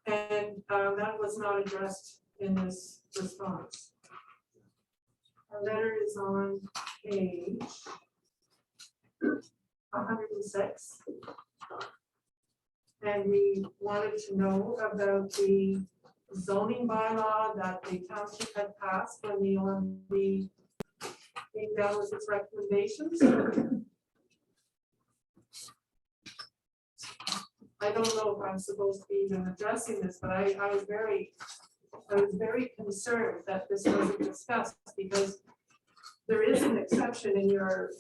and that was not addressed in this response. Our letter is on page 106. And we wanted to know about the zoning bylaw that the township had passed when the OMB came down with its recommendations. I don't know if I'm supposed to be even addressing this, but I was very concerned that this wasn't discussed, because there is an exception in your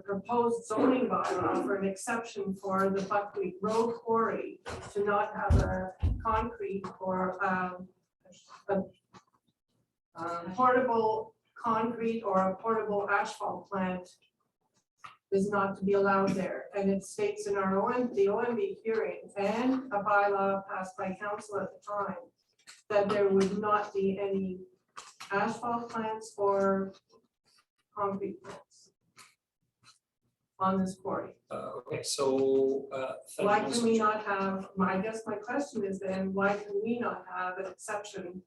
proposed zoning bylaw for an exception for the Buckwheat Road quarry to not have a concrete or a portable concrete or a portable asphalt plant is not to be allowed there. And it states in our the OMB hearing and a bylaw passed by council at the time that there would not be any asphalt plants or concrete plants on this quarry.
Okay, so thank
Why
you,
can
Mr.
we
Chair.
not have, I guess my question is then, why can we not have an exception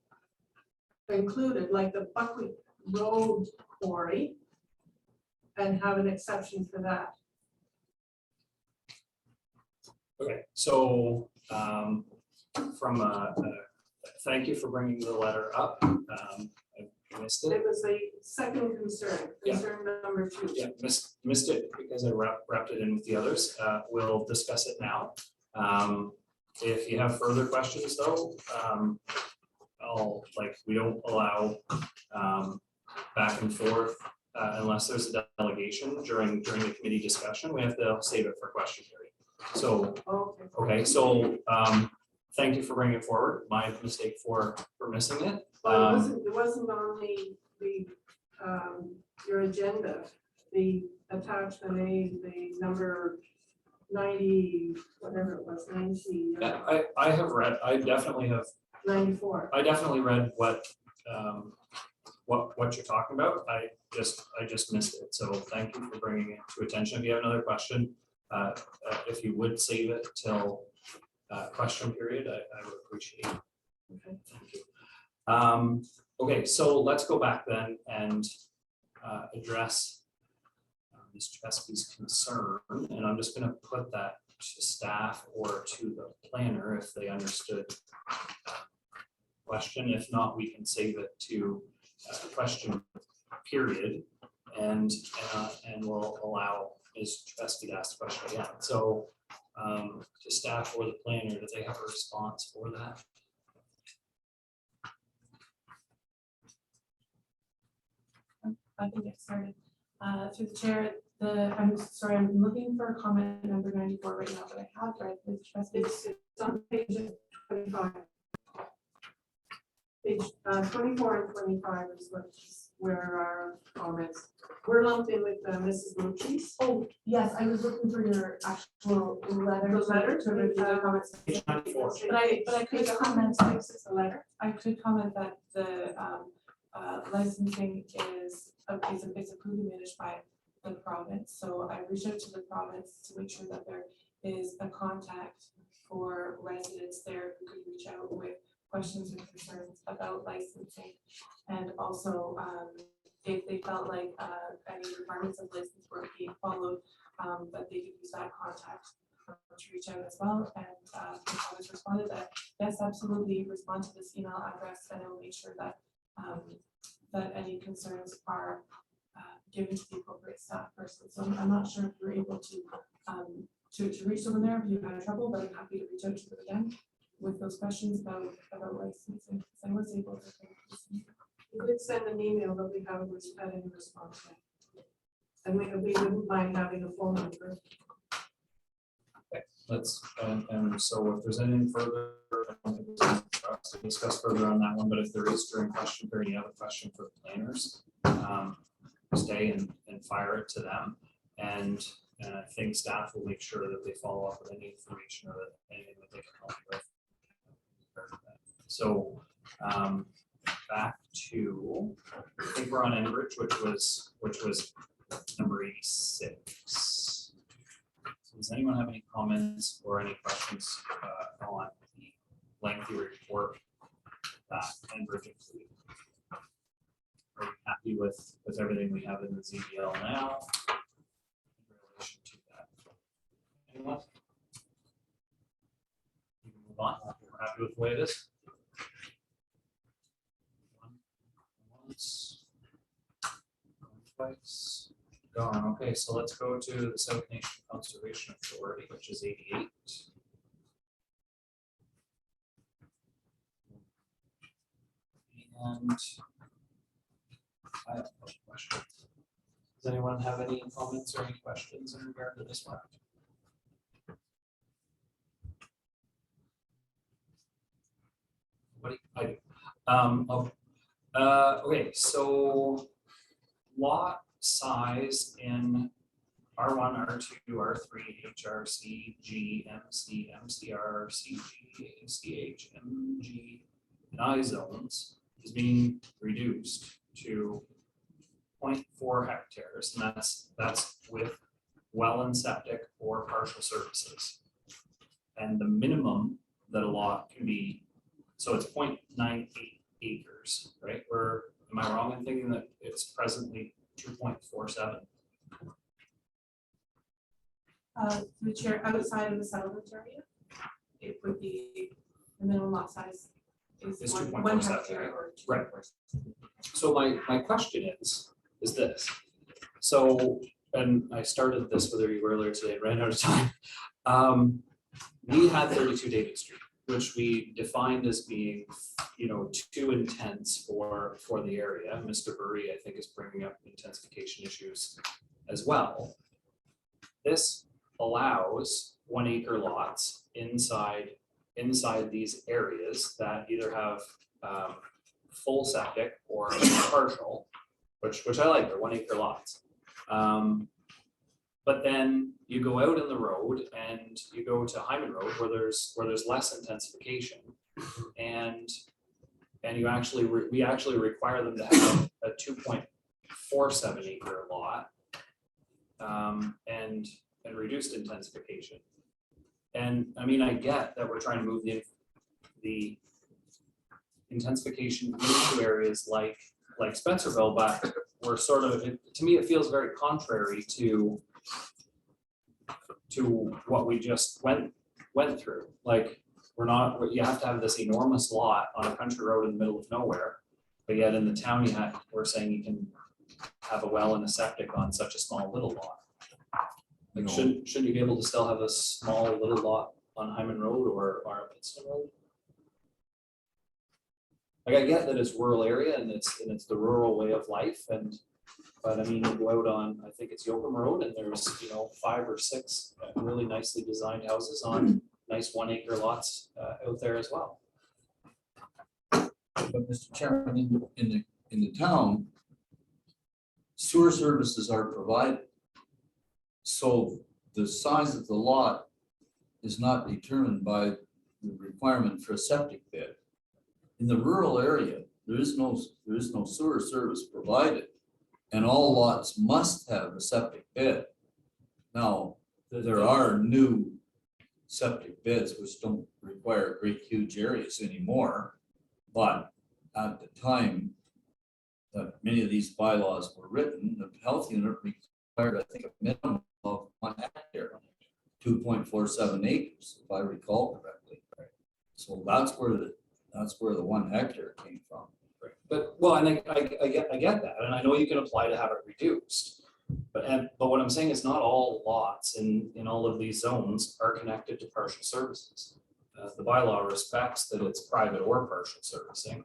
included, like the Buckwheat Road quarry, and have an exception for that?
Okay, so thank you for bringing the letter up. I missed it.
It was the second concern,
Yeah.
concern number 2.
Yeah, missed it because I wrapped it in with the others. We'll discuss it now. If you have further questions though, we don't allow back and forth unless there's a delegation during the committee discussion. We have to save it for question period. So, okay, so thank you for bringing it forward. My mistake for missing it.
Well, it wasn't on your agenda, the attachment A, the number 90, whatever it was, 90.
Yeah, I definitely have
94.
I definitely read what you're talking about. I just missed it. So thank you for bringing it to attention. If you have another question, if you would save it till question period, I would appreciate it. Okay, thank you. Okay, so let's go back then and address Mr. Pesky's concern, and I'm just going to put that to staff or to the planner if they understood question. If not, we can save it to question period, and we'll allow Ms. Pesky to ask the question again. So to staff or the planner, do they have a response for that?
I can get started. Through the chair, I'm sorry, I'm looking for comment number 94 right now, but I have read the trustees.
It's on page 25. Page 24 and 25 is where our comments, we're lumped in with Mrs. Lucci's.
Oh, yes, I was looking for your actual letter.
The letter
to review the comments.
Page 94.
But I could comment,
It's a letter.
I could comment that the licensing is approved and managed by the province. So I reached out to the province to make sure that there is a contact for residents there who could reach out with questions and concerns about licensing. And also, if they felt like any requirements of license weren't being followed, that they could use that contact to reach out as well. And I was responded that, yes, absolutely, respond to this email address, and I will make sure that that any concerns are given to the appropriate staff person. So I'm not sure if you're able to reach someone there, if you had trouble, but I'm happy to reach out to them again with those questions about licensing, because I was able to.
You could send an email, but we haven't had any response yet. And we wouldn't mind having a phone number.
Let's, and so if there's anything further, I don't think there's anything for us to discuss further on that one, but if there is during question or any other question for the planners, stay and fire it to them. And I think staff will make sure that they follow up with any information or anything that they can help you with. So back to, I think we're on Enbridge, which was number 86. So does anyone have any comments or any questions on the lengthy report that Enbridge included? Are you happy with everything we have in the ZBL now in relation to that? Anyone? You can move on. We're happy with the way it is. Once, twice, gone. Okay, so let's go to the South Nation Conservation Authority, which is 88. And I have no questions. Does anyone have any comments or any questions in regard to this one? What do I do? Okay, so lot size in R1, R2, R3, HRC, G, MC, MCR, CG, ACH, MG, and I zones is being reduced to 0.4 hectares, and that's with well and septic or partial services. And the minimum that a lot can be, so it's 0.98 acres, right? Am I wrong in thinking that it's presently 2.47?
The chair, outside of the settlement area, it would be the minimum lot size is
Is
1
2.47,
hectare or 2.
right. So my question is this. So, and I started this with you earlier today and ran out of time. We had 32 David Street, which we defined as being, too intense for the area. Mr. Burry, I think, is bringing up intensification issues as well. This allows 1 acre lots inside these areas that either have full septic or partial, which I like, they're 1 acre lots. But then you go out in the road and you go to Hyman Road where there's less intensification, and we actually require them to have a 2.47 acre lot and reduced intensification. And I mean, I get that we're trying to move the intensification into areas like Spencerville, but we're sort of, to me, it feels very contrary to what we just went through. Like, you have to have this enormous lot on a country road in the middle of nowhere, but yet in the town we're saying you can have a well and a septic on such a small little lot. Like, shouldn't you be able to still have a small little lot on Hyman Road or Pittston Road? Like, I get that it's rural area and it's the rural way of life, and But I mean, you go out on, I think it's Yoakum Road, and there's, 5 or 6 really nicely designed houses on nice 1 acre lots out there as well.
But Mr. Chairman, in the town, sewer services are provided. So the size of the lot is not determined by the requirement for a septic bed. In the rural area, there is no sewer service provided, and all lots must have a septic bed. Now, there are new septic beds which don't require great huge areas anymore. But at the time that many of these bylaws were written, the health unit required, I think, a minimum of 1 hectare, 2.47 acres, if I recall correctly. So that's where the 1 hectare came from.
But, well, and I get that, and I know you can apply to have it reduced. But what I'm saying is not all lots in all of these zones are connected to partial services. The bylaw respects that it's private or partial servicing.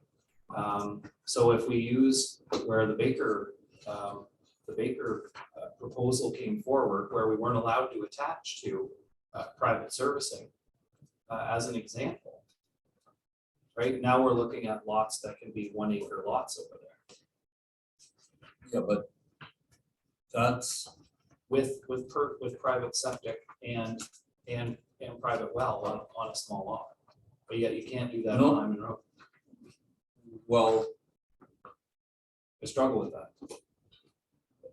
So if we use where the Baker proposal came forward, where we weren't allowed to attach to private servicing as an example. Right now, we're looking at lots that can be 1 acre lots over there.
Yeah, but that's
With private septic and private well on a small lot. But yet you can't do that
No.
on Lyman Road.
well,
I struggle with that.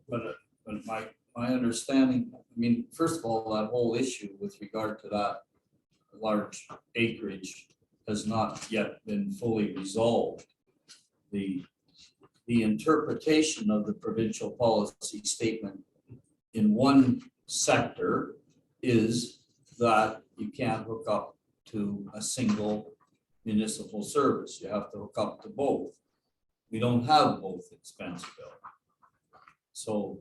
but my understanding, I mean, first of all, that whole issue with regard to that large acreage has not yet been fully resolved. The interpretation of the provincial policy statement in one sector is that you can't hook up to a single municipal service. You have to hook up to both. We don't have both in Spencerville. So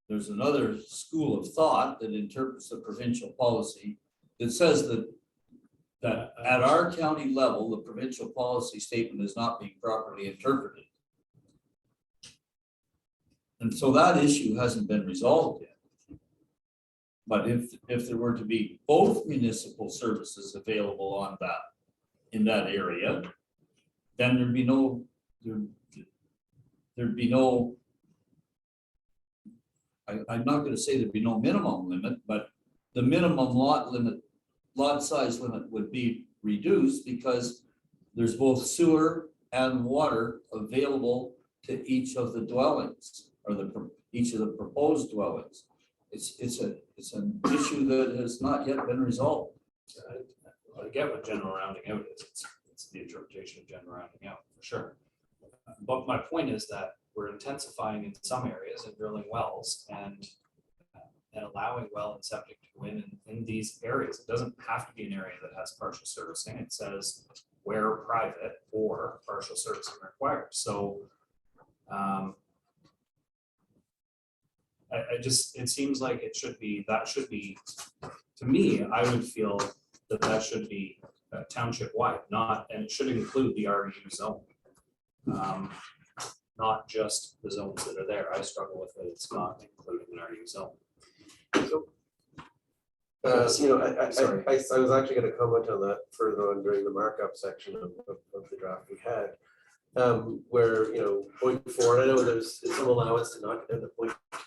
there's another school of thought that interprets the provincial policy that says that at our county level, the provincial policy statement is not being properly interpreted. And so that issue hasn't been resolved yet. But if there were to be both municipal services available on that, in that area, then there'd be no, I'm not gonna say there'd be no minimum limit, but the minimum lot size limit would be reduced because there's both sewer and water available to each of the dwellings or each of the proposed dwellings. It's an issue that has not yet been resolved.
I get what general rounding out is. It's the interpretation of general rounding out for sure. But my point is that we're intensifying in some areas and drilling wells and allowing well and septic to go in these areas. It doesn't have to be an area that has partial servicing. It says where private or partial servicing required. So it seems like that should be, to me, I would feel that should be township wide, and it should include the RU zone. Not just the zones that are there. I struggle with it. It's not including an RU zone.
Sorry. I was actually going to comment on that further on during the markup section of the draft we had. Where, 0.4, and I know there's some allowance to knock it down to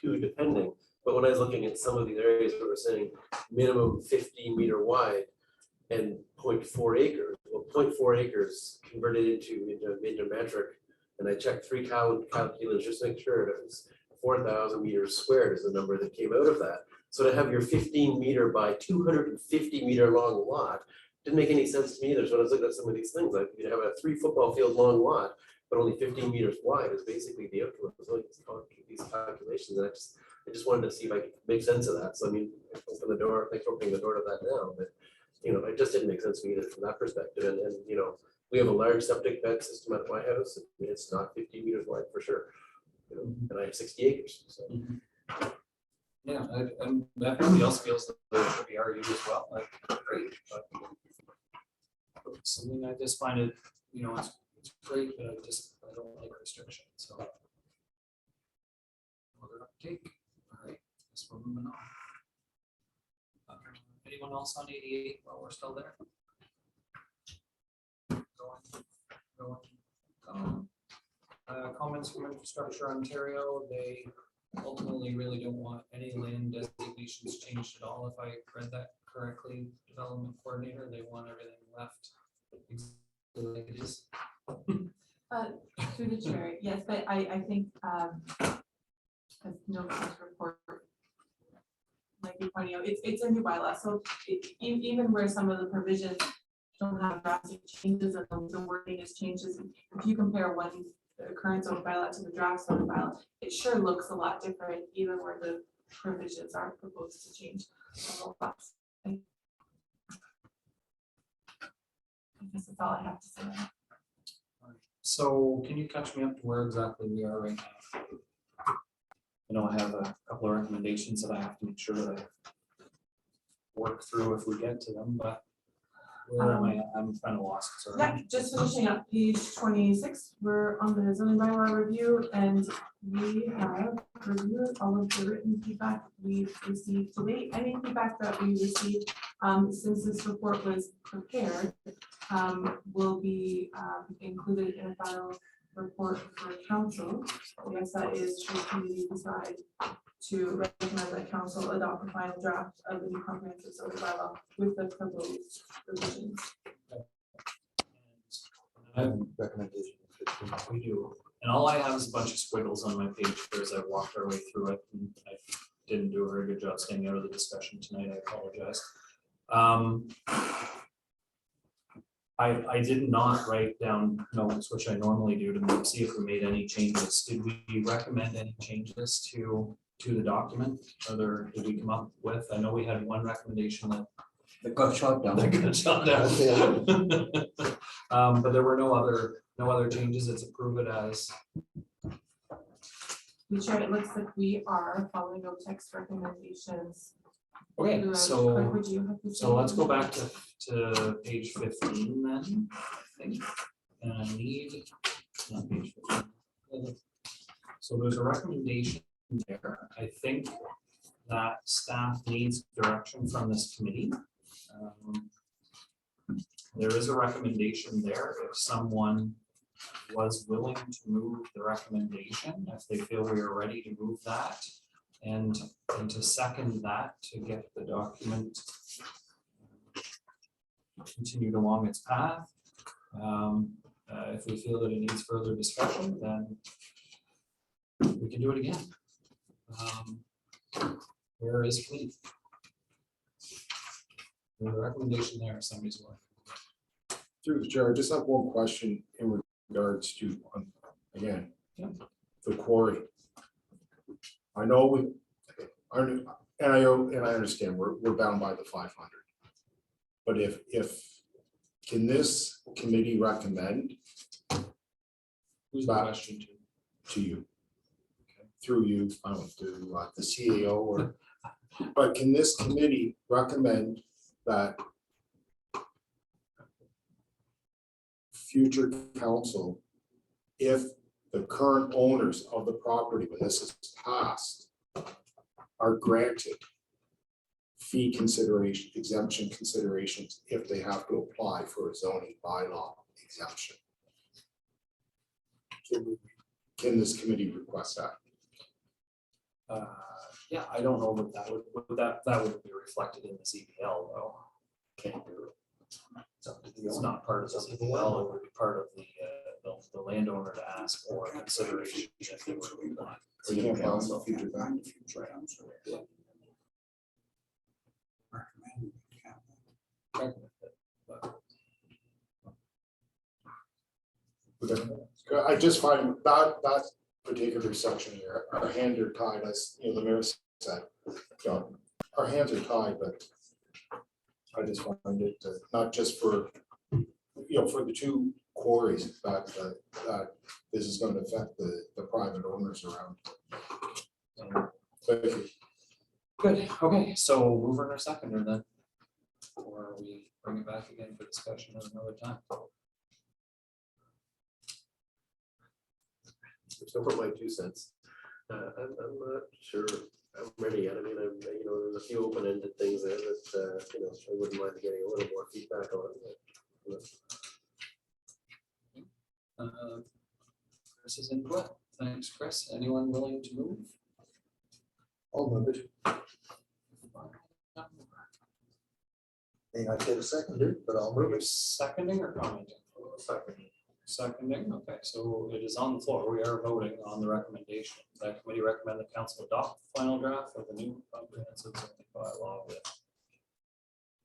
0.2 depending, but when I was looking at some of these areas where we're saying minimum 15 meter wide and 0.4 acres, well, 0.4 acres converted into metric, and I checked 3 calculators just to make sure it was 4,000 meters squared is the number that came out of that. So to have your 15 meter by 250 meter long lot didn't make any sense to me either. So when I was looking at some of these things, like you have a 3 football field long lot, but only 15 meters wide is basically the outcome of these calculations. And I just wanted to see if I could make sense of that. So I mean, thanks for opening the door to that now, but it just didn't make sense to me either from that perspective. And we have a large septic bed system at my house. It's not 15 meters wide for sure. And I have 60 acres. So.
Yeah, and everybody else feels that there should be RU as well. Like, great, but something I just find it, it's great, but I don't like restrictions. So uptake. All right, guess we're moving on. Anyone else on 88 while we're still there? Going. Comments from Infrastructure Ontario, they ultimately really don't want any land designations changed at all, if I read that correctly. Development coordinator, they want everything left exactly like it is.
Through the chair, yes, but I think, as Nova's report might be pointing out, it's a new bylaw, so even where some of the provisions don't have drastic changes and the wording is changes, if you compare the current zoning bylaw to the draft zoning bylaw, it sure looks a lot different, even where the provisions are proposed to change. I guess that's all I have to say.
So can you catch me up to where exactly we are right now? I know I have a couple of recommendations that I have to make sure that I work through if we get to them, but where am I at? I'm kind of lost. Sorry.
Yeah, just finishing up page 26, we're on the zoning bylaw review, and we have reviewed all of the written feedback we've received to date. Any feedback that we received since this report was prepared will be included in a final report for council. I guess that is should the committee decide to recommend that council adopt the final draft of the new comprehensive zoning bylaw with the proposed revisions.
Recommendation.
We do, and all I have is a bunch of squiggles on my page here as I walked our way through it, and I didn't do a very good job staying out of the discussion tonight, I apologize. I did not write down notes, which I normally do, to see if we made any changes. Did we recommend any changes to the document? Did we come up with? I know we had one recommendation that
got shot down.
got shot down. But there were no other changes. It's approve it as.
We sure it looks like we are following OTEX recommendations.
Okay,
Craig,
so
would you have to say
let's go
anything?
back to page 15 then, I think. And I need, not page 15. So there's a recommendation there. I think that staff needs direction from this committee. There is a recommendation there. If someone was willing to move the recommendation, if they feel we are ready to move that, and to second that, to get the document continued along its path. If we feel that it needs further discussion, then we can do it again. Where is Cleve? There's a recommendation there if somebody's willing.
Through the chair, I just have one question in regards to, again, the quarry. I know and I understand we're bound by the 500. But can this committee recommend?
Who's the question
to you? Through you, I don't know, to the CAO or, but can this committee recommend that future council, if the current owners of the property, when this is passed, are granted fee consideration, exemption considerations if they have to apply for a zoning bylaw exemption? Can this committee request that?
Yeah, I don't know that that would be reflected in the CPL though.
Can't do it.
It's not part of the CPL, it would be part of the landowner to ask for consideration if they were to apply.
So you can't balance the future back. I just find that particular section here, our hands are tied, as you know, the mayor said, our hands are tied, but I just find it not just for, for the two quarries that this is going to affect the private owners around. Thank you.
Good, okay, so mover or seconder then? Or we bring it back again for discussion at another time?
So for my 2 cents, I'm not sure I'm ready yet. I mean, there's a few open-ended things there that, I wouldn't mind getting a little more feedback on.
Chris's input. Thanks, Chris. Anyone willing to move?
I'll move it. May not get a seconder, but I'll move it.
Seconding or commenting? Seconding, okay, so it is on the floor. We are voting on the recommendation. That committee recommend the council adopt the final draft of the new comprehensive zoning bylaw with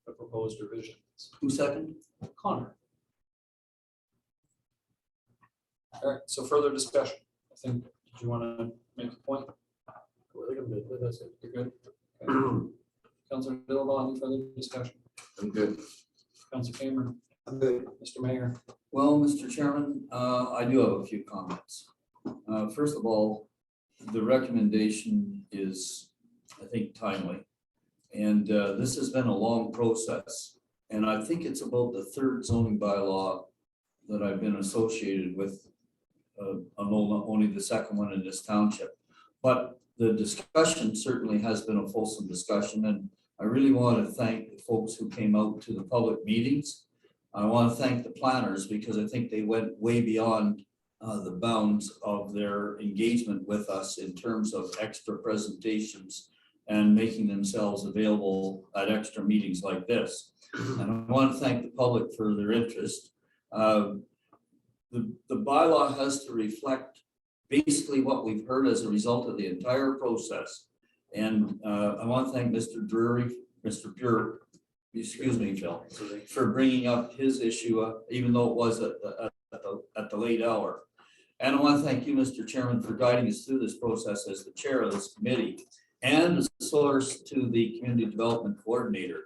the proposed revisions.
Who second?
Connor. All right, so further discussion. I think, did you want to make a point? You're good? Okay. Councilor Dillabaugh, any further discussion?
I'm good.
Councilor Cameron?
I'm good.
Mr. Mayor?
Well, Mr. Chairman, I do have a few comments. First of all, the recommendation is, I think, timely. And this has been a long process. And I think it's about the third zoning bylaw that I've been associated with. Only the second one in this township. But the discussion certainly has been a fulsome discussion. And I really want to thank the folks who came out to the public meetings. I want to thank the planners because I think they went way beyond the bounds of their engagement with us in terms of extra presentations and making themselves available at extra meetings like this. And I want to thank the public for their interest. The bylaw has to reflect basically what we've heard as a result of the entire process. And I want to thank Mr. Drury, Mr. Pure, excuse me, Phil, for bringing up his issue, even though it was at the late hour. And I want to thank you, Mr. Chairman, for guiding us through this process as the chair of this committee and the source to the community development coordinator.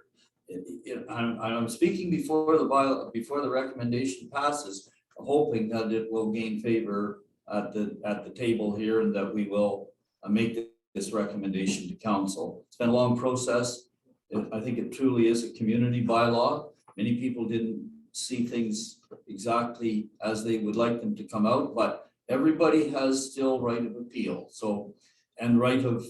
I'm speaking before the recommendation passes, hoping that it will gain favor at the table here and that we will make this recommendation to council. It's been a long process. I think it truly is a community bylaw. Many people didn't see things exactly as they would like them to come out, but everybody has still right of appeal. So, and right of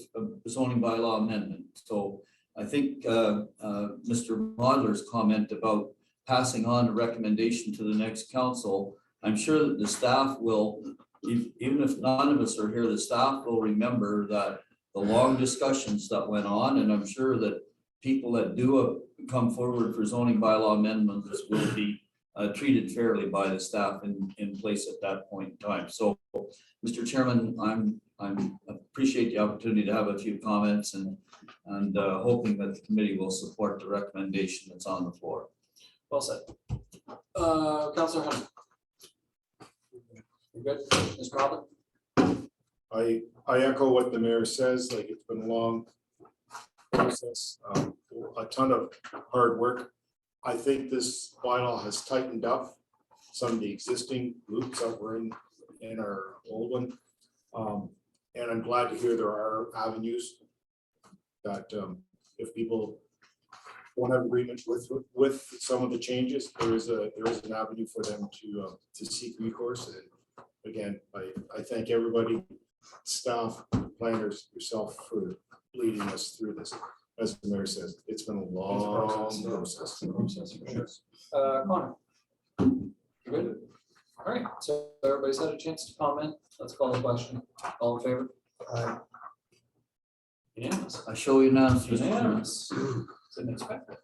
zoning bylaw amendment. So I think Mr. Modler's comment about passing on a recommendation to the next council, I'm sure that the staff will, even if none of us are here, the staff will remember that the long discussions that went on, and I'm sure that people that do come forward for zoning bylaw amendments will be treated fairly by the staff in place at that point in time. So, Mr. Chairman, I appreciate the opportunity to have a few comments and hoping that the committee will support the recommendation that's on the floor.
Well said. Councilor Hunt. You good? Ms. Robert?
I echo what the mayor says, like it's been a long process, a ton of hard work. I think this bylaw has tightened up some of the existing loops that were in our old one. And I'm glad to hear there are avenues that if people won't have agreement with some of the changes, there is an avenue for them to seek recourse. And again, I thank everybody, staff, planners, yourself for leading us through this. As the mayor says, it's been a long process.
Connor. You good? All right, so everybody's had a chance to comment. Let's call the question. All in favor? Unanimous.
I show unanimous.
Unanimous. Didn't expect that.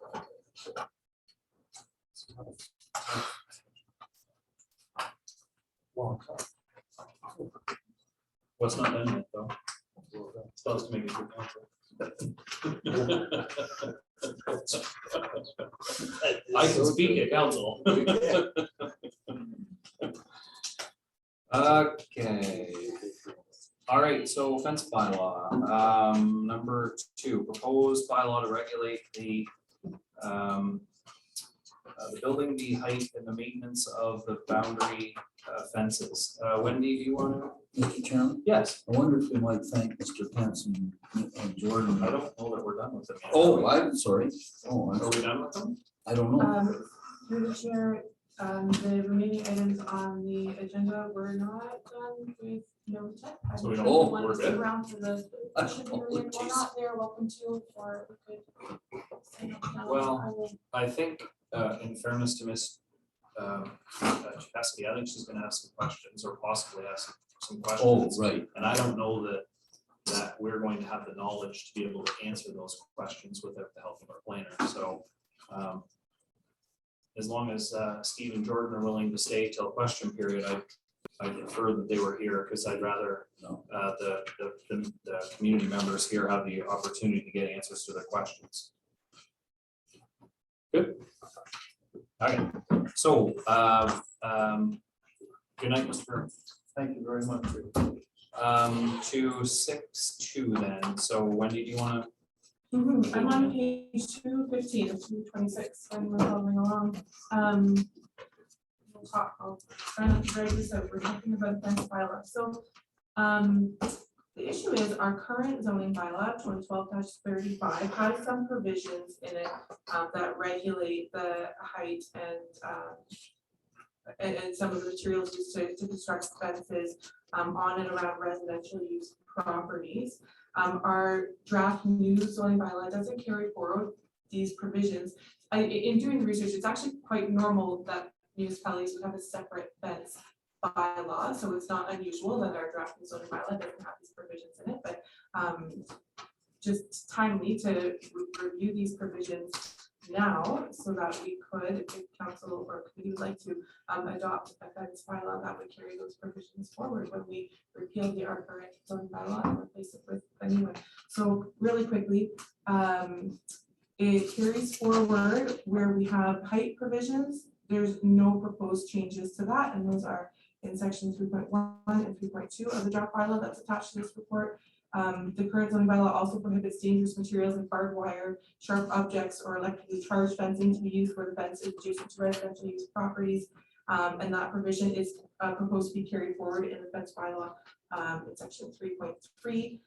What's not done yet, though? Supposed to make it through council. I can speak at council. Okay. All right, so fence bylaw, number 2, proposed bylaw to regulate the building, the height and the maintenance of the boundary fences. Wendy, do you want to?
Mr. Chairman?
Yes.
I wonder if we might thank Mr. Pence and Jordan.
I don't know that we're done with them. yet.
Oh, I'm sorry. Oh,
Are we done with them?
I don't know.
Through the chair, the remaining items on the agenda were not done with No check. I
So we
don't
don't-
know if
Oh,
you want
we're
to stick
good.
around for the question period or
Apologies.
not, they're welcome to, or we could. sign up now.
Well,
I will-
I think, in fairness to Ms. Chesky, I think she's gonna have some questions or possibly have some
Oh,
questions.
right.
And I don't know that we're going to have the knowledge to be able to answer those questions without the help of our planner, so. As long as Steve and Jordan are willing to stay till question period, I prefer that they were here, because I'd rather
No.
the community members here have the opportunity to get answers to their questions. Good. Okay, so, good night, Mr.
Thank you very much.
To 6:2 then, so Wendy, do you wanna?
I'm on page 215 of 226, when we're following along. We'll talk, I'll try not to drag this out, we're talking about fence bylaw, so, the issue is our current zoning bylaw, 2012-35, has some provisions in it that regulate the height and some of the materials used to construct fences on and around residential use properties. Our draft new zoning bylaw doesn't carry forward these provisions. In doing the research, it's actually quite normal that municipalities would have a separate fence bylaw, so it's not unusual that our draft new zoning bylaw doesn't have these provisions in it, but just timely to review these provisions now, so that we could, if council or committee would like to adopt a fence bylaw that would carry those provisions forward when we repeal our current zoning bylaw and replace it with a new one. So really quickly, it carries forward where we have height provisions. There's no proposed changes to that, and those are in section 3.1 and 3.2 of the draft bylaw that's attached to this report. The current zoning bylaw also prohibits dangerous materials like barbed wire, sharp objects, or electrically charged fencing to be used where the fence is adjacent to residential use properties. And that provision is proposed to be carried forward in the fence bylaw in section 3.3.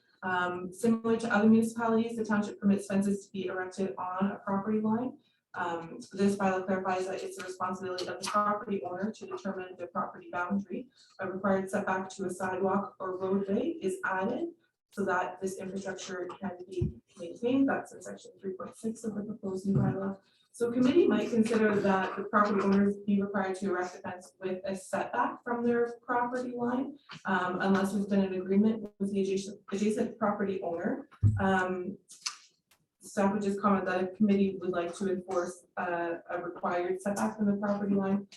Similar to other municipalities, the township permits fences to be erected on a property line. This bylaw clarifies that it's the responsibility of the property owner to determine the property boundary. A required setback to a sidewalk or roadway is added so that this infrastructure can be maintained. That's in section 3.6 of the proposed new bylaw. So committee might consider that the property owners be required to erect a fence with a setback from their property line, unless there's been an agreement with the adjacent property owner. Staff would just comment that if committee would like to enforce a required setback from the property line,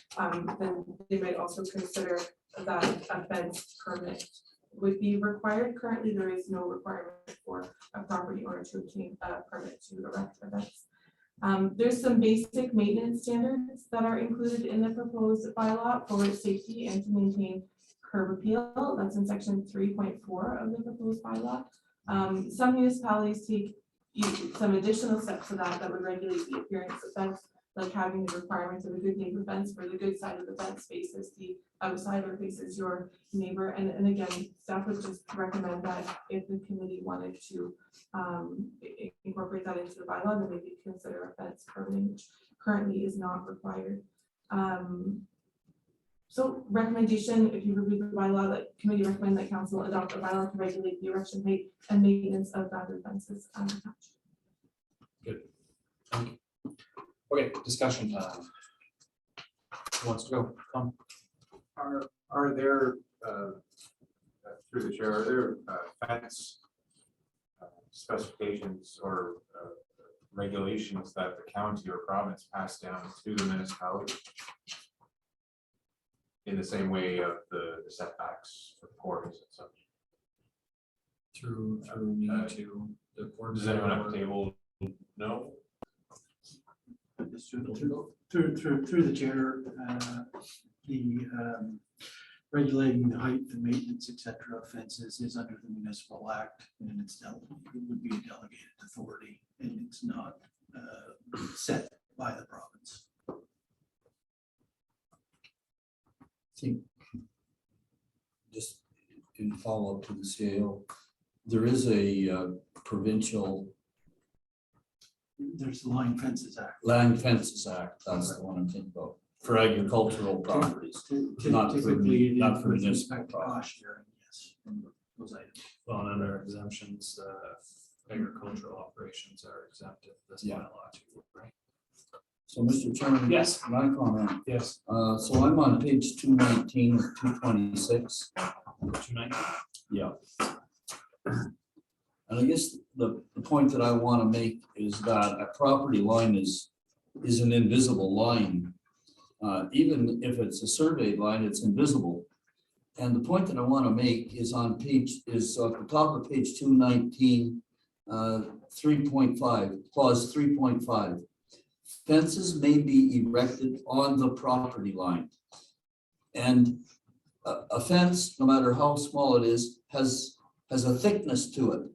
then they might also consider that a fence permit would be required. Currently, there is no requirement for a property owner to obtain a permit to erect a fence. There's some basic maintenance standards that are included in the proposed bylaw for safety and to maintain curb appeal. That's in section 3.4 of the proposed bylaw. Some municipalities take some additional steps to that would regulate the appearance of fence, like having the requirements of a good neighbor fence where the good side of the fence faces the outside or faces your neighbor. And again, staff would just recommend that if the committee wanted to incorporate that into the bylaw, then maybe consider a fence permit, which currently is not required. So recommendation, if you review the bylaw, that committee recommend that council adopt a bylaw to regulate the erection height and maintenance of boundary fences attached.
Good. Thank you. Okay, discussion time. Who wants to go? Come.
Are there, through the chair, are there fence specifications or regulations that the county or province pass down to the municipality? In the same way of the setbacks for quarters and such?
Through me to the court.
Does anyone at the table know?
Through the chair, the regulating the height and maintenance, et cetera, of fences is under the municipal act, and it's it would be a delegated authority, and it's not set by the province.
Think, just in follow-up to the CAO, there is a provincial
There's the Line Fences Act.
Land Fences Act, that's the one I'm thinking about, for agricultural properties. Not for-
Typically,
not for
with
municipal
respect to
property.
cost sharing,
yes, from those items.
Well, and under exemptions, agricultural operations are exempt if this
Yeah.
bylaw too, right?
So, Mr. Chairman.
Yes.
My comment.
Yes.
So I'm on page 219 of 226.
290.
Yeah. And I guess the point that I want to make is that a property line is an invisible line. Even if it's a surveyed line, it's invisible. And the point that I want to make is at the top of page 219, 3.5, clause 3.5. Fences may be erected on the property line. And a fence, no matter how small it is, has a thickness to it.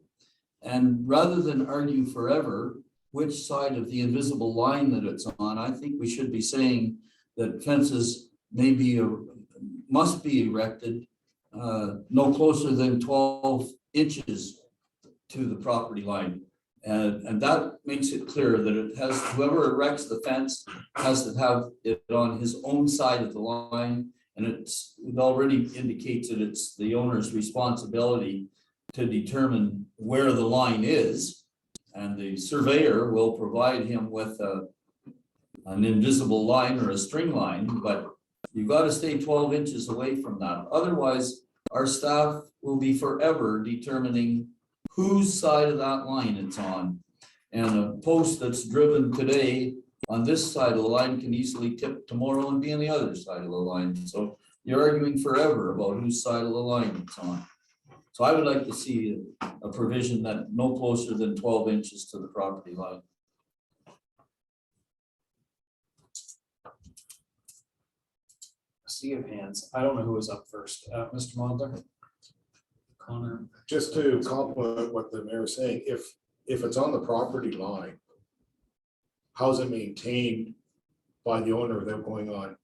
And rather than argue forever which side of the invisible line that it's on, I think we should be saying that fences must be erected no closer than 12 inches to the property line. And that makes it clear that whoever erects the fence has to have it on his own side of the line. And it already indicates that it's the owner's responsibility to determine where the line is. And the surveyor will provide him with an invisible line or a string line, but you've got to stay 12 inches away from that. Otherwise, our staff will be forever determining whose side of that line it's on. And a post that's driven today on this side of the line can easily tip tomorrow and be on the other side of the line. So you're arguing forever about whose side of the line it's on. So I would like to see a provision that no closer than 12 inches to the property line.
Sea of hands. I don't know who was up first. Mr. Mondler? Connor?
Just to complement what the mayor is saying, if it's on the property line, how's it maintained by the owner without going on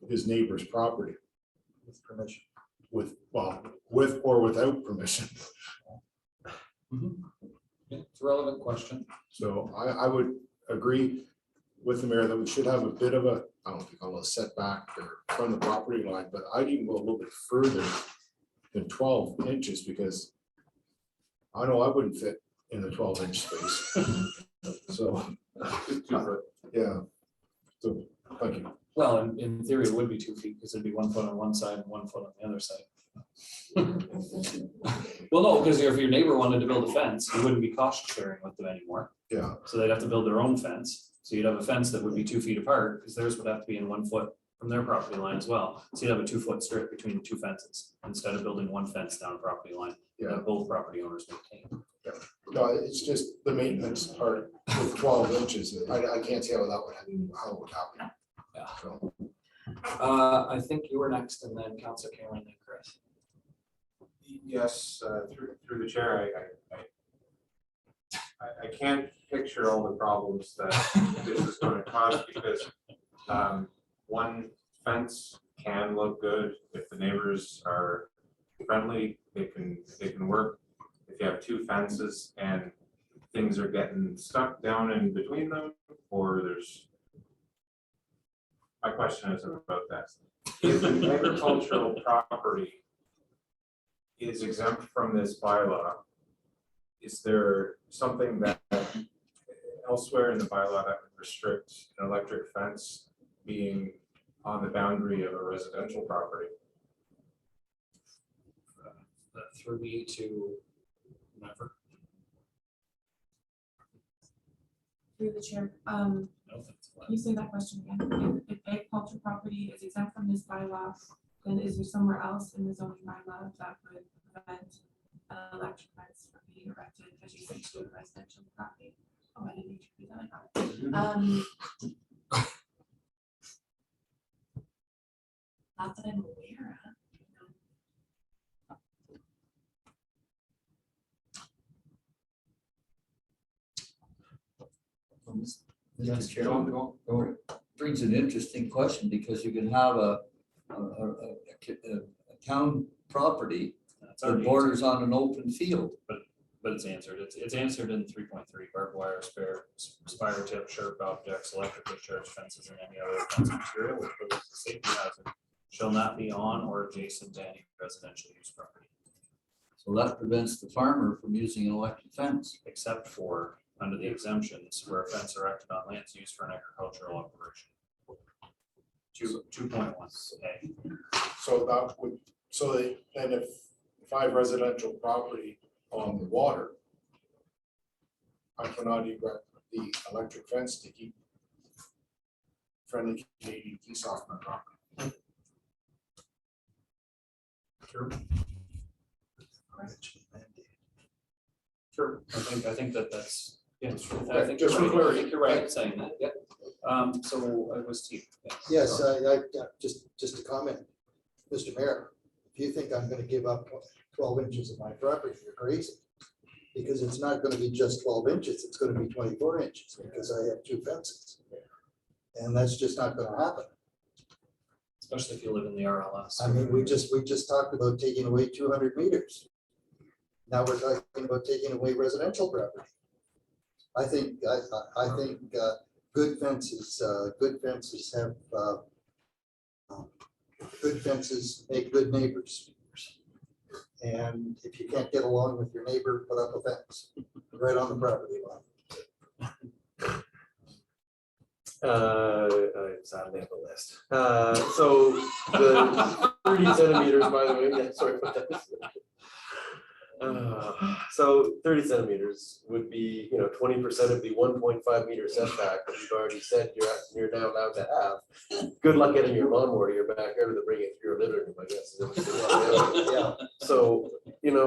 his neighbor's property?
With permission.
With or without permission.
Yeah, it's a relevant question.
So I would agree with the mayor that we should have a bit of a, I don't think I'll setback or from the property line, but I'd even go a little bit further than 12 inches because I know I wouldn't fit in the 12-inch space. So, yeah. So, thank you.
Well, in theory, it would be 2 feet because it'd be 1 foot on one side and 1 foot on the other side. Well, no, because if your neighbor wanted to build a fence, you wouldn't be cost sharing with them anymore.
Yeah.
So they'd have to build their own fence. So you'd have a fence that would be 2 feet apart because theirs would have to be in 1 foot from their property line as well. So you'd have a 2-foot strip between the two fences instead of building one fence down a property line.
Yeah.
That both property owners maintain.
No, it's just the maintenance part with 12 inches. I can't see how that would happen.
Yeah.
So,
I think you were next and then Councilor Cameron and Chris.
Yes, through the chair, I can't picture all the problems that this is going to cause because one fence can look good if the neighbors are friendly, they can work. If you have two fences and things are getting stuck down in between them, or my question is about that. If an agricultural property is exempt from this bylaw, is there something that elsewhere in the bylaw that would restrict an electric fence being on the boundary of a residential property?
Through me to whomever.
Through the chair,
No, that's fine.
can you say that question again? If agriculture property is exempt from this bylaw, then is there somewhere else in the zoning bylaw that would prevent an electric fence from being erected, as you said, to a residential property? Oh, I didn't need to read that, I got it. Not that I'm aware of.
Mr. Chairman, brings an interesting question because you can have a town property that borders on an open field.
But it's answered. It's answered in 3.3, barbed wire, spire tip, sharp objects, electrical charge fences, and any other fence material which poses a safety hazard shall not be on or adjacent to any residential use property.
So that prevents the farmer from using an electric fence.
Except for under the exemptions where a fence erected on lands used for an agricultural operation. 2.1. Okay.
So that would, so they, then if I have residential property on the water, I cannot erect the electric fence to keep friendly Canadian geese off my property.
Sure. Sure, I think that's, yeah, I think
Just
you're
for
right. I
clarity.
think you're right in saying that, yep. So it was Steve.
Yes, just a comment, Mr. Mayor, if you think I'm gonna give up 12 inches of my property, you're crazy. Because it's not gonna be just 12 inches, it's gonna be 24 inches, because I have 2 fences. And that's just not gonna happen.
Especially if you live in the RLS.
I mean, we just talked about taking away 200 meters. Now we're talking about taking away residential property. I think good fences have, good fences make good neighbors. And if you can't get along with your neighbor, put up a fence right on the property line.
I sadly have a list. So the 30 centimeters, by the way, yeah, sorry about that. So 30 centimeters would be, 20% of the 1.5 meter setback that you've already said you're now allowed to have. Good luck getting your lawnmower to your backyard to bring it through your living room, I guess.
Yeah.
So, and I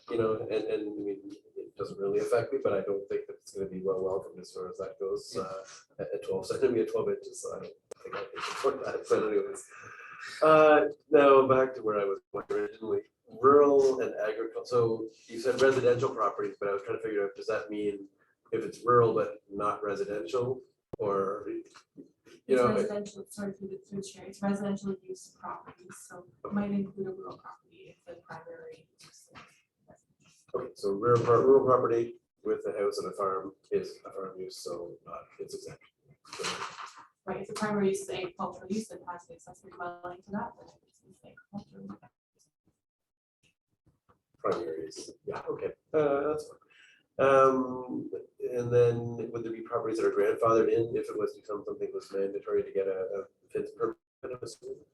mean, it doesn't really affect me, but I don't think that it's gonna be well welcomed as far as that goes, at 12 centimeters, 12 inches, so I don't think I can support that, but anyways. Now back to where I was going originally, rural and agricultural, so you said residential properties, but I was trying to figure out, does that mean if it's rural but not residential, or,
It's residential, sorry, through the chair, it's residential use properties, so it might include a rural property if the primary use.
Okay, so rural property with a house and a farm is a farm use, so it's exempt. So,
Right, if the primary use is agricultural use, then has the accessory dwelling to that, then it's agricultural.
primary use, yeah, okay, that's fine. And then would there be properties that are grandfathered in if it was to become something that was mandatory to get a fence permit? I'm assuming?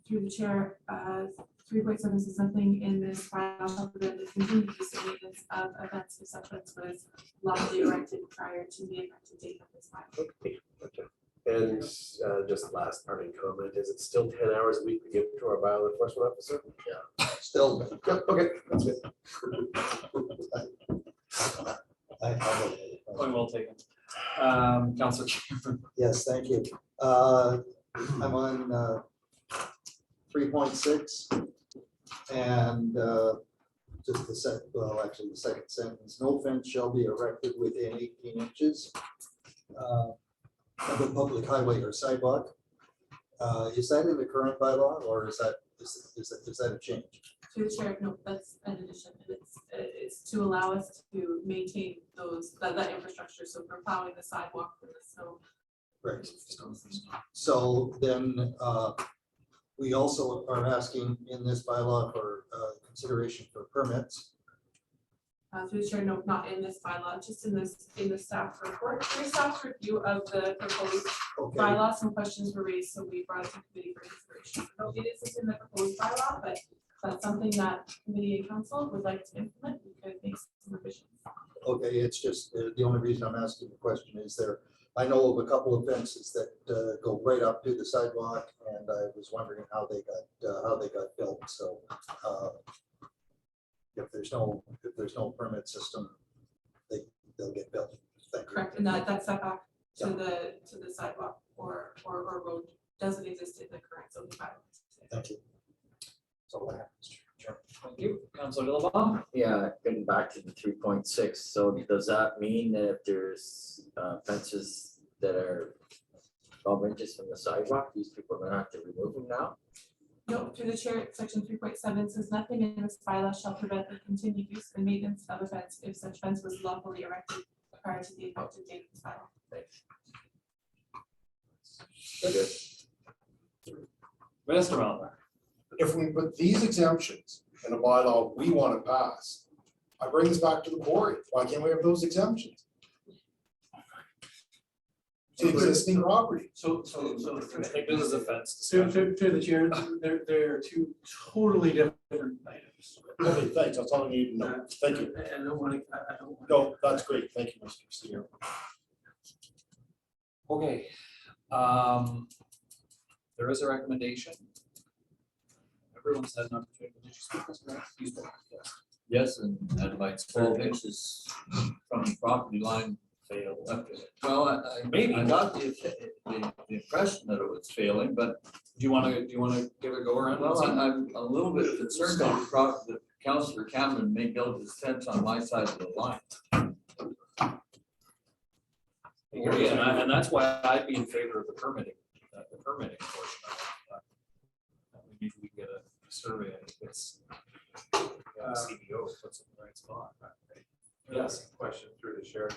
Through the chair, 3.7 says something in this bylaw that the continued use and maintenance of events if such fence was lawfully erected prior to the effective date of this bylaw.
Okay, gotcha. And just last parting comment, is it still 10 hours a week we give to our bylaw enforcement officer?
Yeah.
Still.
Yep, okay, that's good.
Point well taken. Councilor Cameron.
Yes, thank you. I'm on 3.6 and just the the second sentence, no fence shall be erected within 18 inches of a public highway or sidewalk. Is that in the current bylaw or is that a change?
Through the chair, no, that's an addition, and it's to allow us to maintain that infrastructure, so for plowing the sidewalk for the snow.
Right. So then we also are asking in this bylaw for consideration for permits.
Through the chair, no, not in this bylaw, just in the staff report. Your staff's review of the proposed
Okay,
bylaw, some questions were raised, so we brought it to committee for consideration. No, it isn't in the proposed bylaw, but that's something that committee and council would like to implement. We could make some revisions.
okay, it's just the only reason I'm asking the question is I know of a couple of fences that go right up to the sidewalk, and I was wondering how they got built. So if there's no permit system, they'll get built. Thank you.
Correct, and that setback to the sidewalk or road doesn't exist in the current zoning bylaw.
Thank you. So what happens?
Thank you. Councilor Dillabaugh.
Yeah, getting back to the 3.6, so does that mean that if there's fences that are 12 inches from the sidewalk, these people are gonna have to remove them now?
No, through the chair, section 3.7 says nothing in this bylaw shall prevent the continued use and maintenance of a fence if such fence was lawfully erected prior to the effective date of this bylaw.
Mr. Melvin.
if we put these exemptions in a bylaw we want to pass, I bring this back to the quarry. Why can't we have those exemptions? To existing property.
So.
I think this is a fence
To,
discussion.
to the chair, they're two totally different items.
Okay, thanks. That's all I need to know. Thank you.
I don't want to, I don't want.
No, that's great. Thank you, Mr. Castillo.
Okay. There is a recommendation. Everyone's had an opportunity. Did you speak, Mr. Grant? You spoke, yes.
Yes, and at like 12 inches from the property line failed. Well, I got the impression that it was failing, but
Do you want to give it a go around?
well, I'm a little bit concerned that Councillor Cameron may build his fence on my side of the line.
And that's why I'd be in favor of the permitting portion of it. Maybe we get a survey and it's CBO puts it in the right spot. Yes.
Question through the chair.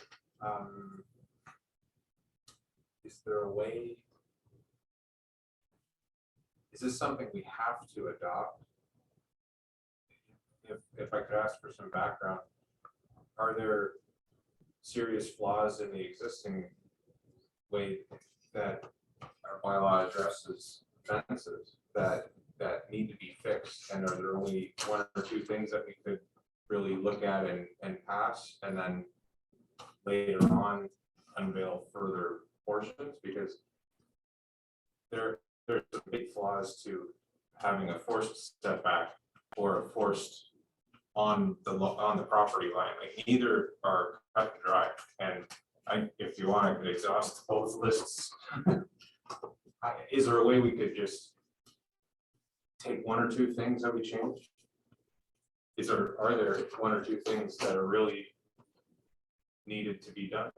Is there a way? Is this something we have to adopt? If I could ask for some background, are there serious flaws in the existing way that our bylaw addresses fences that need to be fixed? And are there only one or two things that we could really look at and pass, and then later on unveil further portions? Because there's some big flaws to having a forced setback or a forced on the property line. Like, neither are cut and dry. And if you want, I could exhaust both lists. Is there a way we could just take one or two things that we changed? Are there one or two things that are really needed to be done?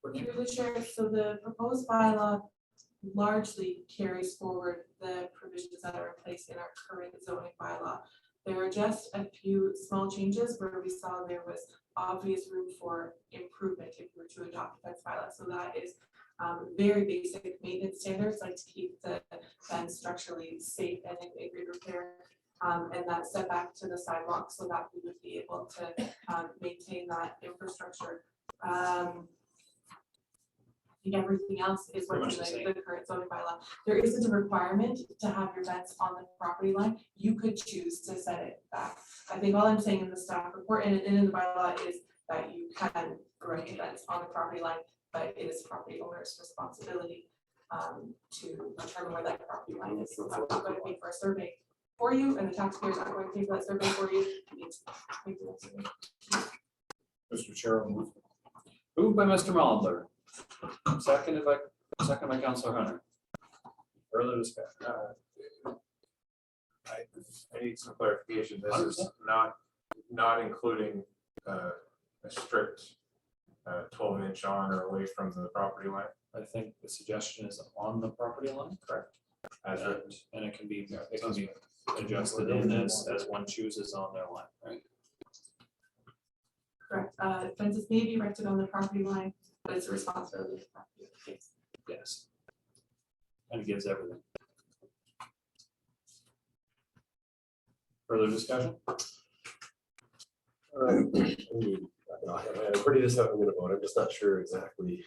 Through the chair, so the proposed bylaw largely carries forward the provisions that are in place in our current zoning bylaw. There are just a few small changes where we saw there was obvious room for improvement if we were to adopt fence bylaw. So that is very basic maintenance standards, like to keep the fence structurally safe and in good repair. And that setback to the sidewalk so that we would be able to maintain that infrastructure. I think everything else is what's in the current zoning bylaw. There isn't a requirement to have your fence on the property line. You could choose to set it back. I think all I'm saying in the staff report and in the bylaw is that you can erect a fence on the property line, but it is property owner's responsibility to determine where that property line is. So I'm not going to pay for a survey for you, and the taxpayers aren't going to pay for that survey for you. You need to pay for that survey.
Mr. Chair,
Moved by Mr. Mulliner. Seconded by Councilor Hunter. Further discussion.
I need some clarification. This is not including a strict 12-inch on or away from the property line.
I think the suggestion is on the property line.
Correct.
And it can be adjusted in as one chooses on their line, right?
Correct. Fences may be erected on the property line, but it's a responsibility of the property owner.
Yes. And it gives everything. Further discussion?
I'm pretty just how I'm gonna vote. I'm just not sure exactly,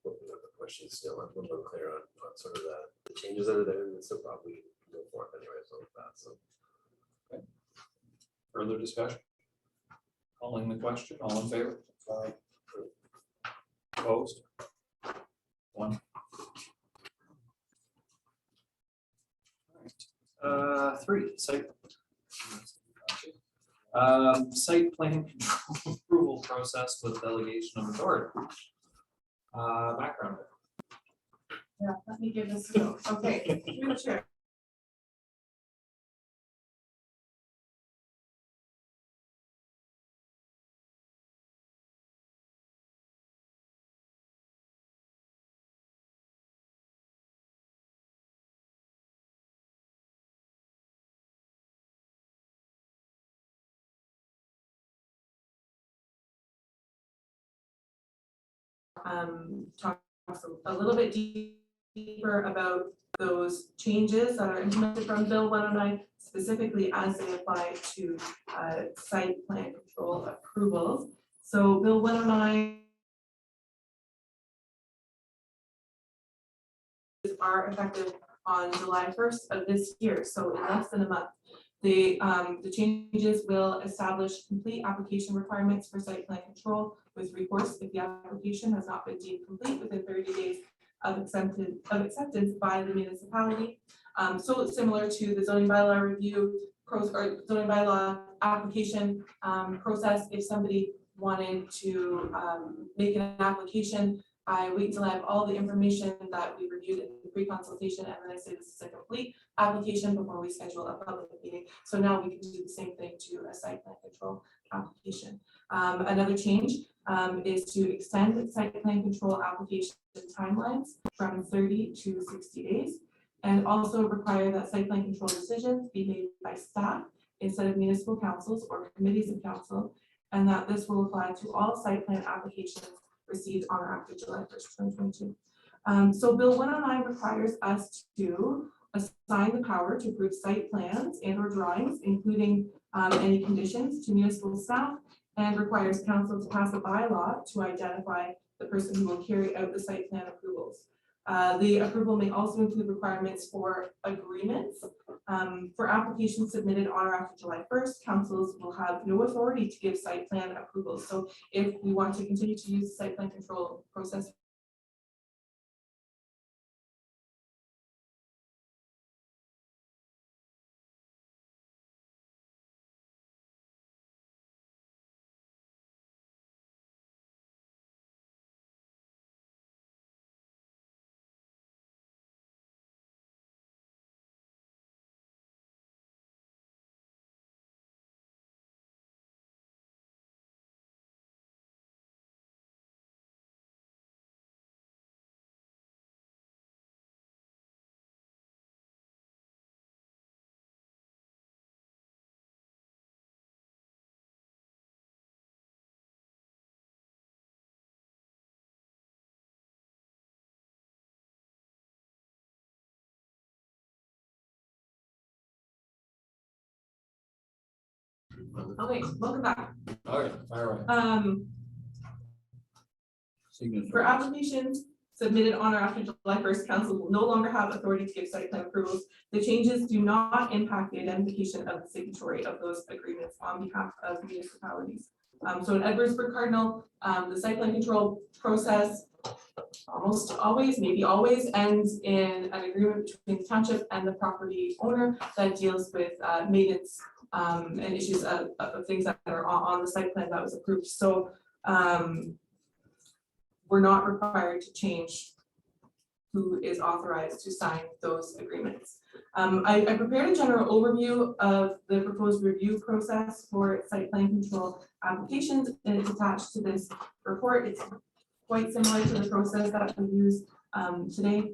what the question is still. I'm a little unclear on sort of the changes that are there, and still probably go for it anyway, so that, so.
Further discussion? Calling the question, all in favor? Opposed? One. Three, site. Site plan control approval process with delegation of authority. Background.
Yeah, let me give this a go. Okay, through the chair. Talk a little bit deeper about those changes that are implemented from Bill 109, specifically as they apply to site plan control approvals. So Bill 109 are effective on July 1st of this year, so in less than a month. The changes will establish complete application requirements for site plan control with recourse if the application has not been deemed complete within 30 days of acceptance by the municipality. So it's similar to the zoning bylaw review or zoning bylaw application process. If somebody wanted to make an application, I wait till I have all the information that we reviewed in the pre-consultation, and then I say this is a complete application before we schedule a public meeting. So now we can do the same thing to a site plan control application. Another change is to extend site plan control application timelines from 30 to 60 days, and also require that site plan control decisions be made by staff instead of municipal councils or committees of council, and that this will apply to all site plan applications received on or after July 1st, 2022. So Bill 109 requires us to assign the power to approve site plans and or drawings, including any conditions, to municipal staff, and requires council to pass a bylaw to identify the person who will carry out the site plan approvals. The approval may also include requirements for agreements. For applications submitted on or after July 1st, councils will have no authority to give site plan approvals. So if we want to continue to use the site plan control process okay, welcome back.
All right, fire away.
For applications submitted on or after July 1st, council will no longer have authority to give site plan approvals. The changes do not impact the identification of the signatory of those agreements on behalf of municipalities. So in Edwardsburg Cardinal, the site plan control process almost always, maybe always, ends in an agreement between the township and the property owner that deals with maintenance and issues of things that are on the site plan that was approved. So we're not required to change who is authorized to sign those agreements. I prepared a general overview of the proposed review process for site plan control applications, and it's attached to this report. It's quite similar to the process that we use today.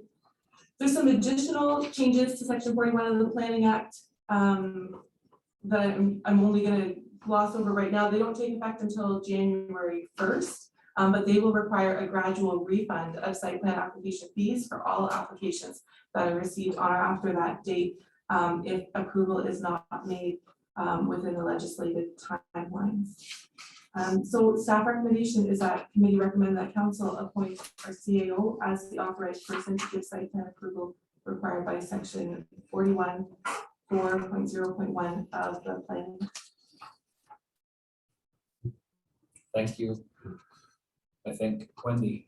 There's some additional changes to section 41 of the Planning Act that I'm only going to gloss over right now. They don't take effect until January 1st. But they will require a gradual refund of site plan application fees for all applications that are received on or after that date if approval is not made within the legislated timelines. So staff recommendation is that committee recommend that council appoint our CAO as the authorized person to give site plan approval required by section 41 4.0.1 of the plan.
Thank you. I think Wendy.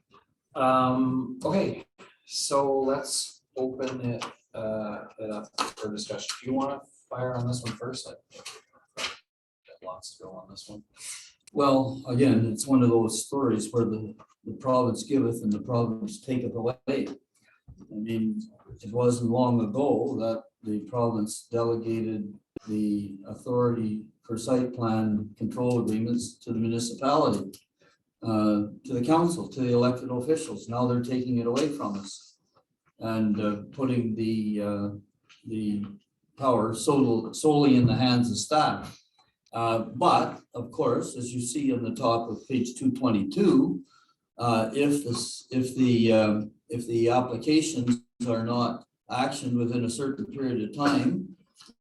Okay, so let's open it up for discussion. Do you want to fire on this one first? Got lots to go on this one.
Well, again, it's one of those stories where the province giveth and the province taketh away. I mean, it wasn't long ago that the province delegated the authority for site plan control agreements to the municipality, to the council, to the elected officials. Now they're taking it away from us and putting the power solely in the hands of staff. But of course, as you see on the top of page 222, if the applications are not actioned within a certain period of time,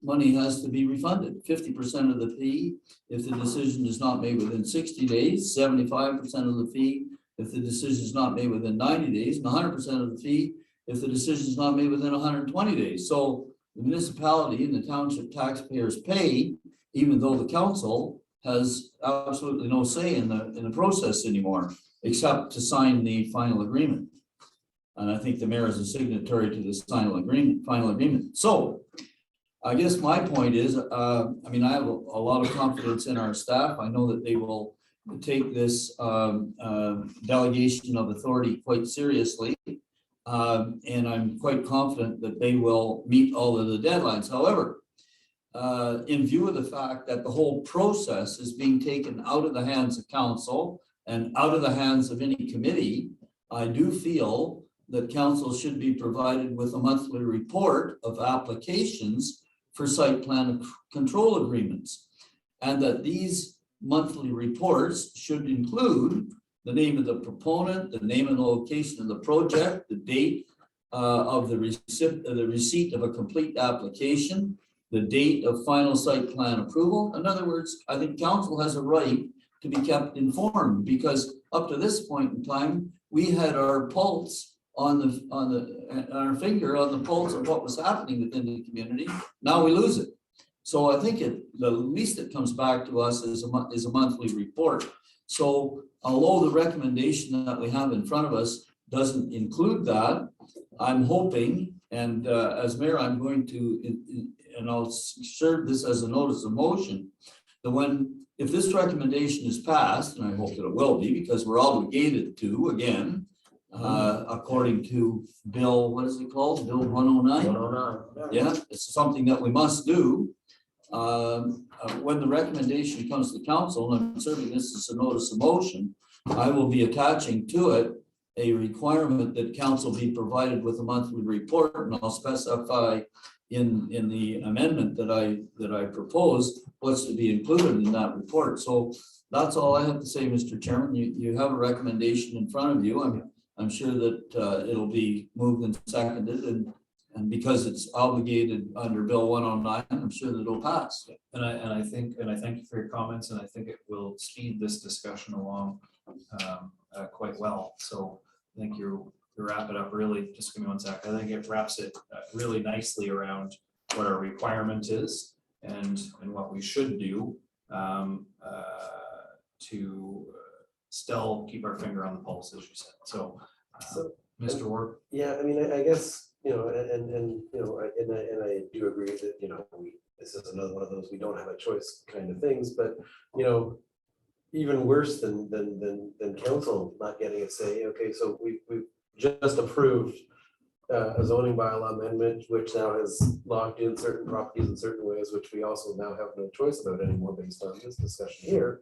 money has to be refunded, 50% of the fee if the decision is not made within 60 days, 75% of the fee if the decision is not made within 90 days, and 100% of the fee if the decision is not made within 120 days. So the municipality and the township taxpayers pay, even though the council has absolutely no say in the process anymore, except to sign the final agreement. And I think the mayor is a signatory to this final agreement. So I guess my point is, I mean, I have a lot of confidence in our staff. I know that they will take this delegation of authority quite seriously. And I'm quite confident that they will meet all of the deadlines. However, in view of the fact that the whole process is being taken out of the hands of council and out of the hands of any committee, I do feel that council should be provided with a monthly report of applications for site plan control agreements. And that these monthly reports should include the name of the proponent, the name and the location of the project, the date of the receipt of a complete application, the date of final site plan approval. In other words, I think council has a right to be kept informed, because up to this point in time, we had our pulse on our finger on the pulse of what was happening within the community. Now we lose it. So I think the least it comes back to us is a monthly report. So although the recommendation that we have in front of us doesn't include that, I'm hoping, and as mayor, I'm going to, and I'll serve this as a notice of motion, that if this recommendation is passed, and I hope that it will be, because we're obligated to, again, according to Bill, what is it called? Bill 109?
109.
Yeah, it's something that we must do. When the recommendation comes to council, and I'm serving this as a notice of motion, I will be attaching to it a requirement that council be provided with a monthly report, and I'll specify in the amendment that I proposed what's to be included in that report. So that's all I have to say, Mr. Chairman. You have a recommendation in front of you. I'm sure that it'll be moved and seconded, and because it's obligated under Bill 109, I'm sure that it'll pass.
And I thank you for your comments, and I think it will speed this discussion along quite well. So I think you wrap it up really, just give me one sec. I think it wraps it really nicely around what our requirement is and what we should do to still keep our finger on the pulse, as you said. So, Mr. Ward.
Yeah, I mean, I guess, and I do agree that, this is another one of those, we don't have a choice kind of things, but, even worse than council not getting a say. Okay, so we've just approved a zoning bylaw amendment, which now has locked in certain properties in certain ways, which we also now have no choice about anymore based on this discussion here.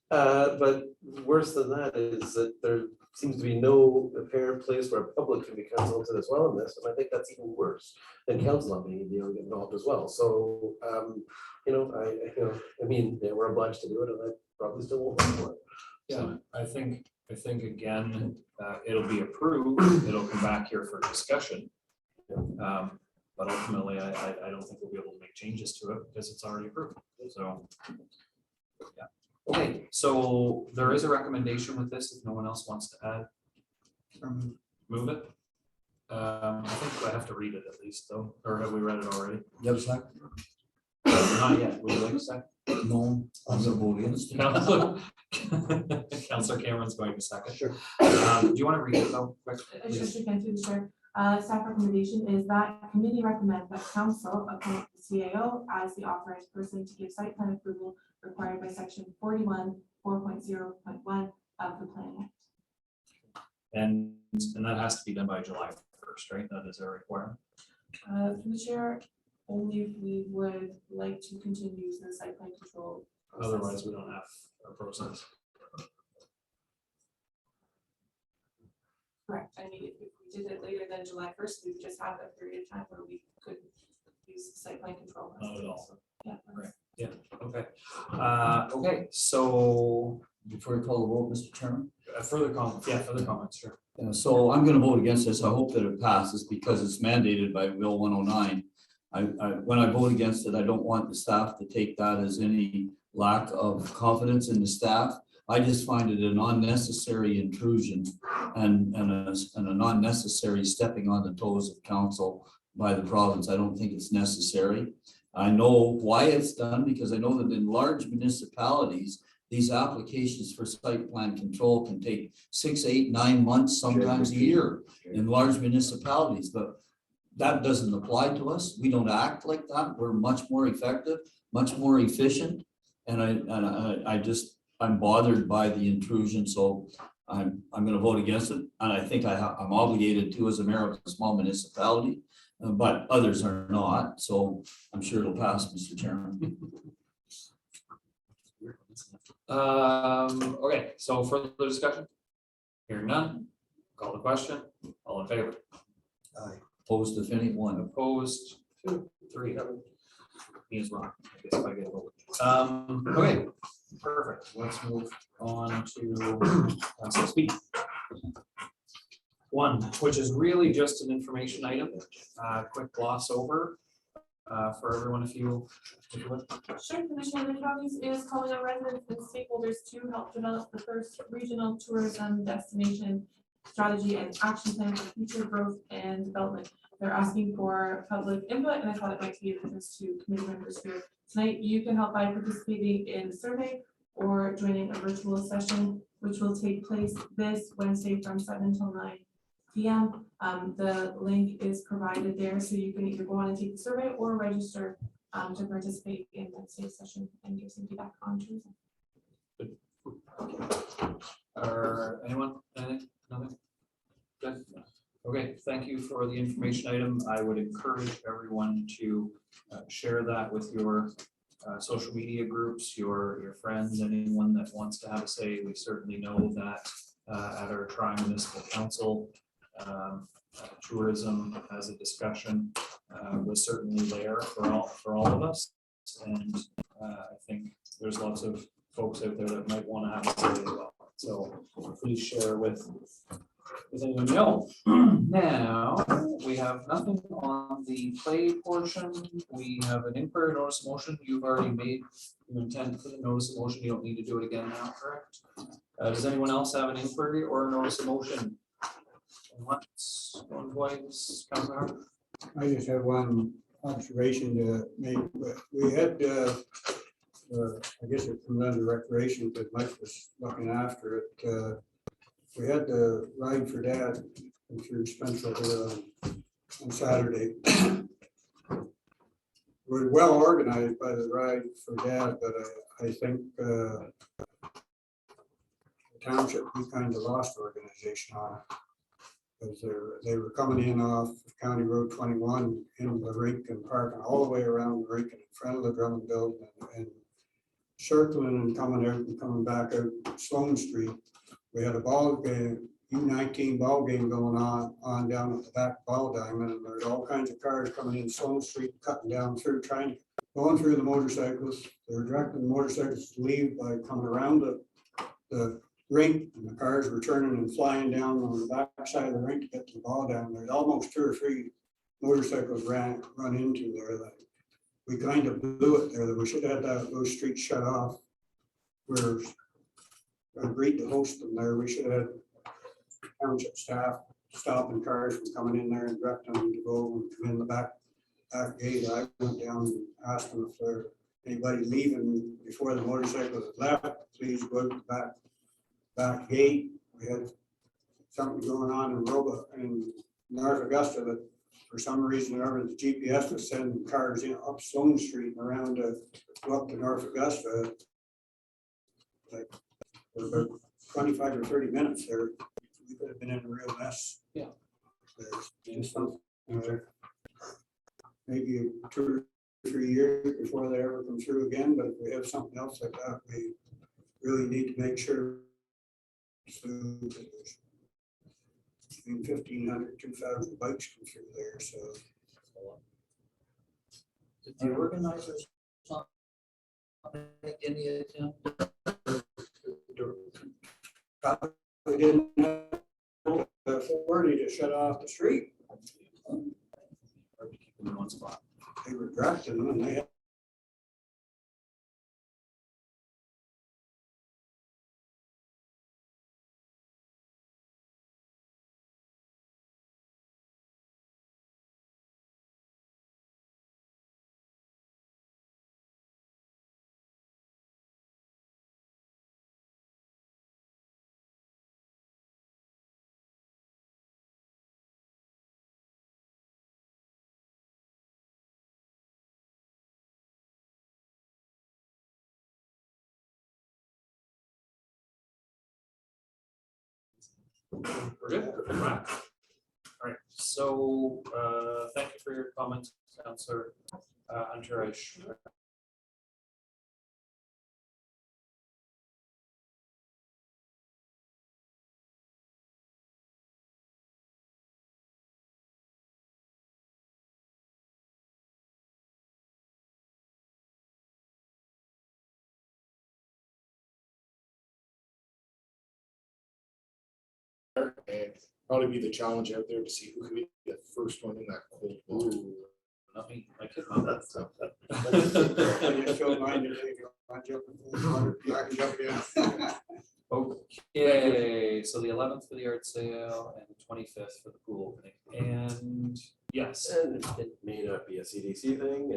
But worse than that is that there seems to be no apparent place where public can be consulted as well in this, and I think that's even worse than council not being involved as well. So, we're obliged to do it, and I probably still won't vote for it.
Yeah, I think again, it'll be approved. It'll come back here for discussion. But ultimately, I don't think we'll be able to make changes to it because it's already approved. So, yeah. Okay, so there is a recommendation with this, if no one else wants to add. Move it. I think I have to read it at least though, or have we read it already?
You have a second?
Not yet. Would you like a second?
No, I'm gonna vote against it.
Councilor Cameron's going to second.
Sure.
Do you want to read it though, quick?
Just to get through the chair. Staff recommendation is that committee recommends that council appoint the CAO as the authorized person to give site plan approval required by section 41, 4.0.1 of the Planning Act.
And that has to be done by July 1st, right? That is a requirement.
Through the chair, only if we would like to continue the site plan control process.
Otherwise, we don't have a process.
Correct. I mean, if we did it later than July 1st, we would just have a period of time where we could use site plan control.
Not at all.
Yeah.
Right. Yeah. Okay. Okay. So
Before we call the vote, Mr. Chairman,
Further comments, sure.
So I'm gonna vote against this. I hope that it passes because it's mandated by Bill 109. When I vote against it, I don't want the staff to take that as any lack of confidence in the staff. I just find it an unnecessary intrusion and a non-necessary stepping on the toes of council by the province. I don't think it's necessary. I know why it's done because I know that in large municipalities, these applications for site plan control can take 6, 8, 9 months, sometimes a year in large municipalities, but that doesn't apply to us. We don't act like that. We're much more effective, much more efficient. And I'm bothered by the intrusion, so I'm gonna vote against it. And I think I'm obligated to as a mayor of a small municipality, but others are not. So I'm sure it'll pass, Mr. Chairman.
Okay, so further discussion? Hearing none, call the question, all in favor?
Opposed, if any, one.
Opposed, 2, 3. Me as well. I guess if I get a vote. Okay, perfect. Let's move on to council speak. 1, which is really just an information item, quick gloss over for everyone if you would.
Sure, Commissioner Counties is calling on residents and stakeholders to help develop the first regional tourism destination strategy and action plan for future growth and development. They're asking for public input, and I thought it might be of interest to committee members here tonight. You can help by participating in the survey or joining a virtual session, which will take place this Wednesday from 7 till 9 p.m. The link is provided there, so you can either go on and take the survey or register to participate in Wednesday's session and give some feedback on tourism.
Or anyone, anything, nothing? Good. Okay, thank you for the information item. I would encourage everyone to share that with your social media groups, your friends, anyone that wants to have a say. We certainly know that at our tri-municipal council, tourism as a discussion was certainly there for all of us. And I think there's lots of folks out there that might want to have a say as well. So please share with anyone you know. Now, we have nothing on the play portion. We have an inquiry notice of motion. You've already made your intent for the notice of motion. You don't need to do it again now, correct? Does anyone else have an inquiry or a notice of motion? Once, one twice, Councilor Howard?
I just have one observation to make. We had, I guess it comes under recreation, but Mike was looking after it. We had the ride for dad through Spencer on Saturday. We're well organized by the ride for dad, but I think the township, we kind of lost organization on it. Because they were coming in off County Road 21 into the rink and parking all the way around the rink and in front of the Drummond building and circling and coming out and coming back out Sloan Street. We had a ball game, U19 ball game going on down at the back ball diamond, and there's all kinds of cars coming in Sloan Street, cutting down through, going through the motorcycles. They were directing the motorcycles to leave by coming around the rink, and the cars were turning and flying down on the back side of the rink to get to the ball down. There's almost 2 or 3 motorcycles run into there. That we kind of blew it there. That we should have had those streets shut off. We're agreed to host them there. We should have had township staff stopping cars from coming in there and directing them to go and come in the back gate. I went down and asked them if there anybody leaving before the motorcycles had left, please go to the back gate. We had something going on in Roba in North Augusta that for some reason or other the GPS was sending cars in up Sloan Street and around to go up to North Augusta. Like for about 25 or 30 minutes there, we could have been in a real mess.
Yeah.
There's just something, maybe 2 or 3 years before they ever come through again, but if we have something else like that, we really need to make sure. So between 1,500, 2,000 bikes come through there, so.
Did the organizers not make any attempt?
We didn't have the authority to shut off the street.
Hard to keep them in one spot.
They were directing them and they had.
We're good. Right. All right. So thank you for your comments, Councillor Hunter.
And probably be the challenge out there to see who can be the first one in that cold water.
Not me. I could not that stuff.
I just don't mind if you want to jump in the water, I can jump in.
Okay, so the 11th for the art sale and the 25th for the pool opening. And yes,
And it may not be a CDC thing.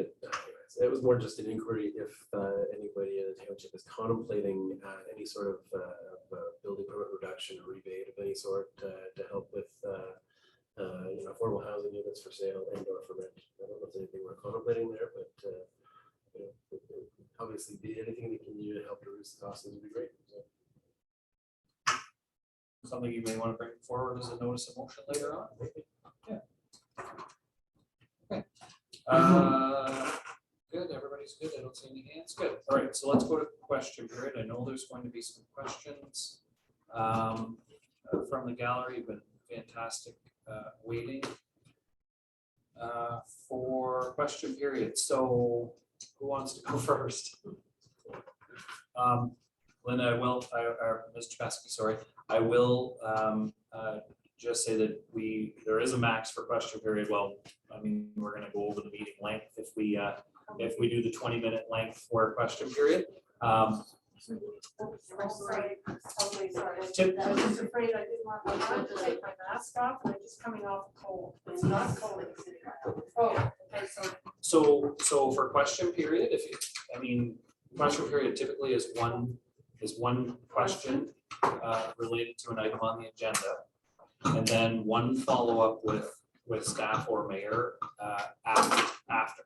It was more just an inquiry if anybody in the township is contemplating any sort of building permit reduction or rebate of any sort to help with affordable housing units for sale and or for rent. I don't know if there's anything we're contemplating there, but obviously anything that can do to help reduce the costs would be great. So.
something you may want to bring forward as a notice of motion later on. Yeah. Okay. Good, everybody's good. I don't see any hands. Good. All right, so let's go to question period. I know there's going to be some questions from the gallery, but fantastic waiting for question period. So who wants to go first? Linda, I will, Mr. Chapasky, sorry, I will just say that there is a max for question period. Well, I mean, we're gonna go over the meeting length if we do the 20-minute length for a question period.
Sorry, totally sorry. I was just afraid I didn't want to take my mask off, and I'm just coming off cold. It's not cold. Oh, okay, sorry.
So for question period, question period typically is one question related to an item on the agenda, and then one follow-up with staff or mayor after.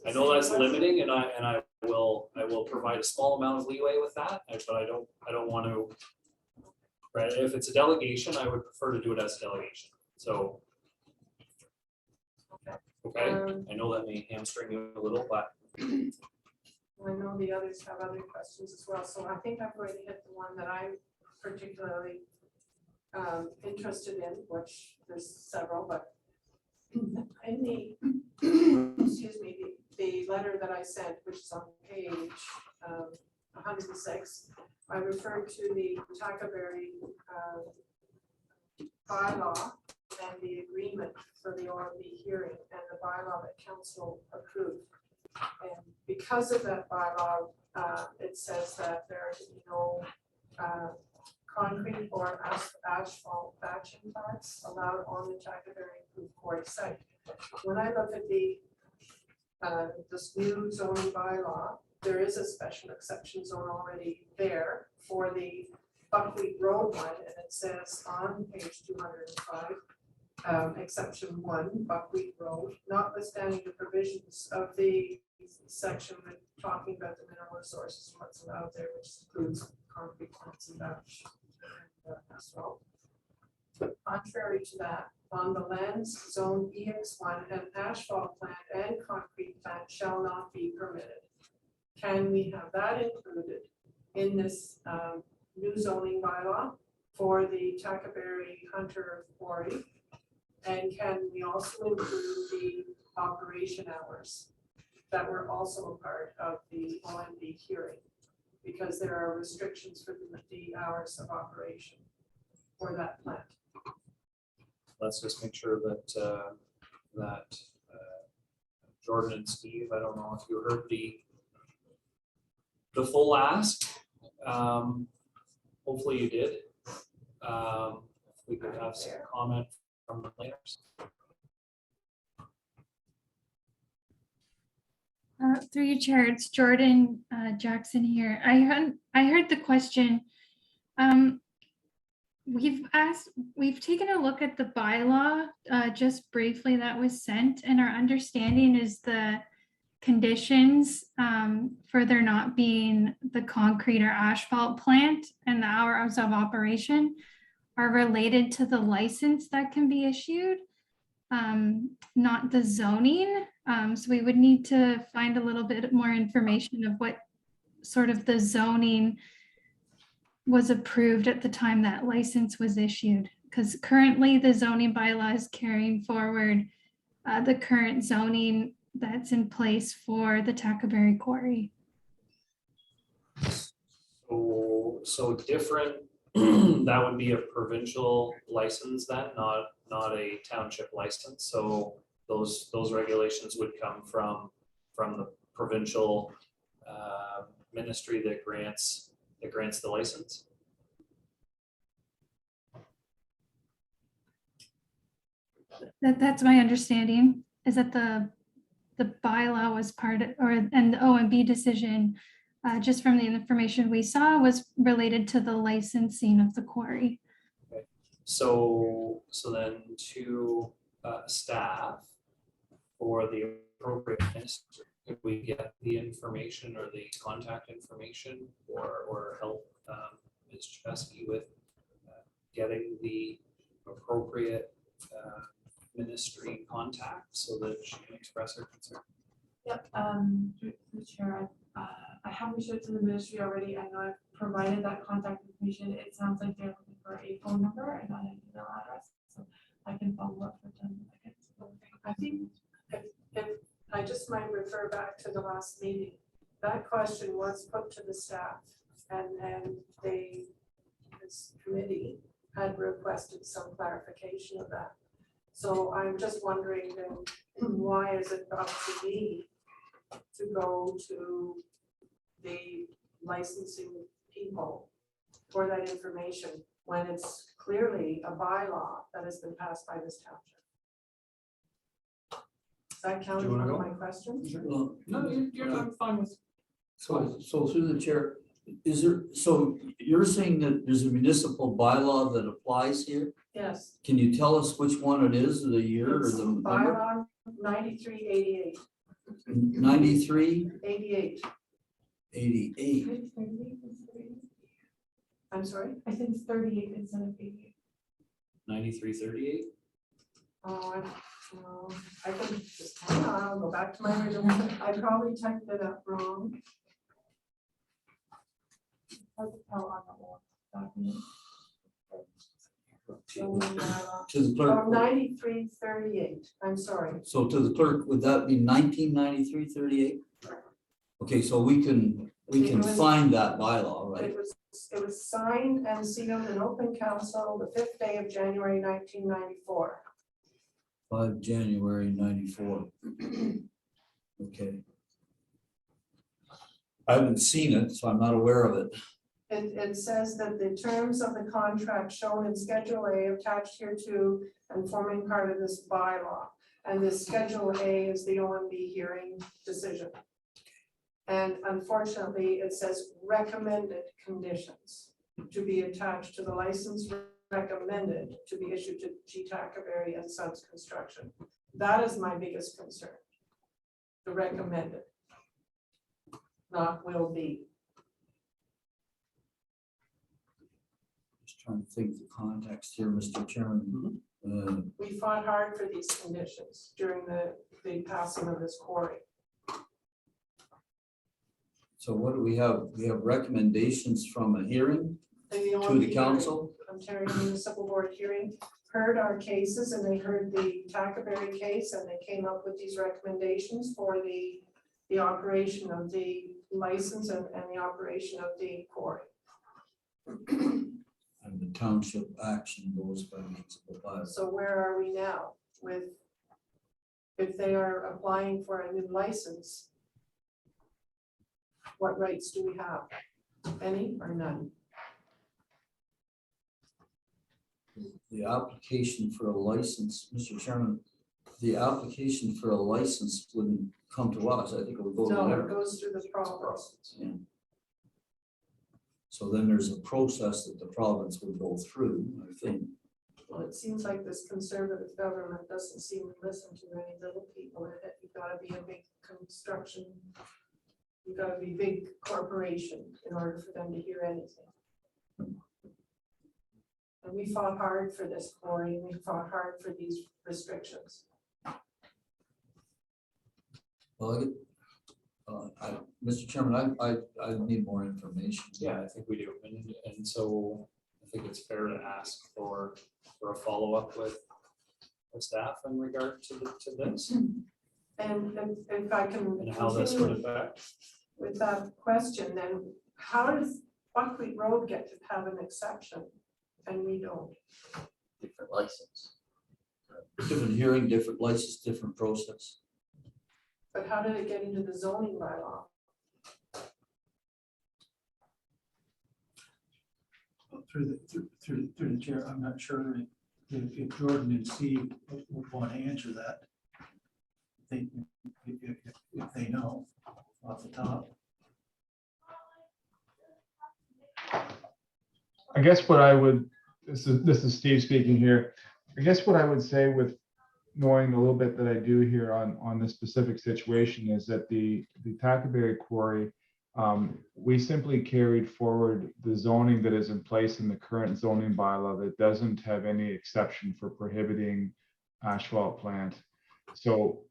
I know that's limiting, and I will provide a small amount of leeway with that, but I don't want to. Right, if it's a delegation, I would prefer to do it as a delegation. So. Okay, I know that may hamstring you a little, but.
I know the others have other questions as well, so I think I've already hit the one that I'm particularly interested in, which there's several, but in the, excuse me, the letter that I sent, which is on page 106, I referred to the Tackaberry bylaw and the agreement for the OMB hearing and the bylaw that council approved. And because of that bylaw, it says that there is no concrete or asphalt batching plants allowed on the Tackaberry Food Quarry site. When I look at this new zoning bylaw, there is a special exception zone already there for the Buckwheat Road one, and it says on page 205, exception 1, Buckwheat Road, notwithstanding the provisions of the section talking about the mineral resources and what's allowed there, which includes concrete plants and batch asphalt. Contrary to that, on the lands zone EX1, an asphalt plant and concrete plant shall not be permitted. Can we have that included in this new zoning bylaw for the Tackaberry Hunter Quarry? And can we also include the operation hours that were also a part of the OMB hearing? because there are restrictions for the hours of operation for that plant.
Let's just make sure that, Jordan and Steve, I don't know if you heard the full ask. Hopefully you did. If we could have some comment from the planners.
Through you, Chair, it's Jordan Jackson here. I heard the question. We've taken a look at the bylaw just briefly that was sent, and our understanding is the conditions for there not being the concrete or asphalt plant and the hours of operation are related to the license that can be issued, not the zoning. So we would need to find a little bit more information of what sort of the zoning was approved at the time that license was issued. Because currently the zoning bylaw is carrying forward the current zoning that's in place for the Tackaberry Quarry.
So different, that would be a provincial license then, not a township license. So those regulations would come from the provincial ministry that grants the license.
That's my understanding, is that the bylaw was part of, and the OMB decision, just from the information we saw, was related to the licensing of the quarry.
Okay. So then to staff for the appropriateness, if we get the information or the contact information or help Ms. Chesky with getting the appropriate ministry contact so that she can express her concern.
Yep, through the chair, I have reached out to the ministry already. I know I've provided that contact information. It sounds like they're looking for a phone number and not an email address, so I can follow up with them.
I think if I just might refer back to the last meeting, that question was put to the staff and this committee had requested some clarification of that. So I'm just wondering then, why is it up to me to go to the licensing people for that information when it's clearly a bylaw that has been passed by this township? Does that count as one of my questions?
Well,
No, I'm fine with.
So through the chair, so you're saying that there's a municipal bylaw that applies here?
Yes.
Can you tell us which one it is, the year or
It's
the number?
bylaw 9388.
93,
88.
88.
I'm sorry?
I think it's 38 instead of 88.
9338.
Oh, I can just, hang on, I'll go back to my original. I probably typed it up wrong.
Hard to tell on the old document.
To the clerk.
9338, I'm sorry.
So to the clerk, would that be 1993, 38? Okay, so we can
It was-
find that bylaw, right?
It was signed and sealed in open council the 5th day of January 1994.
5 January 94. Okay. I haven't seen it, so I'm not aware of it.
It says that the terms of the contract shown in Schedule A attached here to and forming part of this bylaw. And this Schedule A is the OMB hearing decision. And unfortunately, it says recommended conditions to be attached to the license, recommended to be issued to G. Tackaberry and Sons Construction. That is my biggest concern. The recommended, not will be.
Just trying to think of the context here, Mr. Chairman.
We fought hard for these conditions during the passing of this quarry.
So what do we have? We have recommendations from a hearing
And
to
OMB
the council?
Ontario Municipal Board hearing heard our cases and they heard the Tackaberry case and they came up with these recommendations for the the operation of the license and the operation of the quarry.
And the township action goes by means of the bylaw.
So where are we now with, if they are applying for a new license? What rights do we have? Any or none?
The application for a license, Mr. Chairman, the application for a license wouldn't come to us. I think it would go to
No, it
them.
goes through the province.
Yeah. So then there's a process that the province would go through, I think.
Well, it seems like this conservative government doesn't seem to listen to any little people in it. You've got to be a big construction. You've got to be big corporation in order for them to hear anything. And we fought hard for this quarry, and we fought hard for these restrictions.
Well, Mr. Chairman, I need more information.
Yeah, I think we do. And so I think it's fair to ask for a follow-up with staff in regard to this
And if I can
and how this would
continue
affect.
with that question, then how does Buckwheat Road get to have an exception and we don't?
Different license.
Different hearing, different license, different process.
But how did it get into the zoning bylaw?
Through the chair, I'm not sure if Jordan and Steve would want to answer that. If they know off the top.
I guess what I would, this is Steve speaking here. I guess what I would say with knowing a little bit that I do here on this specific situation is that the Tackleberry Quarry, we simply carried forward the zoning that is in place in the current zoning bylaw that doesn't have any exception for prohibiting asphalt plant. So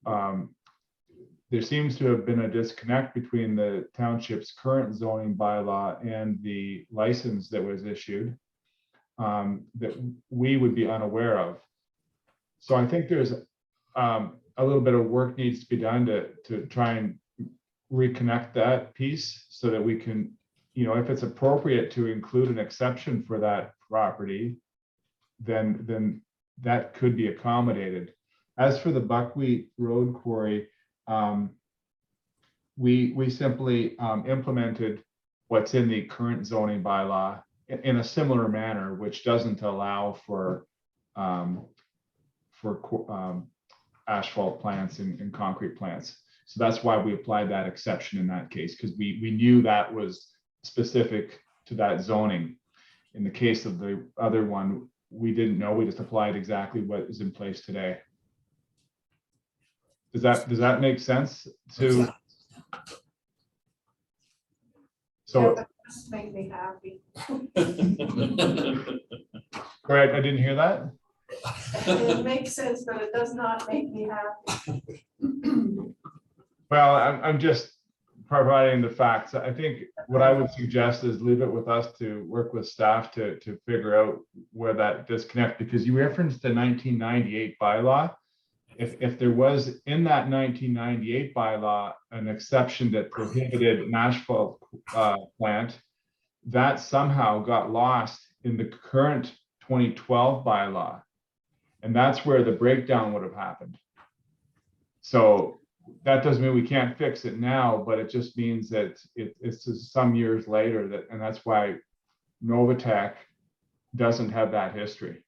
there seems to have been a disconnect between the township's current zoning bylaw and the license that was issued that we would be unaware of. So I think there's a little bit of work needs to be done to try and reconnect that piece so that we can, you know, if it's appropriate to include an exception for that property, then that could be accommodated. As for the Buckwheat Road Quarry, we simply implemented what's in the current zoning bylaw in a similar manner, which doesn't allow for asphalt plants and concrete plants. So that's why we applied that exception in that case, because we knew that was specific to that zoning. In the case of the other one, we didn't know, we just applied exactly what is in place today. Does that make sense to? So,
That doesn't make me happy.
Greg, I didn't hear that.
It makes sense, but it does not make me happy.
Well, I'm just providing the facts. I think what I would suggest is leave it with us to work with staff to figure out where that disconnect, because you referenced the 1998 bylaw. If there was in that 1998 bylaw an exception that prohibited an asphalt plant, that somehow got lost in the current 2012 bylaw. And that's where the breakdown would have happened. So that doesn't mean we can't fix it now, but it just means that it's just some years later that, and that's why Novatech doesn't have that history.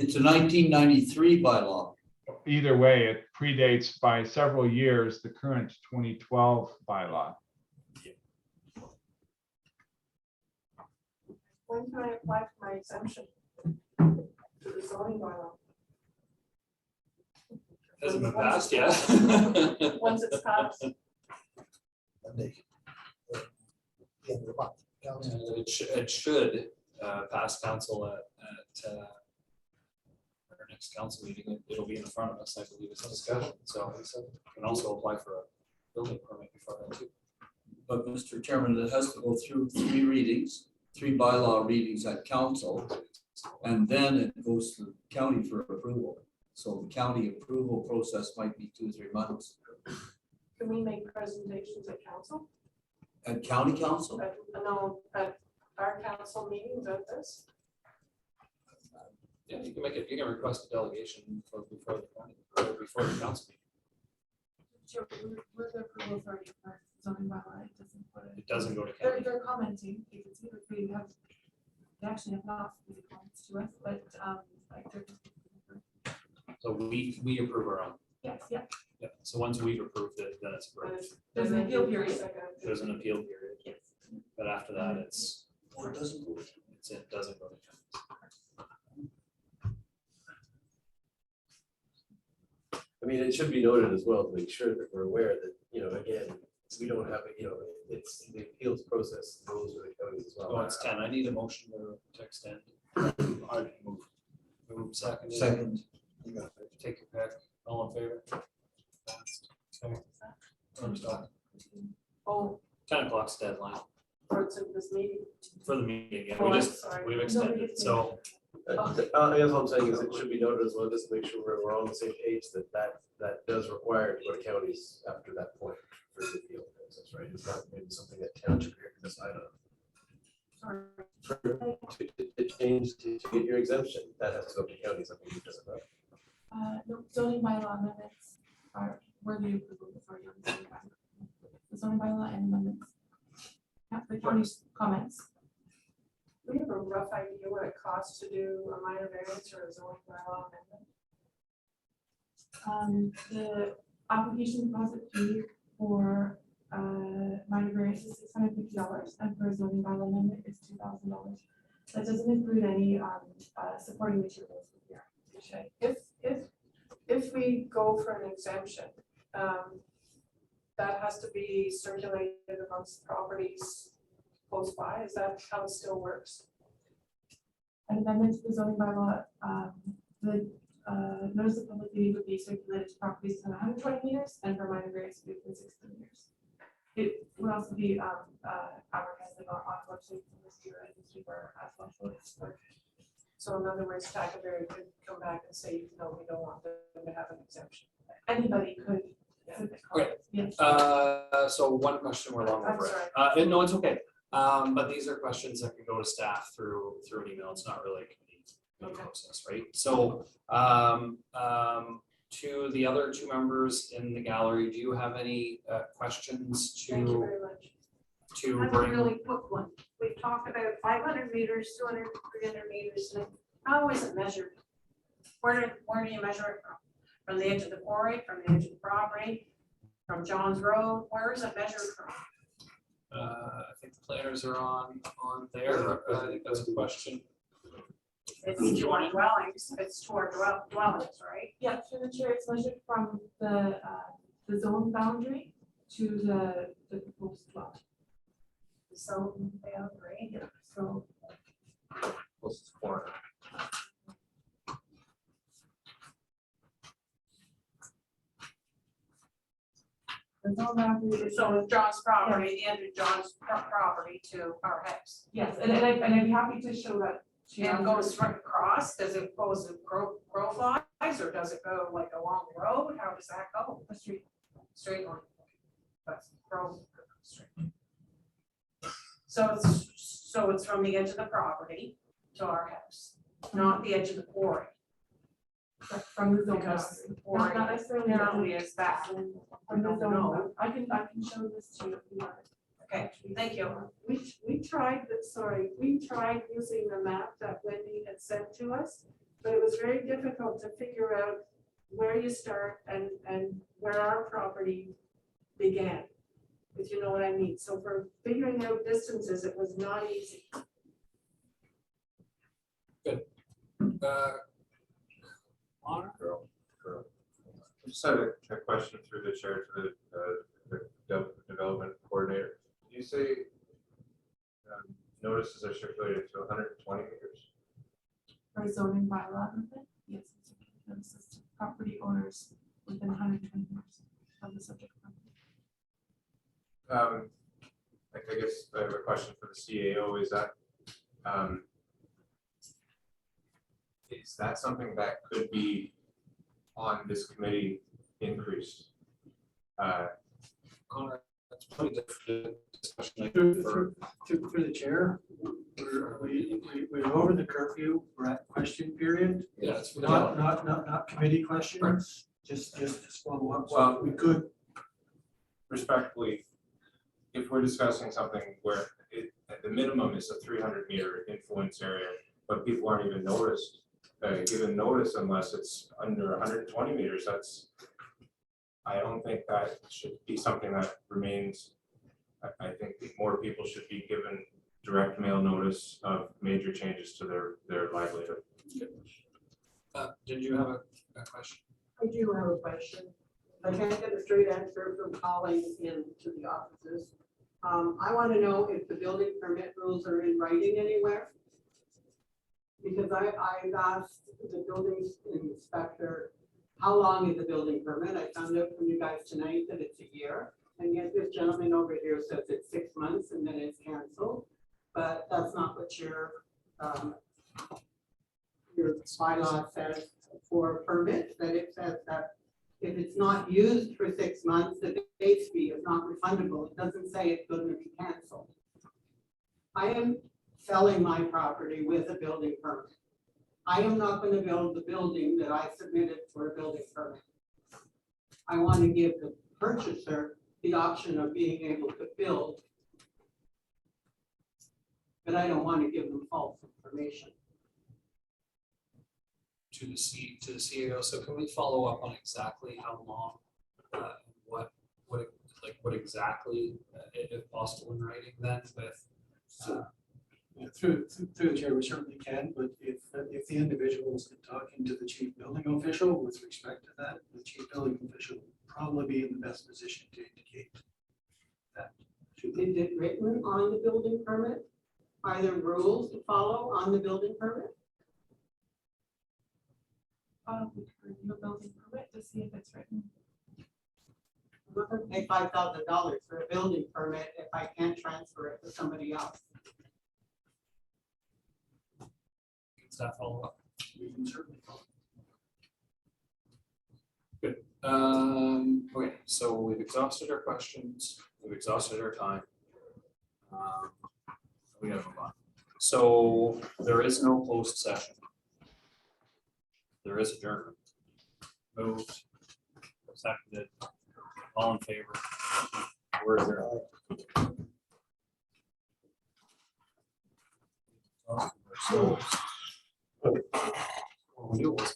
It's a 1993 bylaw.
Either way, it predates by several years the current 2012 bylaw.
When can I apply for my exemption to the zoning bylaw?
Hasn't been passed yet.
Once it's passed,
It should pass council at our next council meeting. It'll be in front of us, I believe, it's a discussion. So we can also apply for a building permit before that too.
But Mr. Chairman, it has to go through 3 readings, 3 bylaw readings at council, and then it goes to the county for approval. So the county approval process might be 2 or 3 months.
Can we make presentations at council?
At county council?
No, at our council meetings at this?
Yeah, you can request a delegation before the county, or before the council meeting.
Sure, we're the approval authority for zoning bylaw, it doesn't put it.
It doesn't go to
They're,
county.
they're commenting, you can see that we have, they actually have not made comments to us, but, like, they're.
So we approve our own.
Yes, yeah,
Yeah, so once we've approved it, then it's approved.
there's an appeal period.
There's an appeal period,
Yes.
but after that, it's,
Or it doesn't go?
it doesn't go to county.
I mean, it should be noted as well to make sure that we're aware that, again, we don't have, it's the appeals process, those are the counties as well.
Oh, it's 10. I need a motion to extend.
I move.
Move second.
Second.
Take your pick. All in favor? Passed. Okay. First off,
Oh,
10 o'clock's deadline
for this meeting.
for the meeting. Yeah,
Oh,
we
I'm
just,
sorry.
we've extended. So
I guess what I'm saying is it should be noted as well, just to make sure we're on the same page, that does require to go to counties after that point for the appeal process, right? It's not maybe something that township here can decide on. To change, to get your exemption, that has to go to counties, I believe, doesn't it?
No, zoning bylaw amendments are worthy of approval authority on the zoning bylaw. The zoning bylaw and amendments. Yeah, the county's comments.
Do we have a rough idea what it costs to do a minor variance or a zoning bylaw amendment?
The application deposit fee for minor variance is $650, and for a zoning bylaw amendment is $2,000. That doesn't include any supporting materials with the application.
If we go for an exemption, that has to be circulated amongst properties close by, is that how it still works?
An amendment to the zoning bylaw, the notice of public meeting would be circulated to properties within 120 meters, and for minor variance would be within 60 meters. It would also be advertised on website for this year and newspaper as well.
So in other words, Tackleberry could come back and say, no, we don't want them to have an exemption.
Anybody could.
Okay.
Yes.
So one question, we're long
I'm
over it.
sorry.
No, it's okay. But these are questions that can go to staff through an email. It's not really a committee process, right? So to the other two members in the gallery, do you have any questions
Thank you very much.
to
I have a
bring?
really quick one. We've talked about 500 meters, 200, 300 meters. And how is it measured? Where do you measure it from? From the edge of the quarry, from the edge of the property, from John's Road? Where is it measured from?
I think the planners are on there. I think that's a question.
It's toward dwellings, it's toward dwellings, right?
Yeah, through the chair, it's measured from the zone boundary to the proposed dwelling.
So, boundary.
Yeah, so
Closest corner.
the zone boundary is.
So John's property, the end of John's property to our house.
Yes, and I'd be happy to show that. to you.
And goes right across, does it goes in crow flies, or does it go like along the road? How does that go?
The street.
Straight line. That's crow straight. So it's from the edge of the property to our house, not the edge of the quarry.
From the zone
Because
boundary.
the quarry
Not necessarily.
apparently is that.
From the zone boundary. I can show this to you if you want.
Okay, thank you.
We tried using the map that Wendy had sent to us, but it was very difficult to figure out where you start and where our property began, if you know what I mean. So for figuring out distances, it was not easy.
I just had a question through the chair to the development coordinator. Did you say notices are circulated to 120 meters?
For zoning bylaw amendment, yes, it's notices to property owners within 120 meters of the subject property.
I guess I have a question for the CAO. Is that something that could be on this committee increased?
Connor, that's probably the discussion I
Through
prefer.
through the chair, we're over the curfew, we're at question period.
Yeah, it's.
Not committee questions, just follow up.
Well,
We could,
Respectfully, if we're discussing something where it, at the minimum is a 300-meter influence area, but people aren't even given notice unless it's under 120 meters, I don't think that should be something that remains. I think more people should be given direct mail notice of major changes to their livelihood.
Did you have a question?
I do have a question. I can't get a straight answer from calling into the offices. I want to know if the building permit rules are in writing anywhere. Because I've asked the building inspector, how long is the building permit? I found out from you guys tonight that it's a year. And yet this gentleman over here says it's 6 months and then it's canceled. But that's not what your bylaw says for a permit, that it says that if it's not used for 6 months, the base fee is not refundable. It doesn't say it's going to be canceled. I am selling my property with a building permit. I am not going to build the building that I submitted for a building permit. I want to give the purchaser the option of being able to build, but I don't want to give them false information.
To the CEO, so can we follow up on exactly how long, what exactly, if possible in writing then with?
through the chair, we certainly can, but if the individual is talking to the chief building official with respect to that, the chief building official will probably be in the best position to indicate that.
Is it written on the building permit? Are there rules to follow on the building permit?
We could review a building permit to see if it's written.
I'm not gonna pay $5,000 for a building permit if I can't transfer it to somebody else.
Does that follow up?
We can certainly follow.
Good. Okay, so we've exhausted our questions, we've exhausted our time. We gotta move on. So there is no closed session. There is adjournment. Moved. Seconded. All in favor? We're adjourned. So. We knew it was.